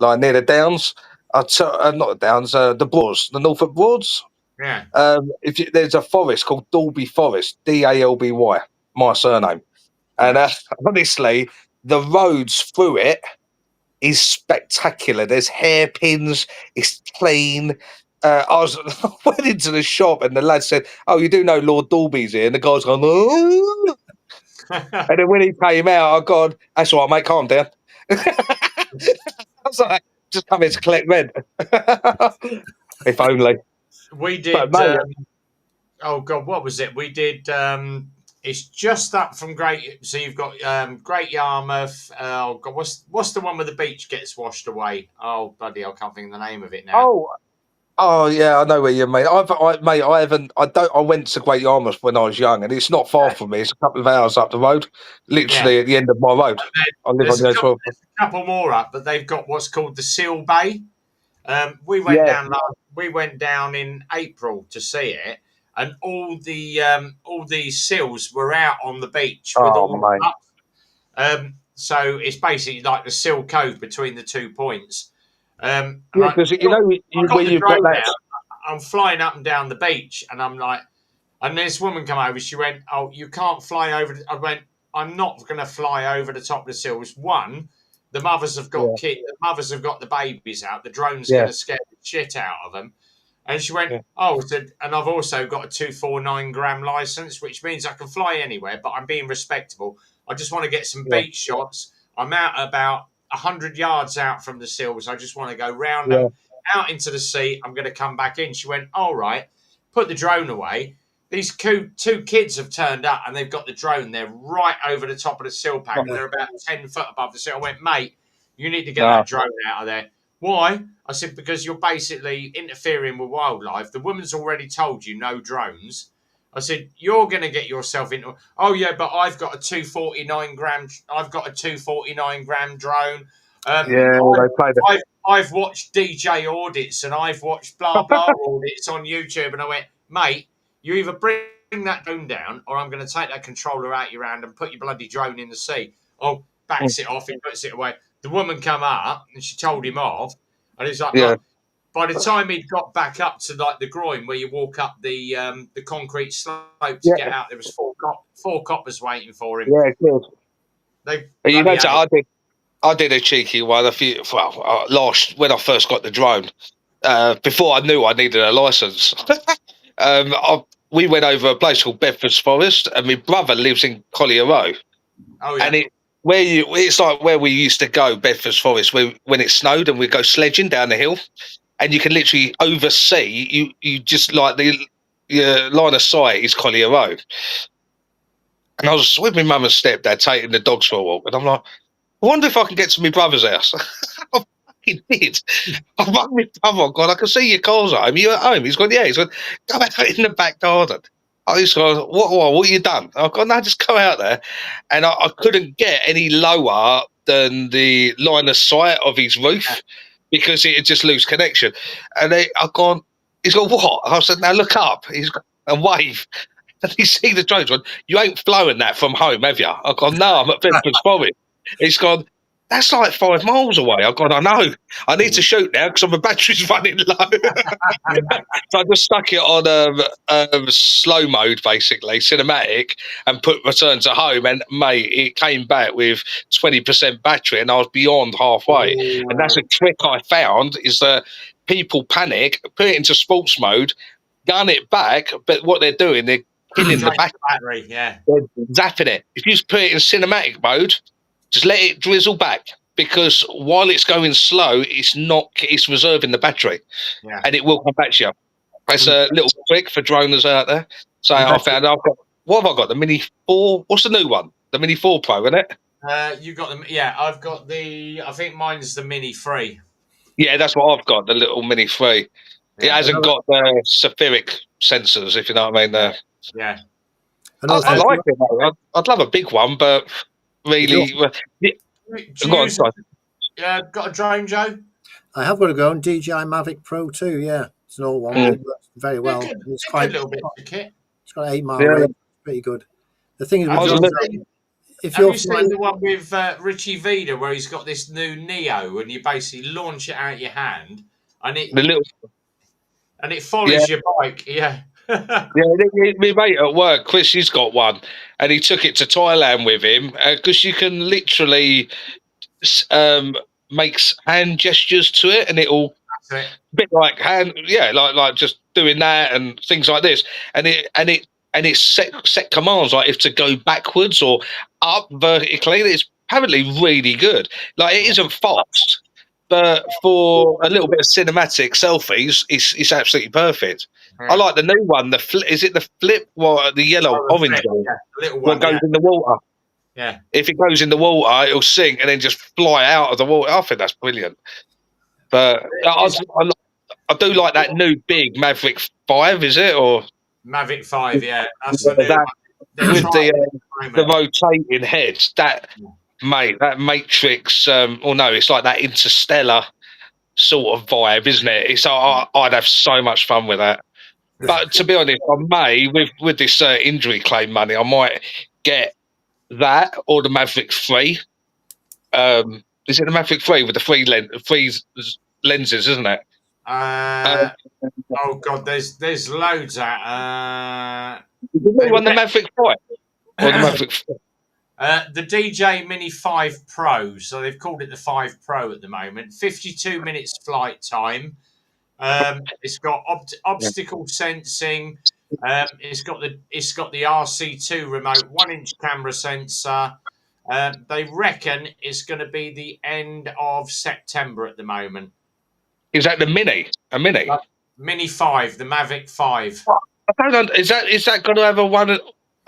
like near the Downs, not the Downs, the Broads, the Norfolk Broads. Yeah. There's a forest called Dalby Forest, Dalby, my surname, and honestly, the roads through it is spectacular. There's hairpins. It's clean. I went into the shop and the lad said, "Oh, you do know Lord Dalby's here?" And the guy's gone, "Oh." And then when he came out, I gone, "That's all right, mate. Calm down." I was like, "Just come here to collect rent." If only. We did. But, mate, oh God, what was it? We did. It's just up from Great. So you've got Great Yarmouth. Oh God, what's the one where the beach gets washed away? Oh bloody, I can't think of the name of it now. Oh yeah, I know where you mean. I haven't. I went to Great Yarmouth when I was young, and it's not far from me. It's a couple of hours up the road, literally at the end of my road. I live on the A12. There's a couple more up, but they've got what's called the Seal Bay. We went down in April to see it, and all the seals were out on the beach with so it's basically like the Seal Cove between the 2 points. Because you know where you've got that. I'm flying up and down the beach, and I'm like, and this woman come over. She went, "Oh, you can't fly over." I went, "I'm not going to fly over the top of the seals. One, the mothers have got kids. The mothers have got the babies out. The drone's going to scare the shit out of them." And she went, "Oh," said, "and I've also got a 249 gram license, which means I can fly anywhere, but I'm being respectable. I just want to get some beach shots. I'm out about 100 yards out from the seals. I just want to go round them, out into the sea. I'm going to come back in." She went, "All right, put the drone away." These two kids have turned up and they've got the drone. They're right over the top of the seal pack. They're about 10 foot above the seal. I went, "Mate, you need to get that drone out of there." "Why?" I said, "Because you're basically interfering with wildlife. The woman's already told you no drones." I said, "You're going to get yourself into." "Oh yeah, but I've got a 249 gram. I've got a 249 gram drone." I've watched DJ audits and I've watched blah blah audits on YouTube, and I went, "Mate, you either bring that drone down, or I'm going to take that controller out your hand and put your bloody drone in the sea." Oh, backs it off, he puts it away. The woman come up and she told him off, and he's like, "Look." By the time he'd got back up to like the groin where you walk up the concrete slope to get out, there was four coppers waiting for him. Yeah, good. I did a cheeky one when I first got the drone. Before I knew I needed a license, we went over a place called Bedford's Forest, and my brother lives in Collier Row. Oh yeah. And it's like where we used to go, Bedford's Forest, when it snowed, and we'd go sledging down the hill. And you can literally oversee. You just like your line of sight is Collier Road. And I was with my mum and stepdad taking the dogs for a walk, and I'm like, I wonder if I can get to my brother's house. I fucking did. I rang my brother. I'm going, "I can see your car's at home. Are you at home?" He's gone, "Yeah." He's gone, "Go out in the back garden." I was going, what you done? I've gone, "No, just go out there." And I couldn't get any lower than the line of sight of his roof, because it had just lose connection. And he's gone, "What?" I said, "Now look up." He's gone, and wave. And he see the drones gone, you ain't flown that from home, have you? I've gone, no, I'm at Bedford's Forest. He's gone, that's like 5 miles away. I've gone, I know. I need to shoot now because my battery's running low. So I just stuck it on slow mode, basically, cinematic, and put return to home. And, mate, it came back with 20% battery, and I was beyond halfway. And that's a trick I found, is that people panic, put it into sports mode, gun it back, but what they're doing, they're killing the battery. Yeah, they're zapping it. If you put it in cinematic mode, just let it drizzle back, because while it's going slow, it's reserving the battery, and it will come back to you. That's a little trick for droners out there. So I found what have I got? The Mini 4. What's the new one? The Mini 4 Pro, isn't it? You got them. Yeah, I've got I think mine's the Mini 3. Yeah, that's what I've got. The little Mini 3. It hasn't got the Saphiric sensors, if you know what I mean. Yeah. I like it. I'd love a big one, but really, got a drone, Joe? I have got to go on DJI Mavic Pro 2. Yeah, it's an old one. It works very well. It's quite a little bit of kit. It's got an 8 mile range. Pretty good. The thing is, have you seen the one with Richie Vida where he's got this new Neo, and you basically launch it out your hand, and it follows your bike? Yeah. My mate at work, Chris, he's got one, and he took it to Thailand with him, because you can literally makes hand gestures to it, and it'll a bit like like just doing that and things like this, and it's set commands, like if to go backwards or up vertically. It's apparently really good. Like, it isn't fast, but for a little bit of cinematic selfies, it's absolutely perfect. I like the new one. Is it the flip? The yellow, orange one? Yeah, the little one. What goes in the water? Yeah. If it goes in the water, it'll sink and then just fly out of the water. I think that's brilliant. But I do like that new big Maverick 5, is it? Or Mavic 5, yeah. That's the new with the rotating heads. Mate, that Matrix, it's like that Interstellar sort of vibe, isn't it? I'd have so much fun with that. But to be honest, I may, with this injury claim money, I might get that or the Maverick 3. Is it the Maverick 3 with the three lenses, isn't it? Oh God, there's loads at. Did you run the Maverick 5 or the Maverick 4? The DJ Mini 5 Pro, so they've called it the 5 Pro at the moment. 52 minutes flight time. It's got obstacle sensing. It's got the RC2 remote, 1-inch camera sensor. They reckon it's going to be the end of September at the moment. Is that the Mini? A Mini? Mini 5, the Mavic 5. I don't know. Is that going to have a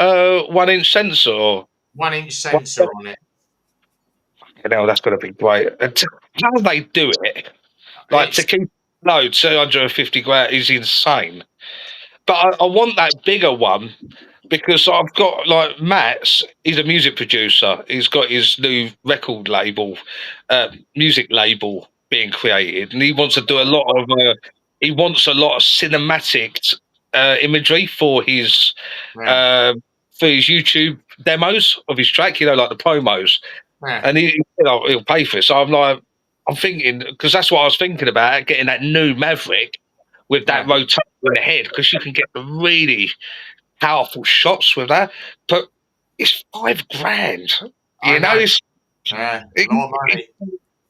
1-inch sensor? Or? 1-inch sensor on it. That's going to be great. How do they do it? To keep low, 250 grand is insane. But I want that bigger one, because I've got, like, Matt's, he's a music producer. He's got his new record label, music label being created, and he wants to do a lot of cinematic imagery for his YouTube demos of his track, like the promos. And he'll pay for it. So I'm thinking, because that's what I was thinking about, getting that new Maverick with that rotation head, because you can get the really powerful shots with that. But it's $5,000. It's a lot of money.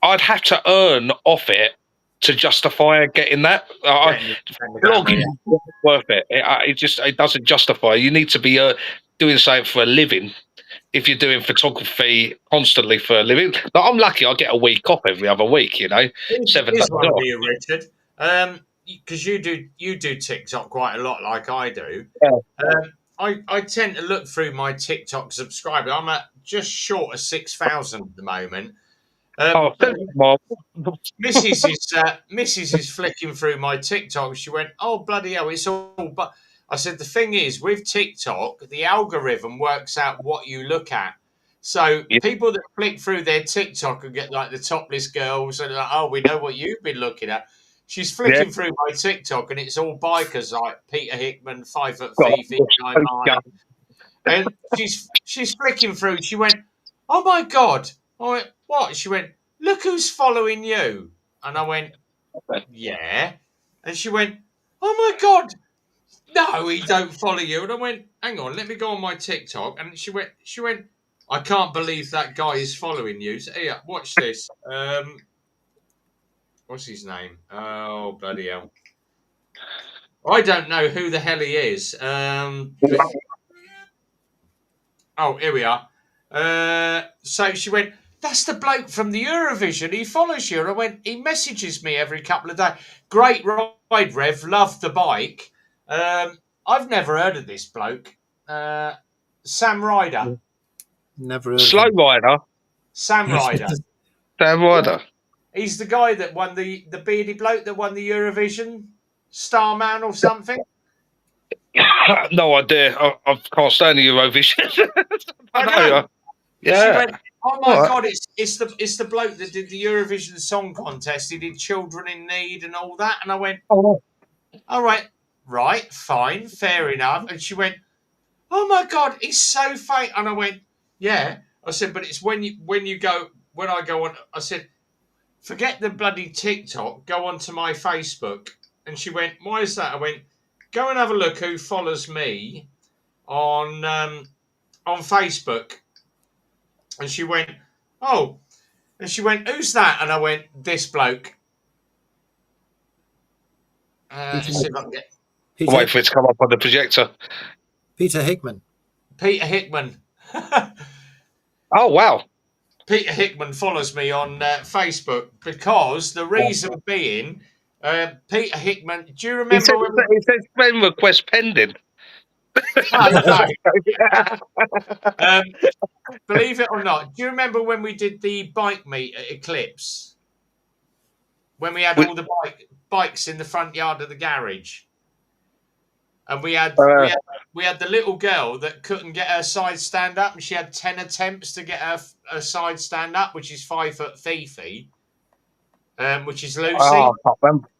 I'd have to earn off it to justify getting that. Vlogging is worth it. It doesn't justify. You need to be doing something for a living. If you're doing photography constantly for a living, I'm lucky. I get a week off every other week. 7 days off. Richard, because you do TikTok quite a lot, like I do. Yeah. I tend to look through my TikTok subscribers. I'm at just short of 6,000 at the moment. Mrs. is flicking through my TikTok. She went, "Oh bloody hell, it's all." But I said, the thing is, with TikTok, the algorithm works out what you look at. So people that flick through their TikTok and get like the topless girls and like, "Oh, we know what you've been looking at." she's flicking through my TikTok, and it's all bikers like Peter Hickman, 5 Foot God, Fifi, Guy Martin, and she's flicking through. She went, "Oh my god!" I went, "What?" She went, "Look who's following you," and I went, "Yeah," and she went, "Oh my god, no, he don't follow you," and I went, "Hang on, let me go on my TikTok," and she went, "I can't believe that guy is following you." So, here, watch this. What's his name? Oh, bloody hell. I don't know who the hell he is. Oh, here we are. So she went, "That's the bloke from the Eurovision. He follows you." And I went, "He messages me every couple of days. Great ride, Rev. Love the bike." I've never heard of this bloke. Sam Ryder. Never heard Slow of him. rider, Sam Ryder. damn rider. He's the guy that won the beardy bloke that won the Eurovision Starman or something. No idea. I can't stand the Eurovision. I know. know. She Yeah. went, "Oh my Alright. god, it's the bloke that did the Eurovision Song Contest. He did Children in Need and all that." And I went, Oh, "All right, right, fine, fair enough." And she went, "Oh my god, he's so fake." And I went, "Yeah." I said, "But it's when I go on." I said, "Forget the bloody TikTok. Go onto my Facebook." And she went, "Why is that?" I went, "Go and have a look who follows me on Facebook." And she went, "Oh." And she went, "Who's that?" And I went, "This bloke." Let's see if I can get Peter, wait for it to come up on the projector. Peter Hickman. Peter Hickman. Oh wow. Peter Hickman follows me on Facebook because the reason being, Peter Hickman. Do you It remember says, when? it says friend request pending. No. Believe it or not, do you remember when we did the bike meet at Eclipse? When we had We- all the bikes in the front yard of the garage, and we had the little girl that couldn't get her side stand up, and she had 10 attempts to get her side stand up, which is 5 Foot Fifi, which is Lucy. Oh,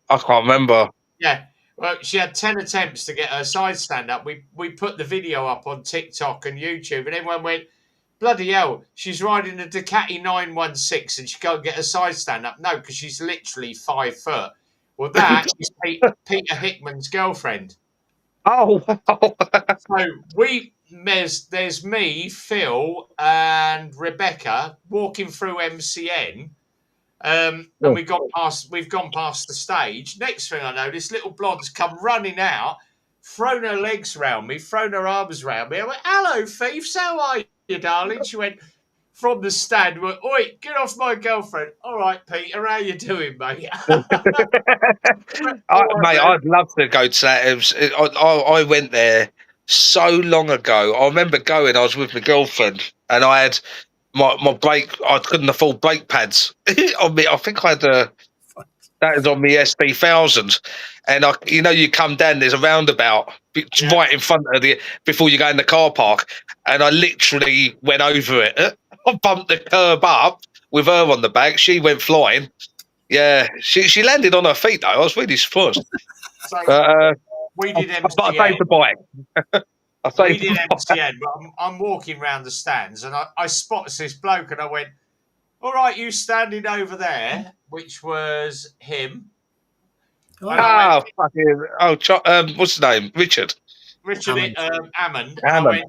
I can't remember. Yeah. Well, she had 10 attempts to get her side stand up. We put the video up on TikTok and YouTube, and everyone went, "Bloody hell, she's riding a Ducati 916 and she can't get her side stand up." No, because she's literally 5 foot. Well, that is Peter Hickman's girlfriend. Oh wow. So there's me, Phil, and Rebecca walking through MCN. And we've gone past the stage. Next thing I know, this little blonde's come running out, thrown her legs round me, thrown her arms round me. I went, "Hello, Thieves, how are you, darling?" She went from the stand, went, "Oi, get off my girlfriend." "All right, Peter, how you doing, mate?" Mate, I'd love to go to that. I went there so long ago. I remember going. I was with my girlfriend, and I had my brake. I couldn't afford brake pads on me. I think I had that was on my SD1000, and you come down. There's a roundabout right in front of before you go in the car park, and I literally went over it. I bumped the curb up with her on the back. She went flying. Yeah, she landed on her feet though. I was really surprised. So we did But I MCN. saved the bike. We did MCN, but I'm walking around the stands, and I spot this bloke, and I went, "All right, you standing over there," which was him. Oh, fucking! What's his name? Richard. Richard Hammond. Hammond.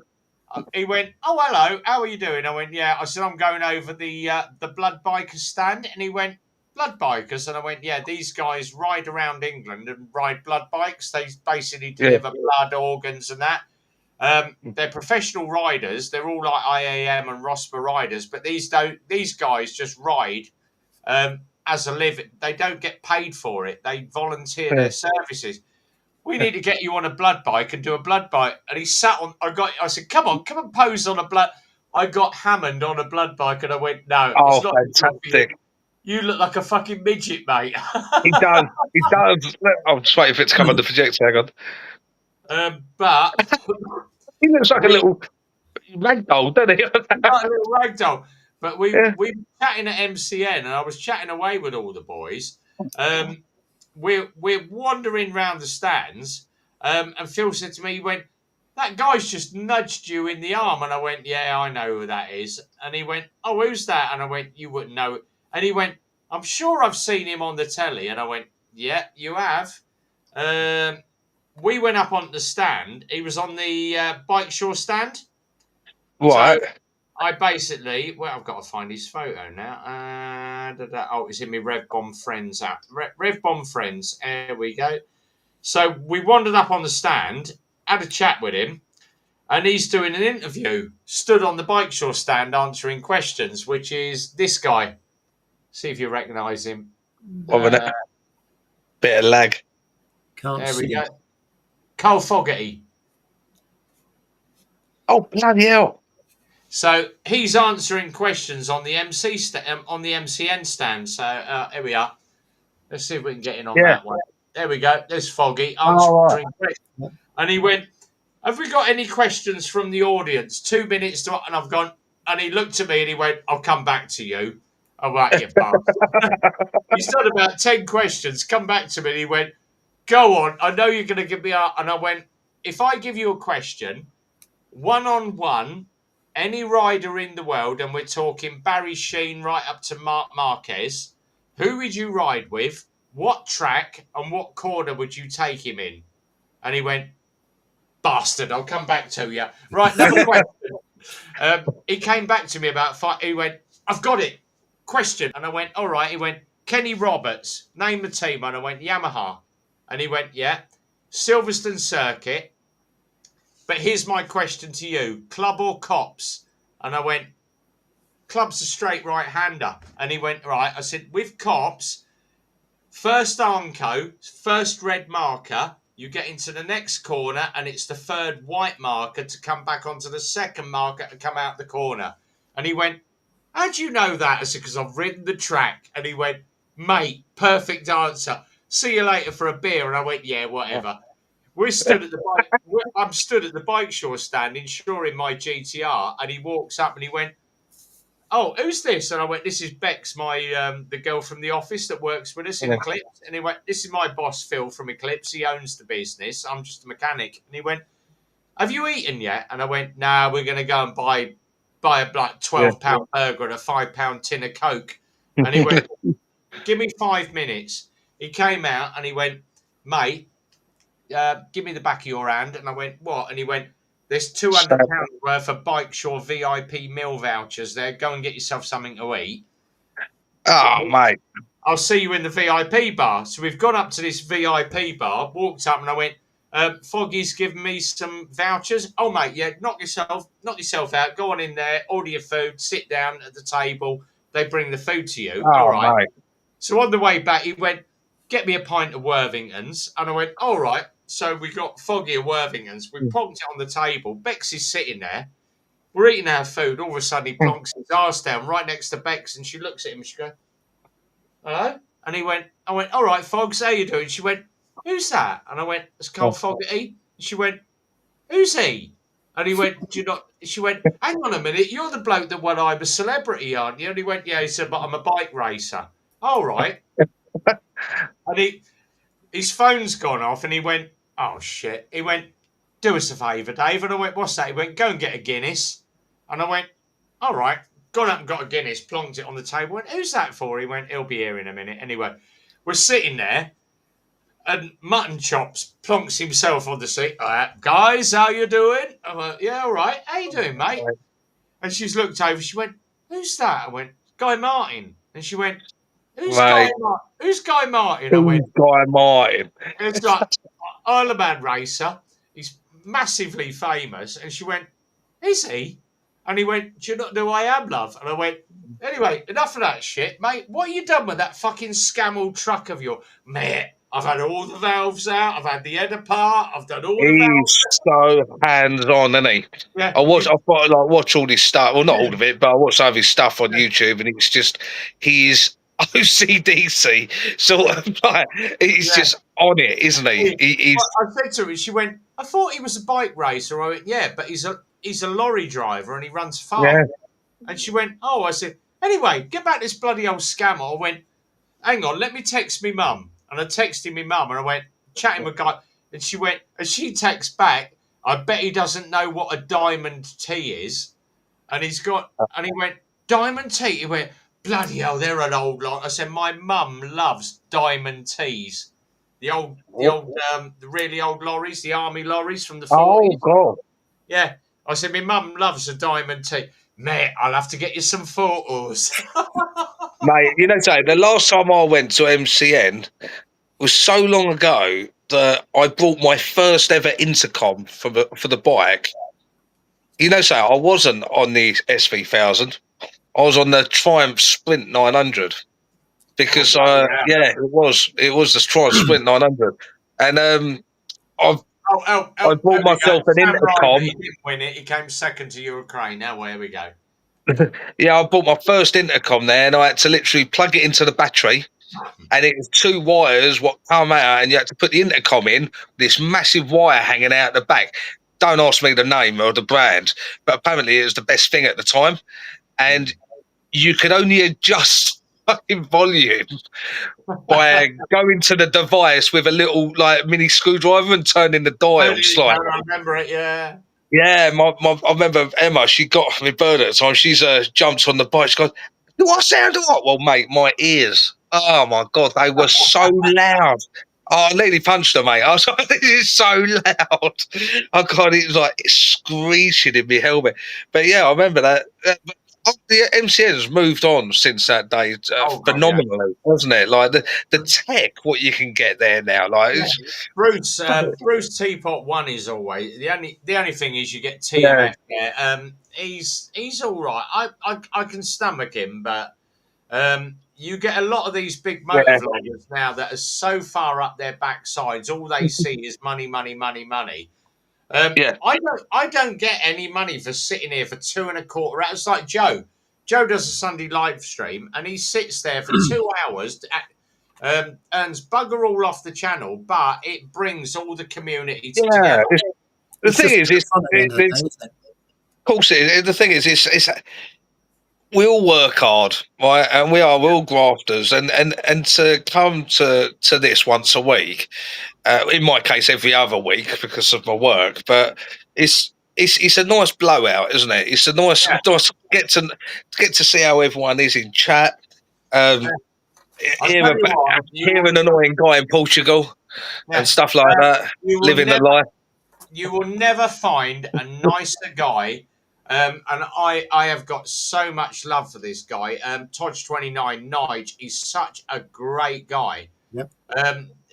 He went, "Oh, hello, how are you doing?" I went, "Yeah." I said, "I'm going over the Blood Bikers stand," and he went, "Blood Bikers?" And I went, "Yeah, these guys ride around England and ride blood bikes. They basically deliver blood, organs, and that. They're professional riders. They're all like IAM and ROSPA riders, but these guys just ride as a living. They don't get paid for it. They volunteer their services. We need to get you on a blood bike and do a blood bike." And he sat on. I said, "Come on, pose on a blood." I got Hammond on a blood bike, and I went, "No, it's not fantastic! You look like a fucking midget, mate." He does. He does. I'm just waiting for it to come on the projector. Hang on. But He looks like a little ragdoll, doesn't he? Not a little ragdoll. But we were chatting at MCN, and I was chatting away with all the boys. we're wandering round the stands, and Phil said to me, he went, "That guy's just nudged you in the arm," and I went, "Yeah, I know who that is." And he went, "Oh, who's that?" And I went, "You wouldn't know." And he went, "I'm sure I've seen him on the telly." And I went, "Yeah, you have." We went up on the stand. He was on the bike shore stand. Right. So I basically, well, I've got to find his photo now. Oh, it's in my Rev Bomb Friends app. Rev Bomb Friends. There we go. So we wandered up on the stand, had a chat with him, and he's doing an interview, stood on the bike shore stand answering questions, which is this guy. See if you recognise him. Of a bit of lag. Can't There we see. go. Carl Fogarty. Oh, bloody hell. So he's answering questions on the on the MCN stand. So here we are. Let's see if we can get in on Yeah. that one. There we go. There's Foggy Oh, answering questions. And he went, "Have we got any questions from the audience? 2 minutes to..." And I've gone, and he looked at me and he went, "I'll come back to you." I'm like, "You bastard." He's done about 10 questions. Come back to me and he went, "Go on. I know you're going to give me a..." And I went, "If I give you a question, 1-on-1, any rider in the world, and we're talking Barry Sheen right up to Mark Marquez, who would you ride with? What track and what corner would you take him in?" And he went, "Bastard, I'll come back to you." Right, another question. He came back to me about 5. He went, "I've got it. Question." And I went, "All right." He went, "Kenny Roberts, name the team." And I went, "Yamaha." And he went, "Yeah. Silverstone Circuit. But here's my question to you. Club or cops?" And I went, "Club's a straight right-hander." And he went, "Right." I said, "With cops, first Armco, first red marker, you get into the next corner and it's the third white marker to come back onto the second marker and come out the corner." And he went, "How do you know that?" I said, "Because I've ridden the track." And he went, "Mate, perfect answer. See you later for a beer." And I went, "Yeah, whatever." We're stood at the bike. I'm stood at the bike shore stand insuring my GTR, and he walks up and he went, "Oh, who's this?" And I went, "This is Bex, my the girl from the office that works with us in Eclipse." And he went, "This is my boss, Phil, from Eclipse. He owns the business. I'm just a mechanic." And he went, "Have you eaten yet?" And I went, "Nah, we're going to go and buy a like £12 burger and a £5 tin of Coke." And he went, "Give me 5 minutes." He came out and he went, "Mate, give me the back of your hand." And I went, "What?" And he went, "There's £200 worth of Bike Shore VIP meal vouchers there. Go and get yourself something to eat. Oh, mate. I'll see you in the VIP bar." So we've gone up to this VIP bar, walked up, and I went, "Foggy's given me some vouchers." "Oh, mate, yeah, knock yourself out. Go on in there, order your food, sit down at the table. They bring the food to you." Oh, All right. mate. So on the way back, he went, "Get me a pint of Worthington's." And I went, "All right." So we got Foggy a Worthington's. We plonked it on the table. Bex is sitting there. We're eating our food. All of a sudden, he plonks his arse down right next to Bex, and she looks at him and she goes, "Hello?" And I went, "All right, Fogs, how you doing?" She went, "Who's that?" And I went, "It's Carl Fogarty." And she went, "Who's he?" And he went, "Do you not?" She went, "Hang on a minute, you're the bloke that won I'm a Celebrity, aren't you?" And he went, "Yeah." He said, "But I'm a bike racer." "All right." And his phone's gone off, and he went, "Oh shit." He went, "Do us a favour, Dave." And I went, "What's that?" He went, "Go and get a Guinness." And I went, "All right." Gone up and got a Guinness, plonked it on the table. Went, "Who's that for?" He went, "He'll be here in a minute." Anyway, we're sitting there, and Mutton Chops plonks himself on the seat. "Guys, how you doing?" I went, "Yeah, all right. How you doing, mate?" And she's looked over. She went, "Who's that?" I went, "Guy Martin." And she went, "Who's Guy Martin?" "Who's Guy Martin?" I went, Guy Martin. "It's like Isle of Man racer. He's massively famous." And she went, "Is he?" And he went, "Do you not know who I am, love?" And I went, "Anyway, enough of that shit, mate. What have you done with that fucking scammed truck of yours?" "Mate, I've had all the valves out. I've had the head apart. I've done all the valves." He's so hands-on, isn't he? Yeah. I've got to watch all his stuff. Well, not all of it, but I watch some of his stuff on YouTube, and it's just he's OCDC sort of like he's just on it, isn't he? He's I said to her, she went, "I thought he was a bike racer." I went, "Yeah, but he's a lorry driver and he runs fast." Yeah. And she went, "Oh." I said, "Anyway, get back this bloody old scammer." I went, "Hang on, let me text me mum." and I texted my mum and I went, chatting with guy, and she went, and she texts back, I bet he doesn't know what a diamond tea is. And and he went, diamond tea? He went, bloody hell, they're an old lot. I said, my mum loves diamond teas. The really old lorries, the army lorries from the 40s. Oh God. Yeah. I said, my mum loves a diamond tea. Mate, I'll have to get you some photos. Mate, you know, the last time I went to MCN was so long ago that I bought my first ever intercom for the bike. You know, I wasn't on the SV1000. I was on the Triumph Sprint 900 because, yeah, it was the Triumph Sprint 900, and I bought myself an Sam Ryder, intercom. he didn't win it. He came second to Ukraine. Now, here we go. Yeah, I bought my first intercom there, and I had to literally plug it into the battery, and it was 2 wires what come out, and you had to put the intercom in, this massive wire hanging out the back. Don't ask me the name or the brand, but apparently it was the best thing at the time, and you could only adjust fucking volume by going to the device with a little like mini screwdriver and turning the dials. Like, I remember it, yeah. yeah, I remember Emma. She got me bird at the time. She's jumped on the bike. She goes, "Do I sound like?" Well, mate, my ears. Oh my God, they were so loud. Oh, I nearly punched her, mate. I was like, "This is so loud." I God, it was like screeching in my helmet. But yeah, I remember that. The MCN's moved on since that day phenomenally, hasn't it? Like the tech, what you can get there now. Like Bruce Teapot 1 is always the only thing is you get TMF. Yeah. He's all right. I can stomach him, but you get a lot of these big motor vloggers now that are so far up their backsides. All they see is money, money, money, money. I don't get any money for sitting here for 2.25 hours. Like Joe. Joe does a Sunday live stream and he sits there for 2 hours, earns bugger all off the channel, but it brings all the community together. The thing is, of course, the thing is, it's we all work hard, right? And we're all grafters, and to come to this once a week. In my case, every other week because of my work, but it's a nice blowout, isn't it? It's a nice get to see how everyone is in chat. Hear an annoying guy in Portugal and stuff like that, living the life. You will never find a nicer guy. And I have got so much love for this guy. Todge29 Nige is such a great guy. Yep.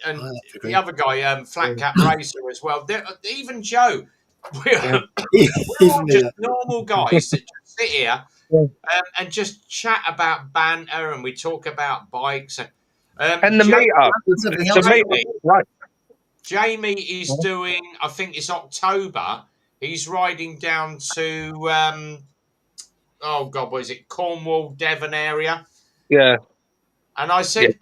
And the other guy, Flat Cap Racer as well. Even Joe, we're all just normal guys that just sit here and just chat about banter, and we talk about bikes. And the meetup. Right. Jamie is doing, I think it's October. He's riding down to, what is it, Cornwall, Devon area. Yeah. And I said,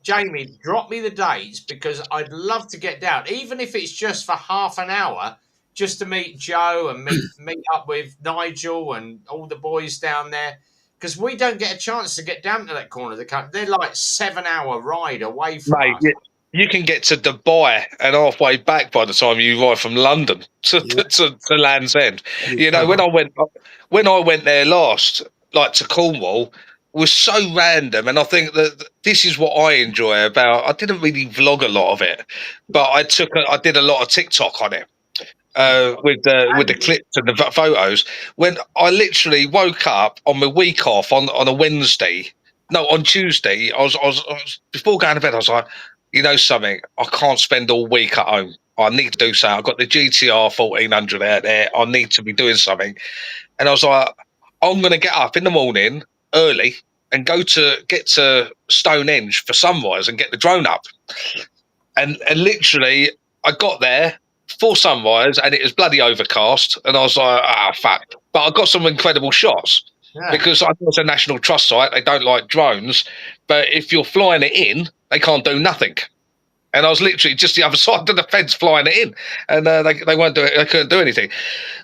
Jamie, drop me the dates because I'd love to get down, even if it's just for half an hour, just to meet Joe and meet up with Nigel and all the boys down there. Because we don't get a chance to get down to that corner of the country. They're like 7-hour ride away from us. You can get to Dubai and halfway back by the time you ride from London to Land's End. You know, when I went there last, like to Cornwall, was so random, and I think that this is what I enjoy about. I didn't really vlog a lot of it, but I did a lot of TikTok on it with the clips and the photos. When I literally woke up on my week off on a Wednesday, on Tuesday, I was before going to bed. I was like, you know something, I can't spend all week at home. I need to do something. I've got the GTR 1400 out there. I need to be doing something. And I was like, I'm going to get up in the morning early and get to Stonehenge for sunrise and get the drone up. And literally, I got there for sunrise and it was bloody overcast. And I was like, fuck. But I got some incredible shots. Yeah. Because I know it's a National Trust site, they don't like drones, but if you're flying it in, they can't do nothing. And I was literally just the other side of the fence flying it in, and they won't do it. They couldn't do anything.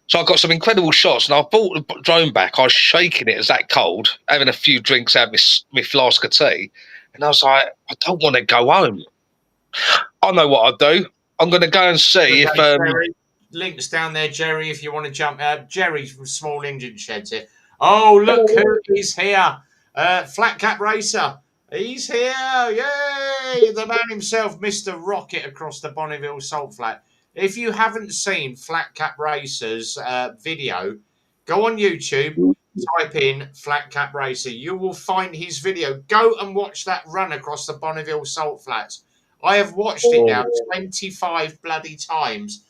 So I got some incredible shots, and I brought the drone back. I was shaking it, it was that cold, having a few drinks out of my flask of tea, and I was like, I don't want to go home. I know what I'll do. I'm going to go and see if. Jerry, links down there, Jerry, if you want to jump. Jerry from Small Engine Sheds here. Oh, look who is here. Flat Cap Racer. He's here. Yay! The man himself, Mr. Rocket, across the Bonneville Salt Flat. If you haven't seen Flat Cap Racer's video, go on YouTube, type in Flat Cap Racer. You will find his video. Go and watch that run across the Bonneville Salt Flats. I have watched it now 25 bloody times.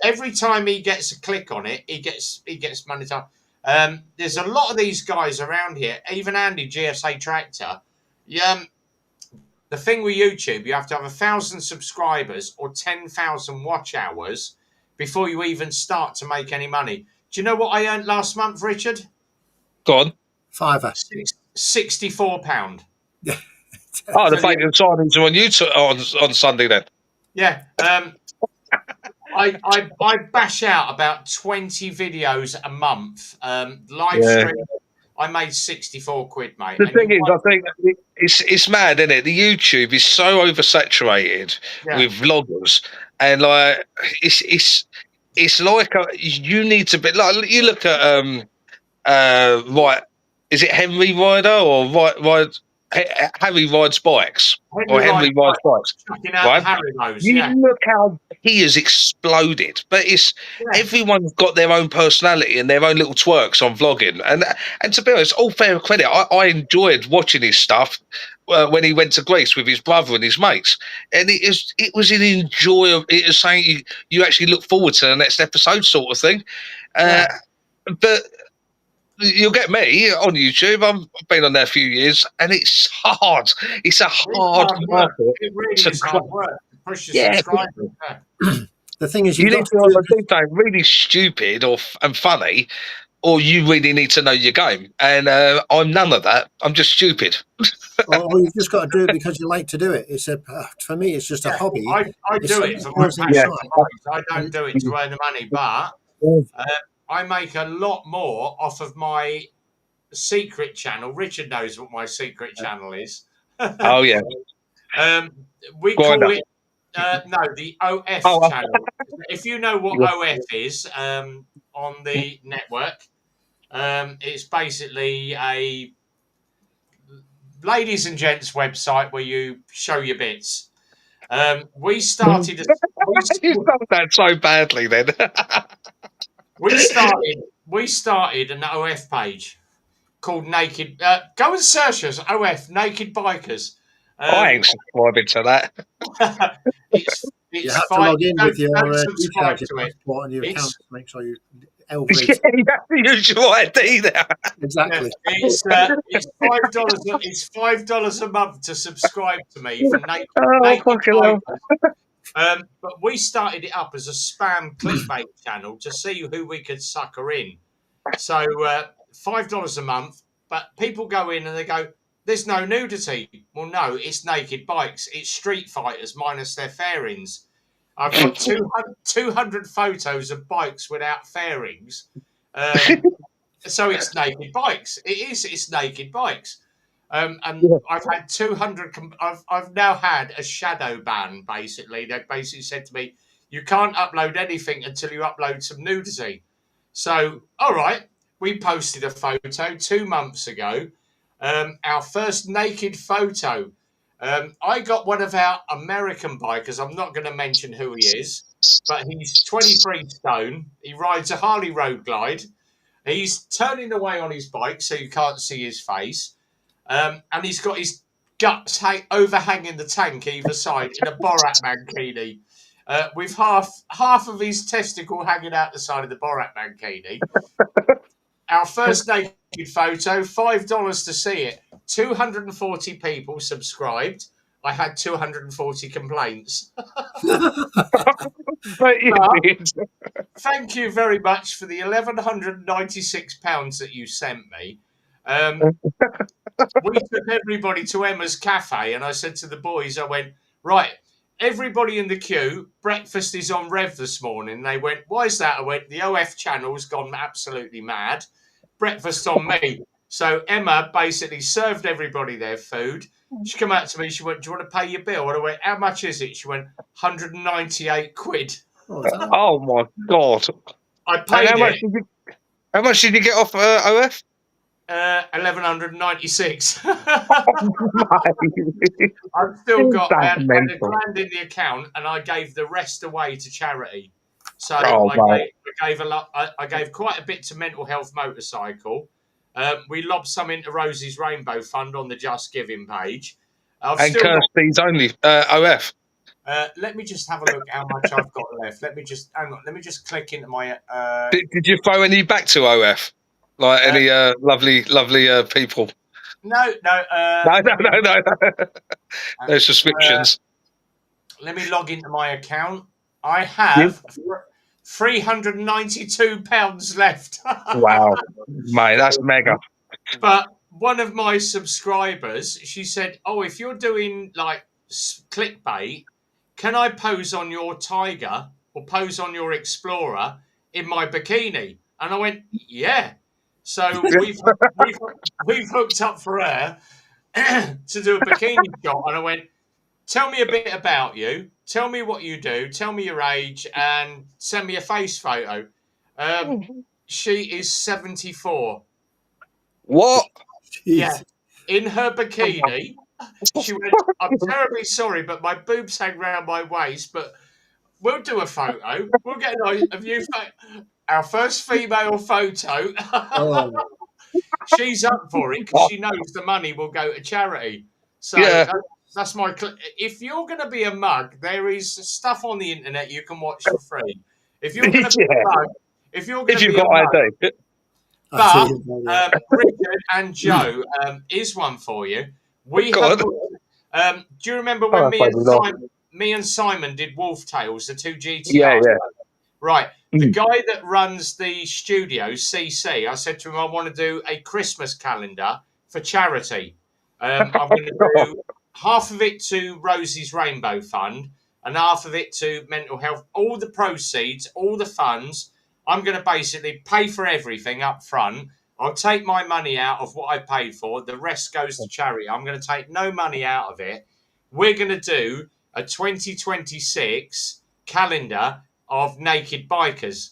Every time he gets a click on it, he gets money time. There's a lot of these guys around here, even Andy GSA Tractor. The thing with YouTube, you have to have 1,000 subscribers or 10,000 watch hours before you even start to make any money. Do you know what I earned last month, Richard? Go on. £5. £64. Oh, the vacant signings are on YouTube on Sunday then. Yeah. I bash out about 20 videos a month. Live stream. I made 64 quid, mate. The thing is, I think it's mad, isn't it? The YouTube is so oversaturated with vloggers, and like it's like you need to be like you look at right. Is it Henry Rider or Harry rides bikes Henry rides bikes? Right? Look how he has exploded, but everyone's got their own personality and their own little twerks on vlogging, and to be honest, all fair credit, I enjoyed watching his stuff when he went to Greece with his brother and his mates, and it was an enjoyable. It was saying you actually look forward to the next episode, sort of thing, but. You'll get me on YouTube. I've been on there a few years, and it's hard. It's a hard market. It really is hard work to push your subscribers. The thing is, you need to do something really stupid and funny, or you really need to know your game. And I'm none of that. I'm just stupid. Or you've just got to do it because you like to do it. For me, it's just a hobby. I do it for my passion. I don't do it to earn the money, but I make a lot more off of my secret channel. Richard knows what my secret channel is. Oh, yeah. We call it, the OF channel. If you know what OF is on the network, it's basically a ladies and gents website where you show your bits. We started... You've done that so badly then. We started an OF page called Naked. Go and search us, OF Naked Bikers. I ain't subscribing to that. You have to log in with your details and your account to make sure you elevate. You have to use your ID there. Exactly. It's $5. It's $5 a month to subscribe to me for Naked Bikers. But we started it up as a spam clickbait channel to see who we could sucker in. So $5 a month, but people go in and they go, there's no nudity. Well, no, it's naked bikes. It's street fighters minus their fairings. I've got 200 photos of bikes without fairings. So it's naked bikes. It's naked bikes. And I've had 200. I've now had a shadow ban. Basically, they basically said to me, "You can't upload anything until you upload some nudity." So, all right, we posted a photo 2 months ago. Our first naked photo. I got one of our American bikers. I'm not going to mention who he is, but he's 23 stone. He rides a Harley Road Glide. He's turning away on his bike, so you can't see his face. And he's got his guts overhanging the tank either side in a Borat mankini, with half of his testicle hanging out the side of the Borat mankini. Our first naked photo, $5 to see it. 240 people subscribed. I had 240 complaints. Thank you very much for the £1,196 that you sent me. We took everybody to Emma's Cafe, and I said to the boys, I went, right, everybody in the queue, breakfast is on Rev this morning. They went, why is that? I went, the OF channel's gone absolutely mad. Breakfast on me. So Emma basically served everybody their food. She come out to me. She went, "Do you want to pay your bill?" And I went, "How much is it?" She went, £198. Oh, is that? Oh my god! I And paid it. how much did you get off OF? 1196. Mate, I've still got. I that's had a mental. grand in the account, and I gave the rest away to charity. So Oh, mate. I gave a lot. I gave quite a bit to Mental Health Motorcycle. We lobbed some into Rosie's Rainbow Fund on the Just Giving page. I've And still got. Kirsty's only OF. Let me just have a look how much I've got left. Let me just hang on. Let me just click into my. Did you throw any back to OF? Like any lovely people? No. No. No subscriptions. Let me log into my account. I have £392 left. Wow, mate, that's mega. But one of my subscribers, she said, "Oh, if you're doing like clickbait, can I pose on your Tiger or pose on your Explorer in my bikini?" And I went, "Yeah." So we've hooked up for her to do a bikini shot, and I went, "Tell me a bit about you. Tell me what you do. Tell me your age, and send me a face photo." She is 74. What? Yeah, Jeez. in her bikini. She went, "I'm terribly sorry, but my boobs hang round my waist, but we'll do a photo. We'll get a view. Our first female photo." Oh, She's up for it because she knows the money will go to charity. So Yeah. that's my. If you're going to be a mug, there is stuff on the internet you can watch for free. If you're going to be Yeah. a mug, if you're going If to you've be a got mug, ID. but yeah. Richard and Joe is one for you. We Go have. on. Do you remember Oh, when that's bloody nice. Me and Simon did Wolf Tales, the two GTRs? Yeah. Right. The Mm. guy that runs the studio, CC, I said to him, "I want to do a Christmas calendar for charity. I'm going to do half of it to Rosie's Rainbow Fund and half of it to mental health. All the proceeds, all the funds, I'm going to basically pay for everything up front. I'll take my money out of what I paid for. The rest goes to charity. I'm going to take no money out of it. We're going to do a 2026 calendar of naked bikers."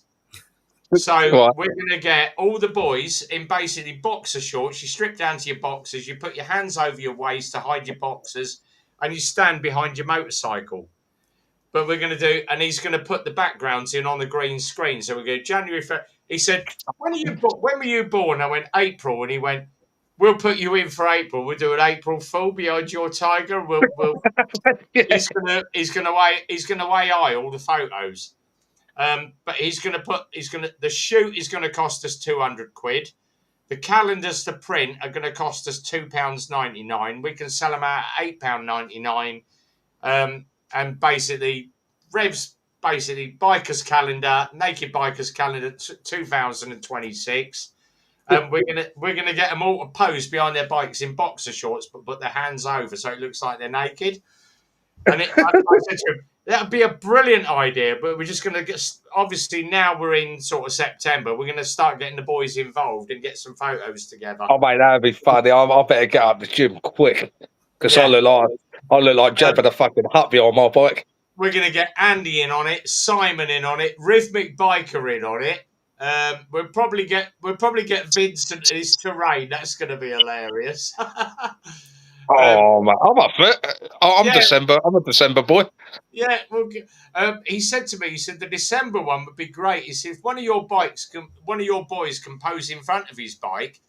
So Right. we're going to get all the boys in basically boxer shorts. You strip down to your boxers, you put your hands over your waist to hide your boxers, and you stand behind your motorcycle. But we're going to do, and he's going to put the backgrounds in on the green screen. So we go January. He said, when were you born? I went April, and he went, "We'll put you in for April. We'll do an April Fool behind your Tiger. Yeah. He's gonna AI all the photos." But the shoot is gonna cost us £200. The calendars to print are gonna cost us £2.99. We can sell them out at £8.99. And basically, Rev's bikers calendar, naked bikers calendar 2026. And we're gonna get them all to pose behind their bikes in boxer shorts, but put their hands over so it looks like they're naked. And I said to him, "That'd be a brilliant idea, but we're just going to get. Obviously, now we're in sort of September. We're going to start getting the boys involved and get some photos together." Oh, mate, that'd be funny. I better get up the gym quick because Yeah. I look like Jabba the fucking Hutt behind my bike. We're going to get Andy in on it, Simon in on it, Rhythmic Biker in on it. We'll probably get Vincent in his terrain. That's going to be hilarious. Oh, man, I'm up for it. I'm Yeah. December. I'm a December boy. Yeah, well, he said to me, he said the December one would be great. He said if one of your boys can pose in front of his bike,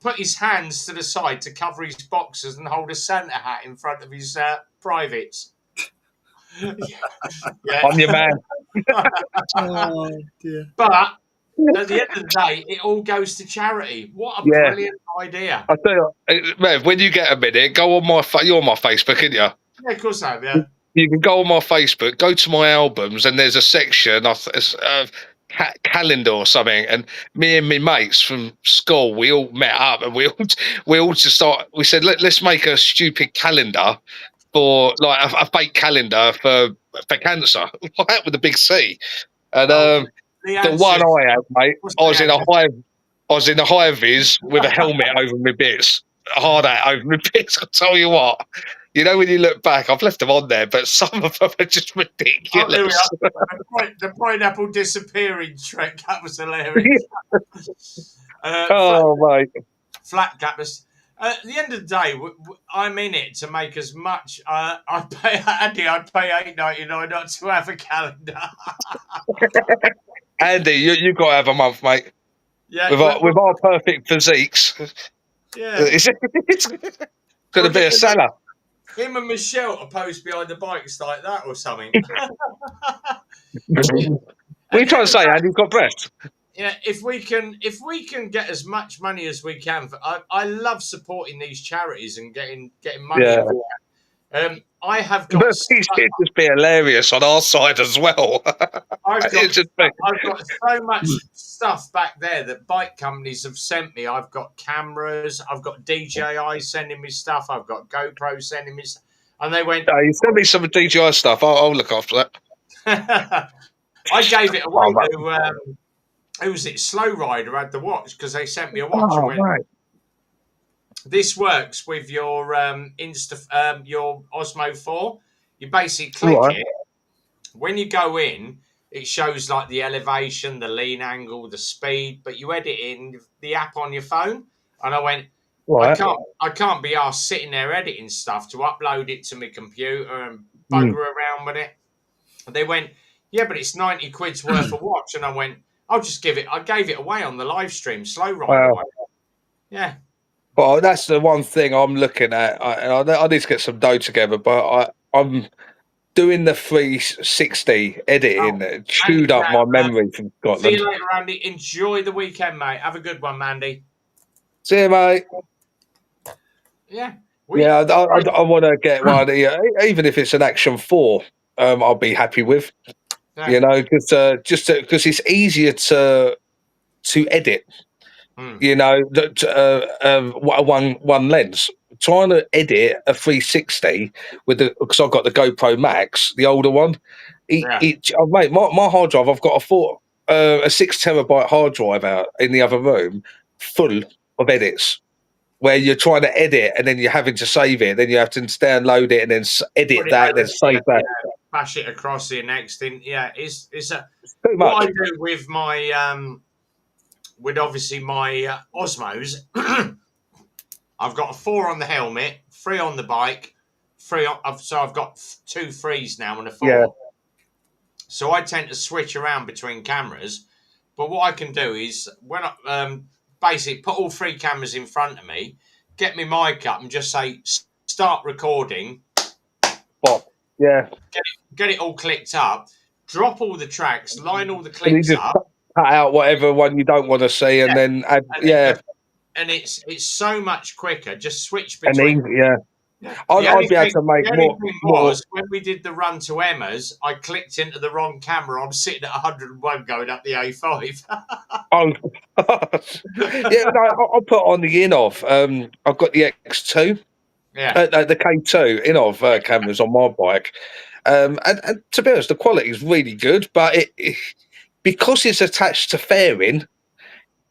put his hands to the side to cover his boxers and hold a Santa hat in front of his privates. Yeah. I'm your man. Oh, dear. But at the end of the day, it all goes to charity. What a Yeah. brilliant idea. I tell you, Rev, when you get a minute, go on you're on my Facebook, aren't you? Yeah, of course I have, yeah. You can go on my Facebook, go to my albums, and there's a section of calendar or something. And me and my mates from school, we all met up and we all just we said, let's make a stupid calendar for like a fake calendar for cancer, like with a big C. And Oh, the one I had, mate, I was in a high vis with a helmet over my bits. hard at over my pics. I'll tell you what. You know, when you look back, I've left them on there, but some of them are just ridiculous. Oh, there we are. The pineapple disappearing trick. That was hilarious. Oh, mate. Flat cappers. At the end of the day, I'm in it to make as much. I'd pay Andy. I'd pay $8.99 not to have a calendar. Andy, you got to have a month, mate. Yeah, With our perfect physiques, yeah, it's going to be a seller. him and Michelle are posed behind the bikes like that or something. What are you trying to say, Andy? You've got breasts. Yeah, if we can get as much money as we can, I love supporting these charities and getting money. Yeah. I have But got. it'd just be hilarious on our side as well. I've got so much stuff back there that bike companies have sent me. I've got cameras. I've got DJI sending me stuff. I've got GoPro sending me stuff. And they went, you send me some DJI stuff. I'll look after that. I gave it away to, who was it? Slow Rider had the watch because they sent me a watch. And went, right. This works with your your Osmo 4. You basically click it. When you go in, it shows like the elevation, the lean angle, the speed, but you edit in the app on your phone. And I went, I can't be asked sitting there editing stuff to upload it to my computer and bugger around with it. And they went, yeah, but it's 90 quid's worth of watch. And I went, I gave it away on the live stream, Slow Rider. Wow. Yeah. Well, that's the one thing I'm looking at. I need to get some dough together, but I'm doing the 360 editing, chewed up my memory from Scotland. See you later, Andy. Enjoy the weekend, mate. Have a good one, Mandy. See you, mate. Yeah. I want to get one, even if it's an Action 4, I'll be happy with. Yeah. You know, just because it's easier to edit. You know, one lens. Trying to edit a 360 because I've got the GoPro Max, the older one. Mate, my hard drive. I've got a 6 terabyte hard drive out in the other room, full of edits. Where you're trying to edit and then you're having to save it, then you have to download it and then edit that, and then save that. Bash it across the next thing. Yeah, it's what I do with my with obviously my Osmos. I've got a 4 on the helmet, 3 on the bike, 3 on, so I've got 2 3s now and a 4. Yeah. So I tend to switch around between cameras. But what I can do is when I basically put all 3 cameras in front of me, get my mic up and just say start recording. Yeah. Get it all clicked up, drop all the tracks, line all the clips up. Cut out whatever one you don't want to see, and then add, and it's so much quicker. Just switch between. I'd be able to make more. When we did the run to Emma's, I clicked into the wrong camera. I'm sitting at 101 going up the A5. I'll put on the Inov. I've got the X2. Yeah, the K2 Inov cameras on my bike. And to be honest, the quality is really good, but it because it's attached to fairing,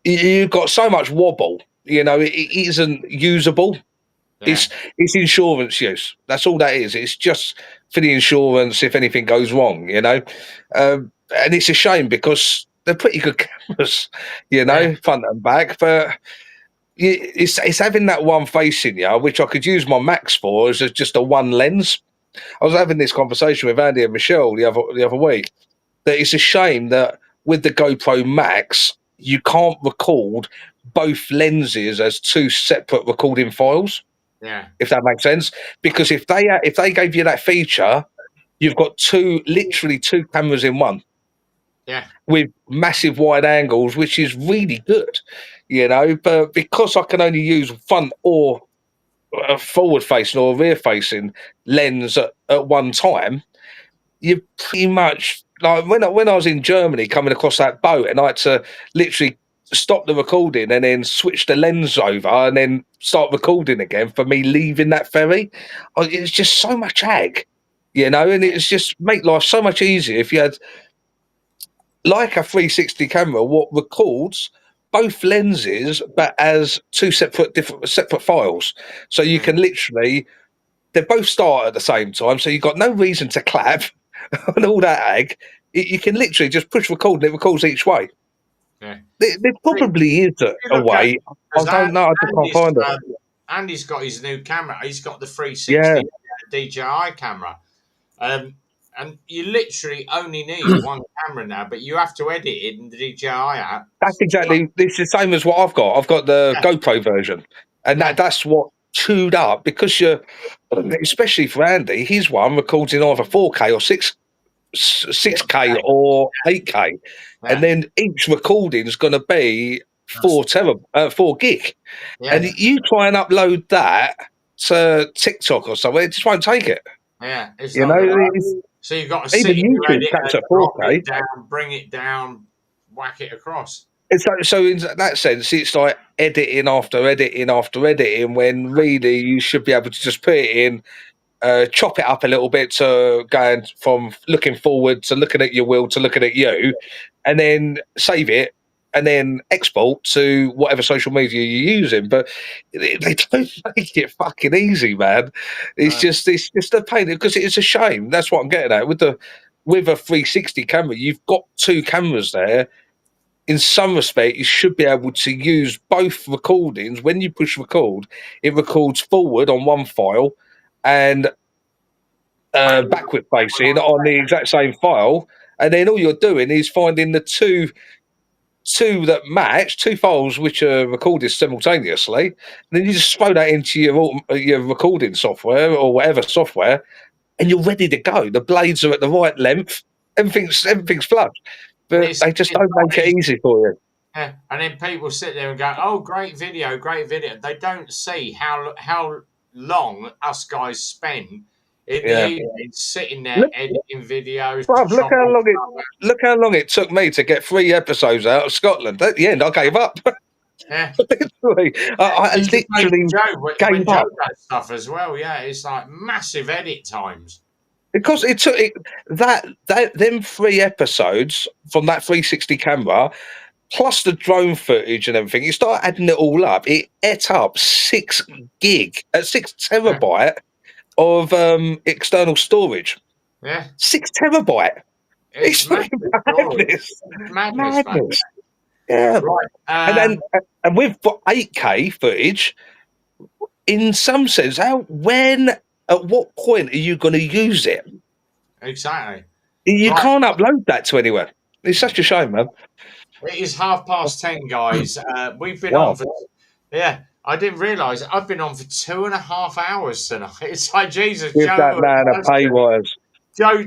you've got so much wobble. You know, it isn't usable. Yeah. It's insurance use. That's all that is. It's just for the insurance if anything goes wrong. You know, and it's a shame because they're pretty good cameras. You know, front and back, but. It's having that one facing you, which I could use my Max for as just a one lens. I was having this conversation with Andy and Michelle the other week that it's a shame that with the GoPro Max you can't record both lenses as 2 separate recording files. Yeah, if that makes sense. Because if they gave you that feature, you've got literally 2 cameras in one. Yeah, with massive wide angles, which is really good, you know. But because I can only use front or forward facing or rear facing lens at one time, you pretty much like when I was in Germany coming across that boat, and I had to literally stop the recording and then switch the lens over and then start recording again for me leaving that ferry. It's just so much ag, you know, and it's just make life so much easier if you had. Like a 360 camera, what records both lenses, but as two separate files. So you can literally, they both start at the same time. So you've got no reason to clap and all that ag. You can literally just push record and it records each way. Yeah. There probably is a way. I don't know. I just can't find it. Andy's got his new camera. He's got the 360 Yeah. DJI camera. And you literally only need one camera now, but you have to edit it in the DJI app. That's exactly. It's the same as what I've got. I've got the GoPro version, and that's what chewed up because you're, especially for Andy, his one records in either 4K or 6K or 8K, and then each recording is going to be 4 gig, and you try and upload that to TikTok or somewhere, it just won't take it. Yeah, it's you not know. right. So you've got to sit in your edit and drop it down, bring it down, whack it across. So in that sense, it's like editing after editing after editing, when really you should be able to just put it in, chop it up a little bit to going from looking forward to looking at your wheel to looking at you, and then save it and then export to whatever social media you're using. But they don't make it fucking easy, man. It's just a pain, because it's a shame. That's what I'm getting at with a 360 camera. You've got two cameras there. In some respect, you should be able to use both recordings. When you push record, it records forward on one file and backward facing on the exact same file. And then all you're doing is finding the two that match, two files which are recorded simultaneously. And then you just throw that into your recording software or whatever software, and you're ready to go. The blades are at the right length. Everything's flush. But they just don't make it easy for you. Yeah, and then people sit there and go, "Oh, great video, great video." They don't see how long us guys spend in the evening sitting there editing videos. Bruv, look how long it took me to get 3 episodes out of Scotland. At the end, I gave up. Yeah, literally, I literally gave up that stuff as well. Yeah, it's like massive edit times. Because it took them 3 episodes from that 360 camera, plus the drone footage and everything. You start adding it all up, it ate up 6 terabyte of external storage. Yeah, 6 terabyte. It's madness. Yeah, right. And with 8K footage, in some sense, at what point are you going to use it? Exactly. You can't upload that to anywhere. It's such a shame, man. It is 10:30, guys. We've been on for... Yeah, I didn't realise. I've been on for 2.5 hours tonight. It's like, Jesus, Give Joe... that man a pay rise.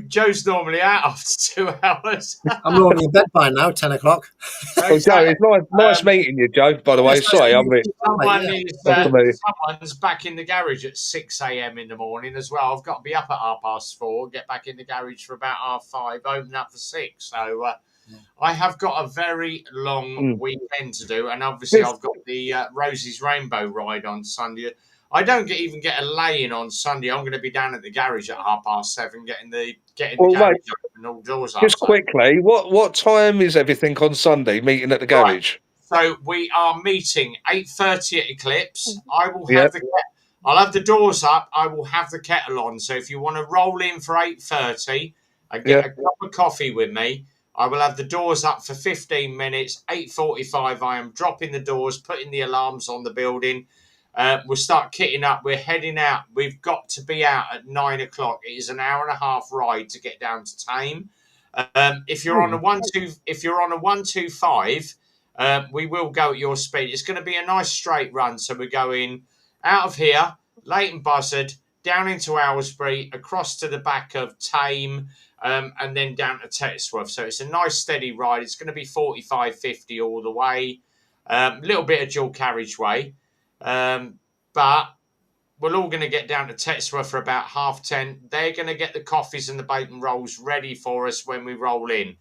Joe's normally out after 2 hours. I'm normally in bed by now, 10 o'clock. Well, Joe, it's nice meeting you, Joe, by the way. Sorry, someone's back in the garage at 6 a.m. in the morning as well. I've got to be up at 4:30, get back in the garage for about 5:30, open up for 6. So I have got a very long weekend to do. And obviously I've got the Rosies Rainbow Ride on Sunday. I don't even get a lay-in on Sunday. I'm going to be down at the garage at 7:30, getting the garage open, all doors up. Just quickly, what time is everything on Sunday? Meeting at the garage. Right. So we are meeting 8:30 at Eclipse. I will have I'll have the doors up. I will have the kettle on. So if you want to roll in for 8:30 and get a cup of coffee with me, I will have the doors up for 15 minutes. 8:45, I am dropping the doors, putting the alarms on the building. We'll start kitting up. We're heading out. We've got to be out at 9 o'clock. It is an 1.5-hour ride to get down to Tame. If you're on a 125, we will go at your speed. It's going to be a nice straight run. So we're going out of here, Leighton Buzzard, down into Owlsbury, across to the back of Tame, and then down to Tettisworth. So it's a nice steady ride. It's going to be 45, 50 all the way. A little bit of dual carriageway. But we're all going to get down to Tettisworth for about 10:30. They're going to get the coffees and the bacon rolls ready for us when we roll in.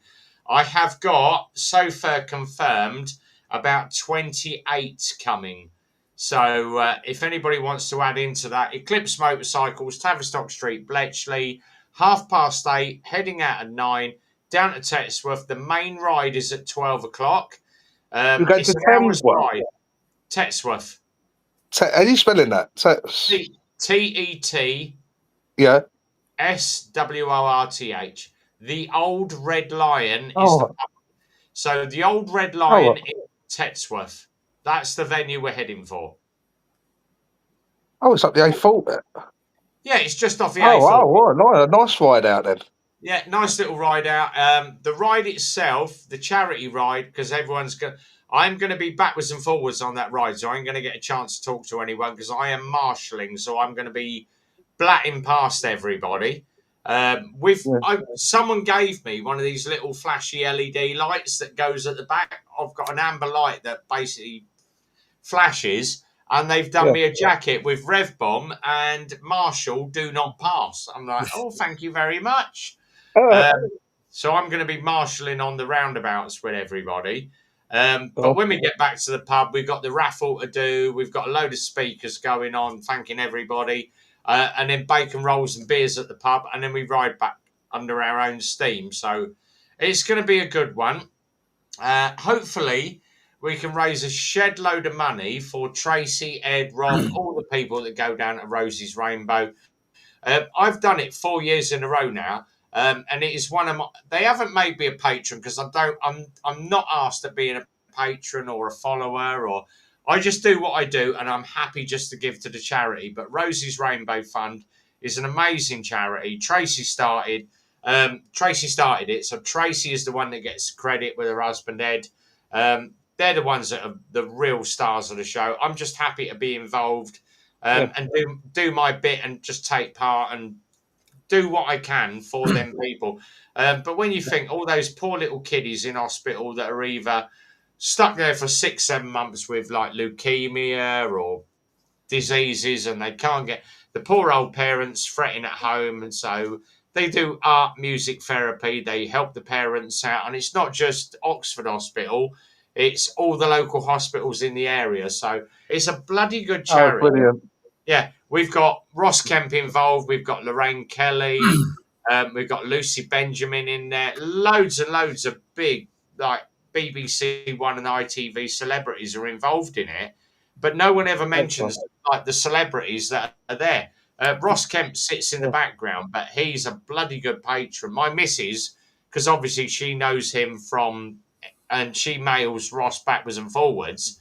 I have got, so far confirmed, about 28 coming. So if anybody wants to add into that, Eclipse Motorcycles, Tavistock Street, Bletchley, 8:30, heading out at 9, down to Tettisworth. The main ride is at 12 o'clock. You go It's to an hour's Thamesworth. ride. Tetsworth. How are you spelling that? T-E-T Yeah. S-W-O-R-T-H. The Old Red Lion is the Oh, pub. So the Old Red oh, Lion in Tetsworth. That's the venue we're heading for. oh, it's up the A40. Yeah, it's just off the Oh, A4. what a nice ride out then. Yeah, nice little ride out. The ride itself, the charity ride, because I'm going to be backwards and forwards on that ride, so I ain't going to get a chance to talk to anyone because I am marshalling, so I'm going to be blatting past everybody. Someone gave me one of these little flashy LED lights that goes at the back. I've got an amber light that basically flashes, and they've done Yeah. me a jacket with Rev Bomb and Marshall Do Not Pass. I'm like, oh, thank you very much. So I'm going to be marshalling on the roundabouts with everybody. But when we get back to the pub, we've got the raffle to do. We've got a load of speakers going on, thanking everybody. And then bacon rolls and beers at the pub. And then we ride back under our own steam. So it's going to be a good one. Hopefully, we can raise a shed load of money for Tracy, Ed, Rob, all the people that go down to Rosie's Rainbow. I've done it 4 years in a row now. And it is one of my. They haven't made me a patron because I'm not asked to be a patron or a follower, or I just do what I do, and I'm happy just to give to the charity. But Rosie's Rainbow Fund is an amazing charity. Tracy started it, so Tracy is the one that gets credit with her husband Ed. They're the ones that are the real stars of the show. I'm just happy to be involved and do my bit and just take part and do what I can for them people. But when you think all those poor little kiddies in hospital that are either stuck there for 6-7 months with like leukemia or diseases and they can't get the poor old parents fretting at home, and so they do art music therapy. They help the parents out, and it's not just Oxford Hospital, it's all the local hospitals in the area. So it's a bloody good charity. Oh, brilliant. Yeah, we've got Ross Kemp involved. We've got Lorraine Kelly. We've got Lucy Benjamin in there. Loads and loads of big, like BBC One and ITV celebrities are involved in it. But no one ever mentions like the celebrities that are there. Ross Kemp sits in the background, but he's a bloody good patron. My missus, because obviously she knows him from, and she mails Ross backwards and forwards.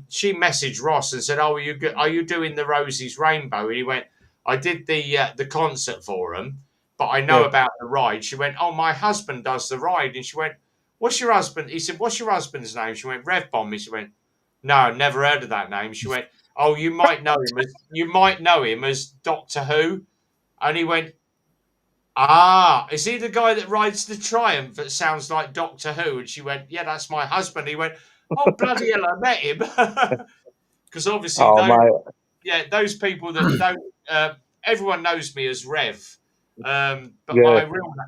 She messaged Ross and said, "Oh, are you doing the Rosie's Rainbow?" And he went, "I did the concert for him, but I know about the ride." She went, "Oh, my husband does the ride." And she went, "What's your husband?" He said, "What's your husband's name?" She went, "Rev Bomb." She went, "No, never heard of that name." She went, "Oh, you might know him as Doctor Who." And he went, "Ah, is he the guy that rides the Triumph that sounds like Doctor Who?" And she went, "Yeah, that's my husband." He went, "Oh, bloody hell, I met him." Because obviously, those people that don't, everyone knows me as Rev. But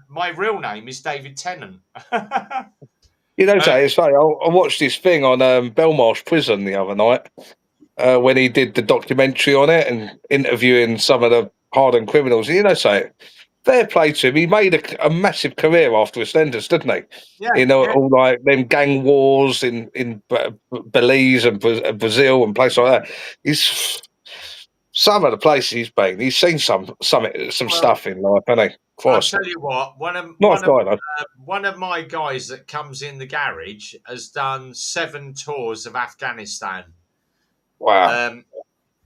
my real name is David Tennant. You know, it's funny. I watched this thing on Belmarsh Prison the other night when he did the documentary on it and interviewing some of the hardened criminals. You know, fair play to him. He made a massive career after EastEnders, didn't he? Yeah, all like them gang wars in Belize and Brazil and places like that. He's some of the places he's been. He's seen some stuff in life, hasn't he? I'll tell you what. One of my guys that comes in the garage has done 7 tours of Afghanistan. Wow.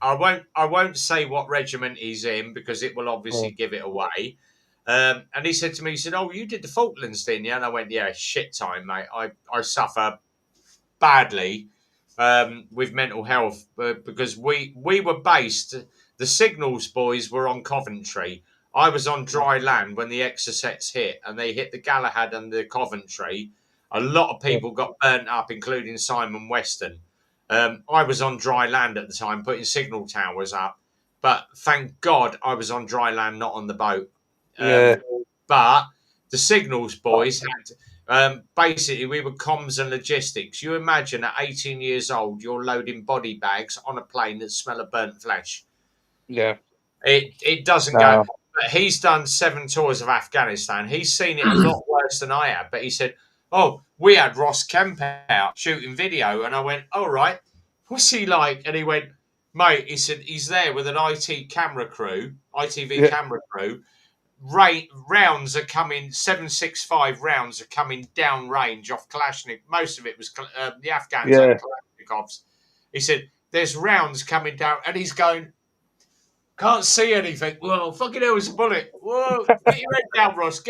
I won't say what regiment he's in because it will obviously give it away. And he said to me, he said, "Oh, you did the Falklands, didn't you?" And I went, "Yeah, shit time, mate. I suffer badly with mental health because we were based, the Signals boys were on Coventry. I was on dry land when the Exocets hit, and they hit the Galahad and the Coventry. A lot of people got burnt up, including Simon Weston. I was on dry land at the time, putting signal towers up. But thank God I was on dry land, not on the boat. But the Signals boys had basically, we were comms and logistics. You imagine at 18 years old, you're loading body bags on a plane that smell of burnt flesh. Yeah. It doesn't go. But he's done 7 tours of Afghanistan. He's seen it a lot worse than I have. But he said, oh, we had Ross Kemp out shooting video. And I went, all right, what's he like? And he went, mate, he said, he's there with an ITV camera crew. Rounds are coming, 7.65 rounds are coming down range off Kalashnikov. Most of it was the Afghans had Kalashnikovs. He said, there's rounds coming down, and he's going, can't see anything. Whoa, fucking hell, it's a bullet. Whoa, get your head down, Ross.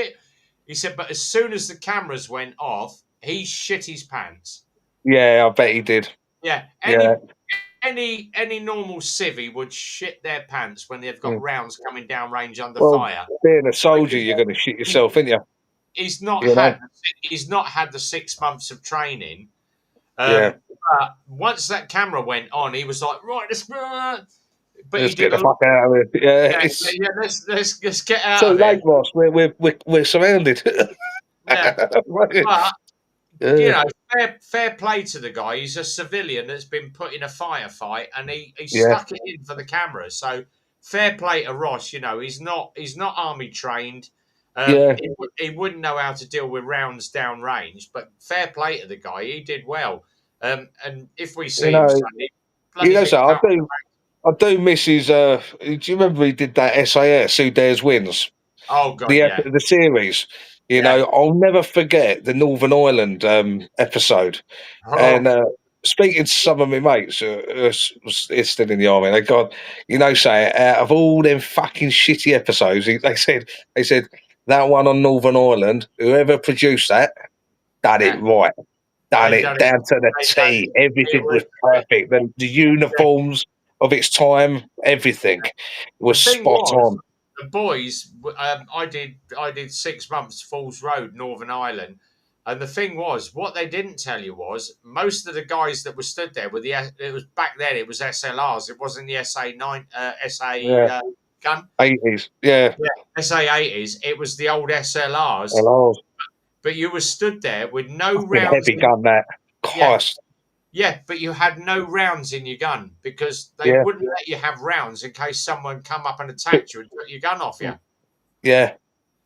He said, but as soon as the cameras went off, he shit his pants. Yeah, I bet he did. Yeah, any normal civvy would shit their pants when they've got rounds coming down range under fire. Being a soldier, you're going to shit yourself, aren't you? He's not had the 6 months of training. But once that camera went on, he was like, right, Let's get the fuck out of here. Let's get out too of late, here. Ross. We're surrounded. Yeah. Right. But you know, fair play to the guy. He's a civilian that's been put in a firefight, and he stuck it in for the camera. So fair play to Ross. You know, he's not army trained. He wouldn't know how to deal with rounds down range. But fair play to the guy. He did well. And if we see him Sunday, so I do miss his. Do you remember he did that SAS? Who Dares Wins? Oh God, the series. You know, I'll never forget the Northern Ireland episode. Oh. And speaking to some of my mates who are still in the army, they got, say out of all them fucking shitty episodes, they said that one on Northern Ireland, whoever produced that, done it right. Done it down to the T. Everything was perfect. The uniforms of its time, everything was spot on. The boys, I did 6 months Falls Road, Northern Ireland, and the thing was, what they didn't tell you was most of the guys that were stood there with it was back then. It was SLRs. It wasn't the gun. 80s, SA-80s. It was the old SLRs. But you were stood there with no rounds. Heavy gun, that cost. Yeah, but you had no rounds in your gun because they wouldn't let you have rounds in case someone come up and attacked you and took your gun off you. Yeah.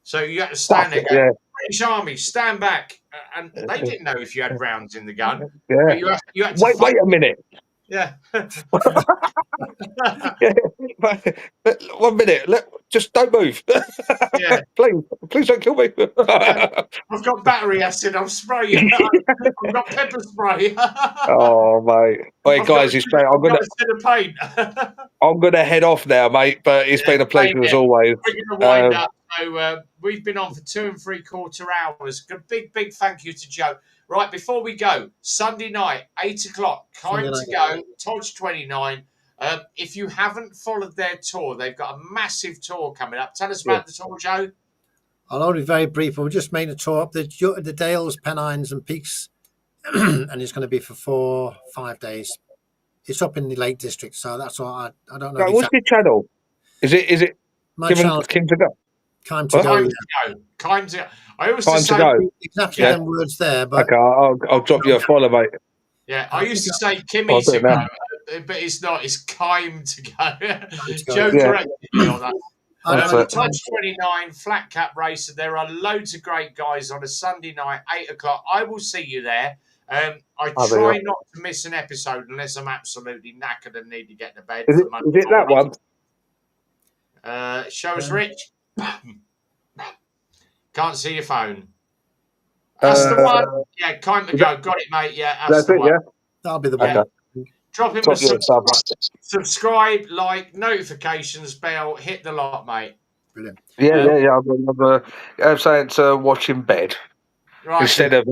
So you had to stand there going, British Army, stand back. And they didn't know if you had rounds in the gun. Yeah. But you had to wait a minute. Yeah. 1 minute. Just don't move. Yeah. Please don't kill me. I've got battery acid. I'll spray you. I've got pepper spray. Oh, mate. Wait, guys, I'm gonna head off now, mate. But it's been a pleasure as always. We're gonna wind up. So we've been on for 2 3/4 hours. Big thank you to Joe. Right, before we go, Sunday night, 8 o'clock, time to go, Torch 29. If you haven't followed their tour, they've got a massive tour coming up. Tell us about the tour, Joe. I'll only be very brief. We'll just make a tour up the Dales, Pennines and Peaks, and it's going to be for 5 days. It's up in the Lake District, so that's all. I don't know. Right, what's your channel? Is it my channel? Kim to go. Time to go. Time to go. I always Time to go. Exactly them words there, but okay, I'll drop you a follow, mate. Yeah, I used to say Kimmy to go, but it's not. It's Kime to go. Joe corrected me on that. Touch 29, flat cap racer. There are loads of great guys on a Sunday night, 8 o'clock. I will see you there. I try not to miss an episode unless I'm absolutely knackered and need to get to bed. Is it that one? Shows Rich. Can't see your phone. That's the one. Yeah, Kime to go. Got it, mate. Yeah, that's the one. Yeah? That'll be the one. Okay. Drop him a subscribe, like, notifications, bell, hit the lot, mate. Brilliant. Yeah. I'm saying to watch in bed instead of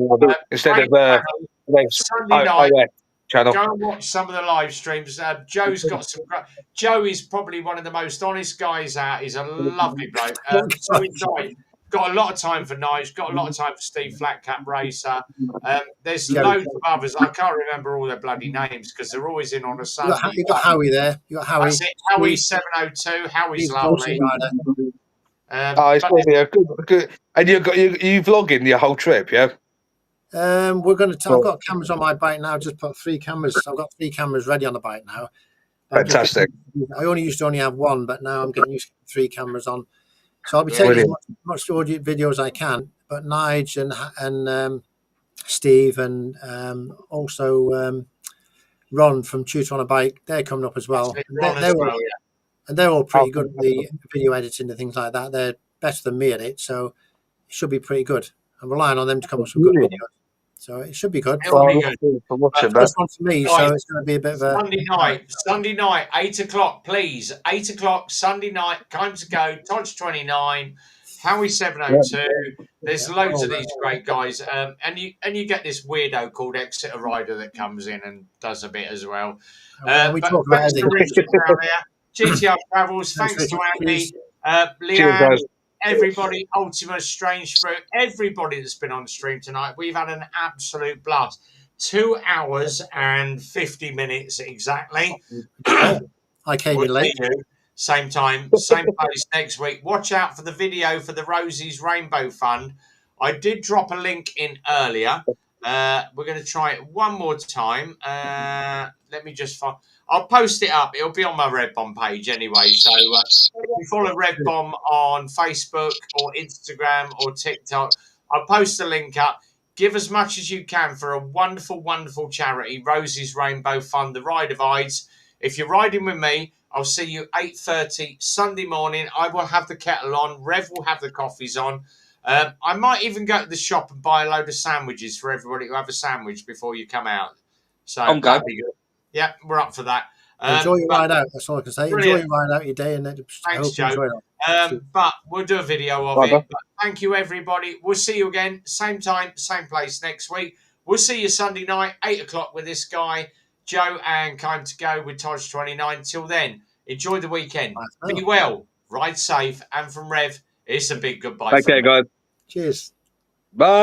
Sunday night. Channel. Go and watch some of the live streams. Joe's got some. Joe is probably one of the most honest guys out. He's a lovely bloke. So enjoy. Got a lot of time for Nige. Got a lot of time for Steve Flatcap Racer. There's loads of others. I can't remember all their bloody names because they're always in on a Sunday. You got Howie there. You got Howie. That's it. Howie 702. Howie's lovely. It's going to be a good. And you vlogging your whole trip, yeah? We're going to. I've got cameras on my bike now. Just put 3 cameras. I've got 3 cameras ready on the bike now. Fantastic. I used to only have 1, but now I'm getting used to 3 cameras on. So I'll be taking as much audio video as I can. But Nige and Steve, and also Ron from Tutor on a Bike. They're coming up as well. And Ron as well, yeah. and they're all pretty Oh, good at the video editing and things like that. They're better than me at it, so it should be pretty good. I'm relying on them to come up with some good Brilliant. videos. So it should be good. It'll Well, be I good. look forward to watching that. First one for me, so Guys, it's going to be a bit of a Sunday night, 8 o'clock, please. 8 o'clock, Sunday night, time to go. Touch 29, Howie 702. There's loads of these great guys. And you get this weirdo called Exeter Rider that comes in and does a bit as well. we But talk about thanks to everything. Richard down there, GTR Travels, thanks to Andy, Cheers, Leanne, guys. everybody, Ultima, Strange Fruit, everybody that's been on the stream tonight. We've had an absolute blast. 2 hours and 50 minutes exactly. I came We'll in late. see you same time, same place next week. Watch out for the video for the Rosies Rainbow Fund. I did drop a link in earlier. We're going to try it one more time. Let me just find. I'll post it up. It'll be on my Red Bomb page anyway. So if you follow Red Bomb on Facebook or Instagram or TikTok, I'll post the link up. Give as much as you can for a wonderful, wonderful charity, Rosie's Rainbow Fund, the Ride of IDES. If you're riding with me, I'll see you 8:30 Sunday morning. I will have the kettle on. Rev will have the coffees on. I might even go to the shop and buy a load of sandwiches for everybody to have a sandwich before you come out. So I'm good. that'd be good. Yeah, we're up for that. Enjoy your but- ride out. That's all I can say. Brilliant. Enjoy your ride out your day, and I Thanks, hope you enjoy Joe. it. But we'll do a video of Bye-bye. it. But thank you, everybody. We'll see you again, same time, same place next week. We'll see you Sunday night, 8 o'clock with this guy, Joe, and Time to Go with Taj 29. Till then, enjoy the weekend. Bye. Be well, ride safe, and from Rev, it's a big goodbye. Take from care, me. guys. Cheers. Bye.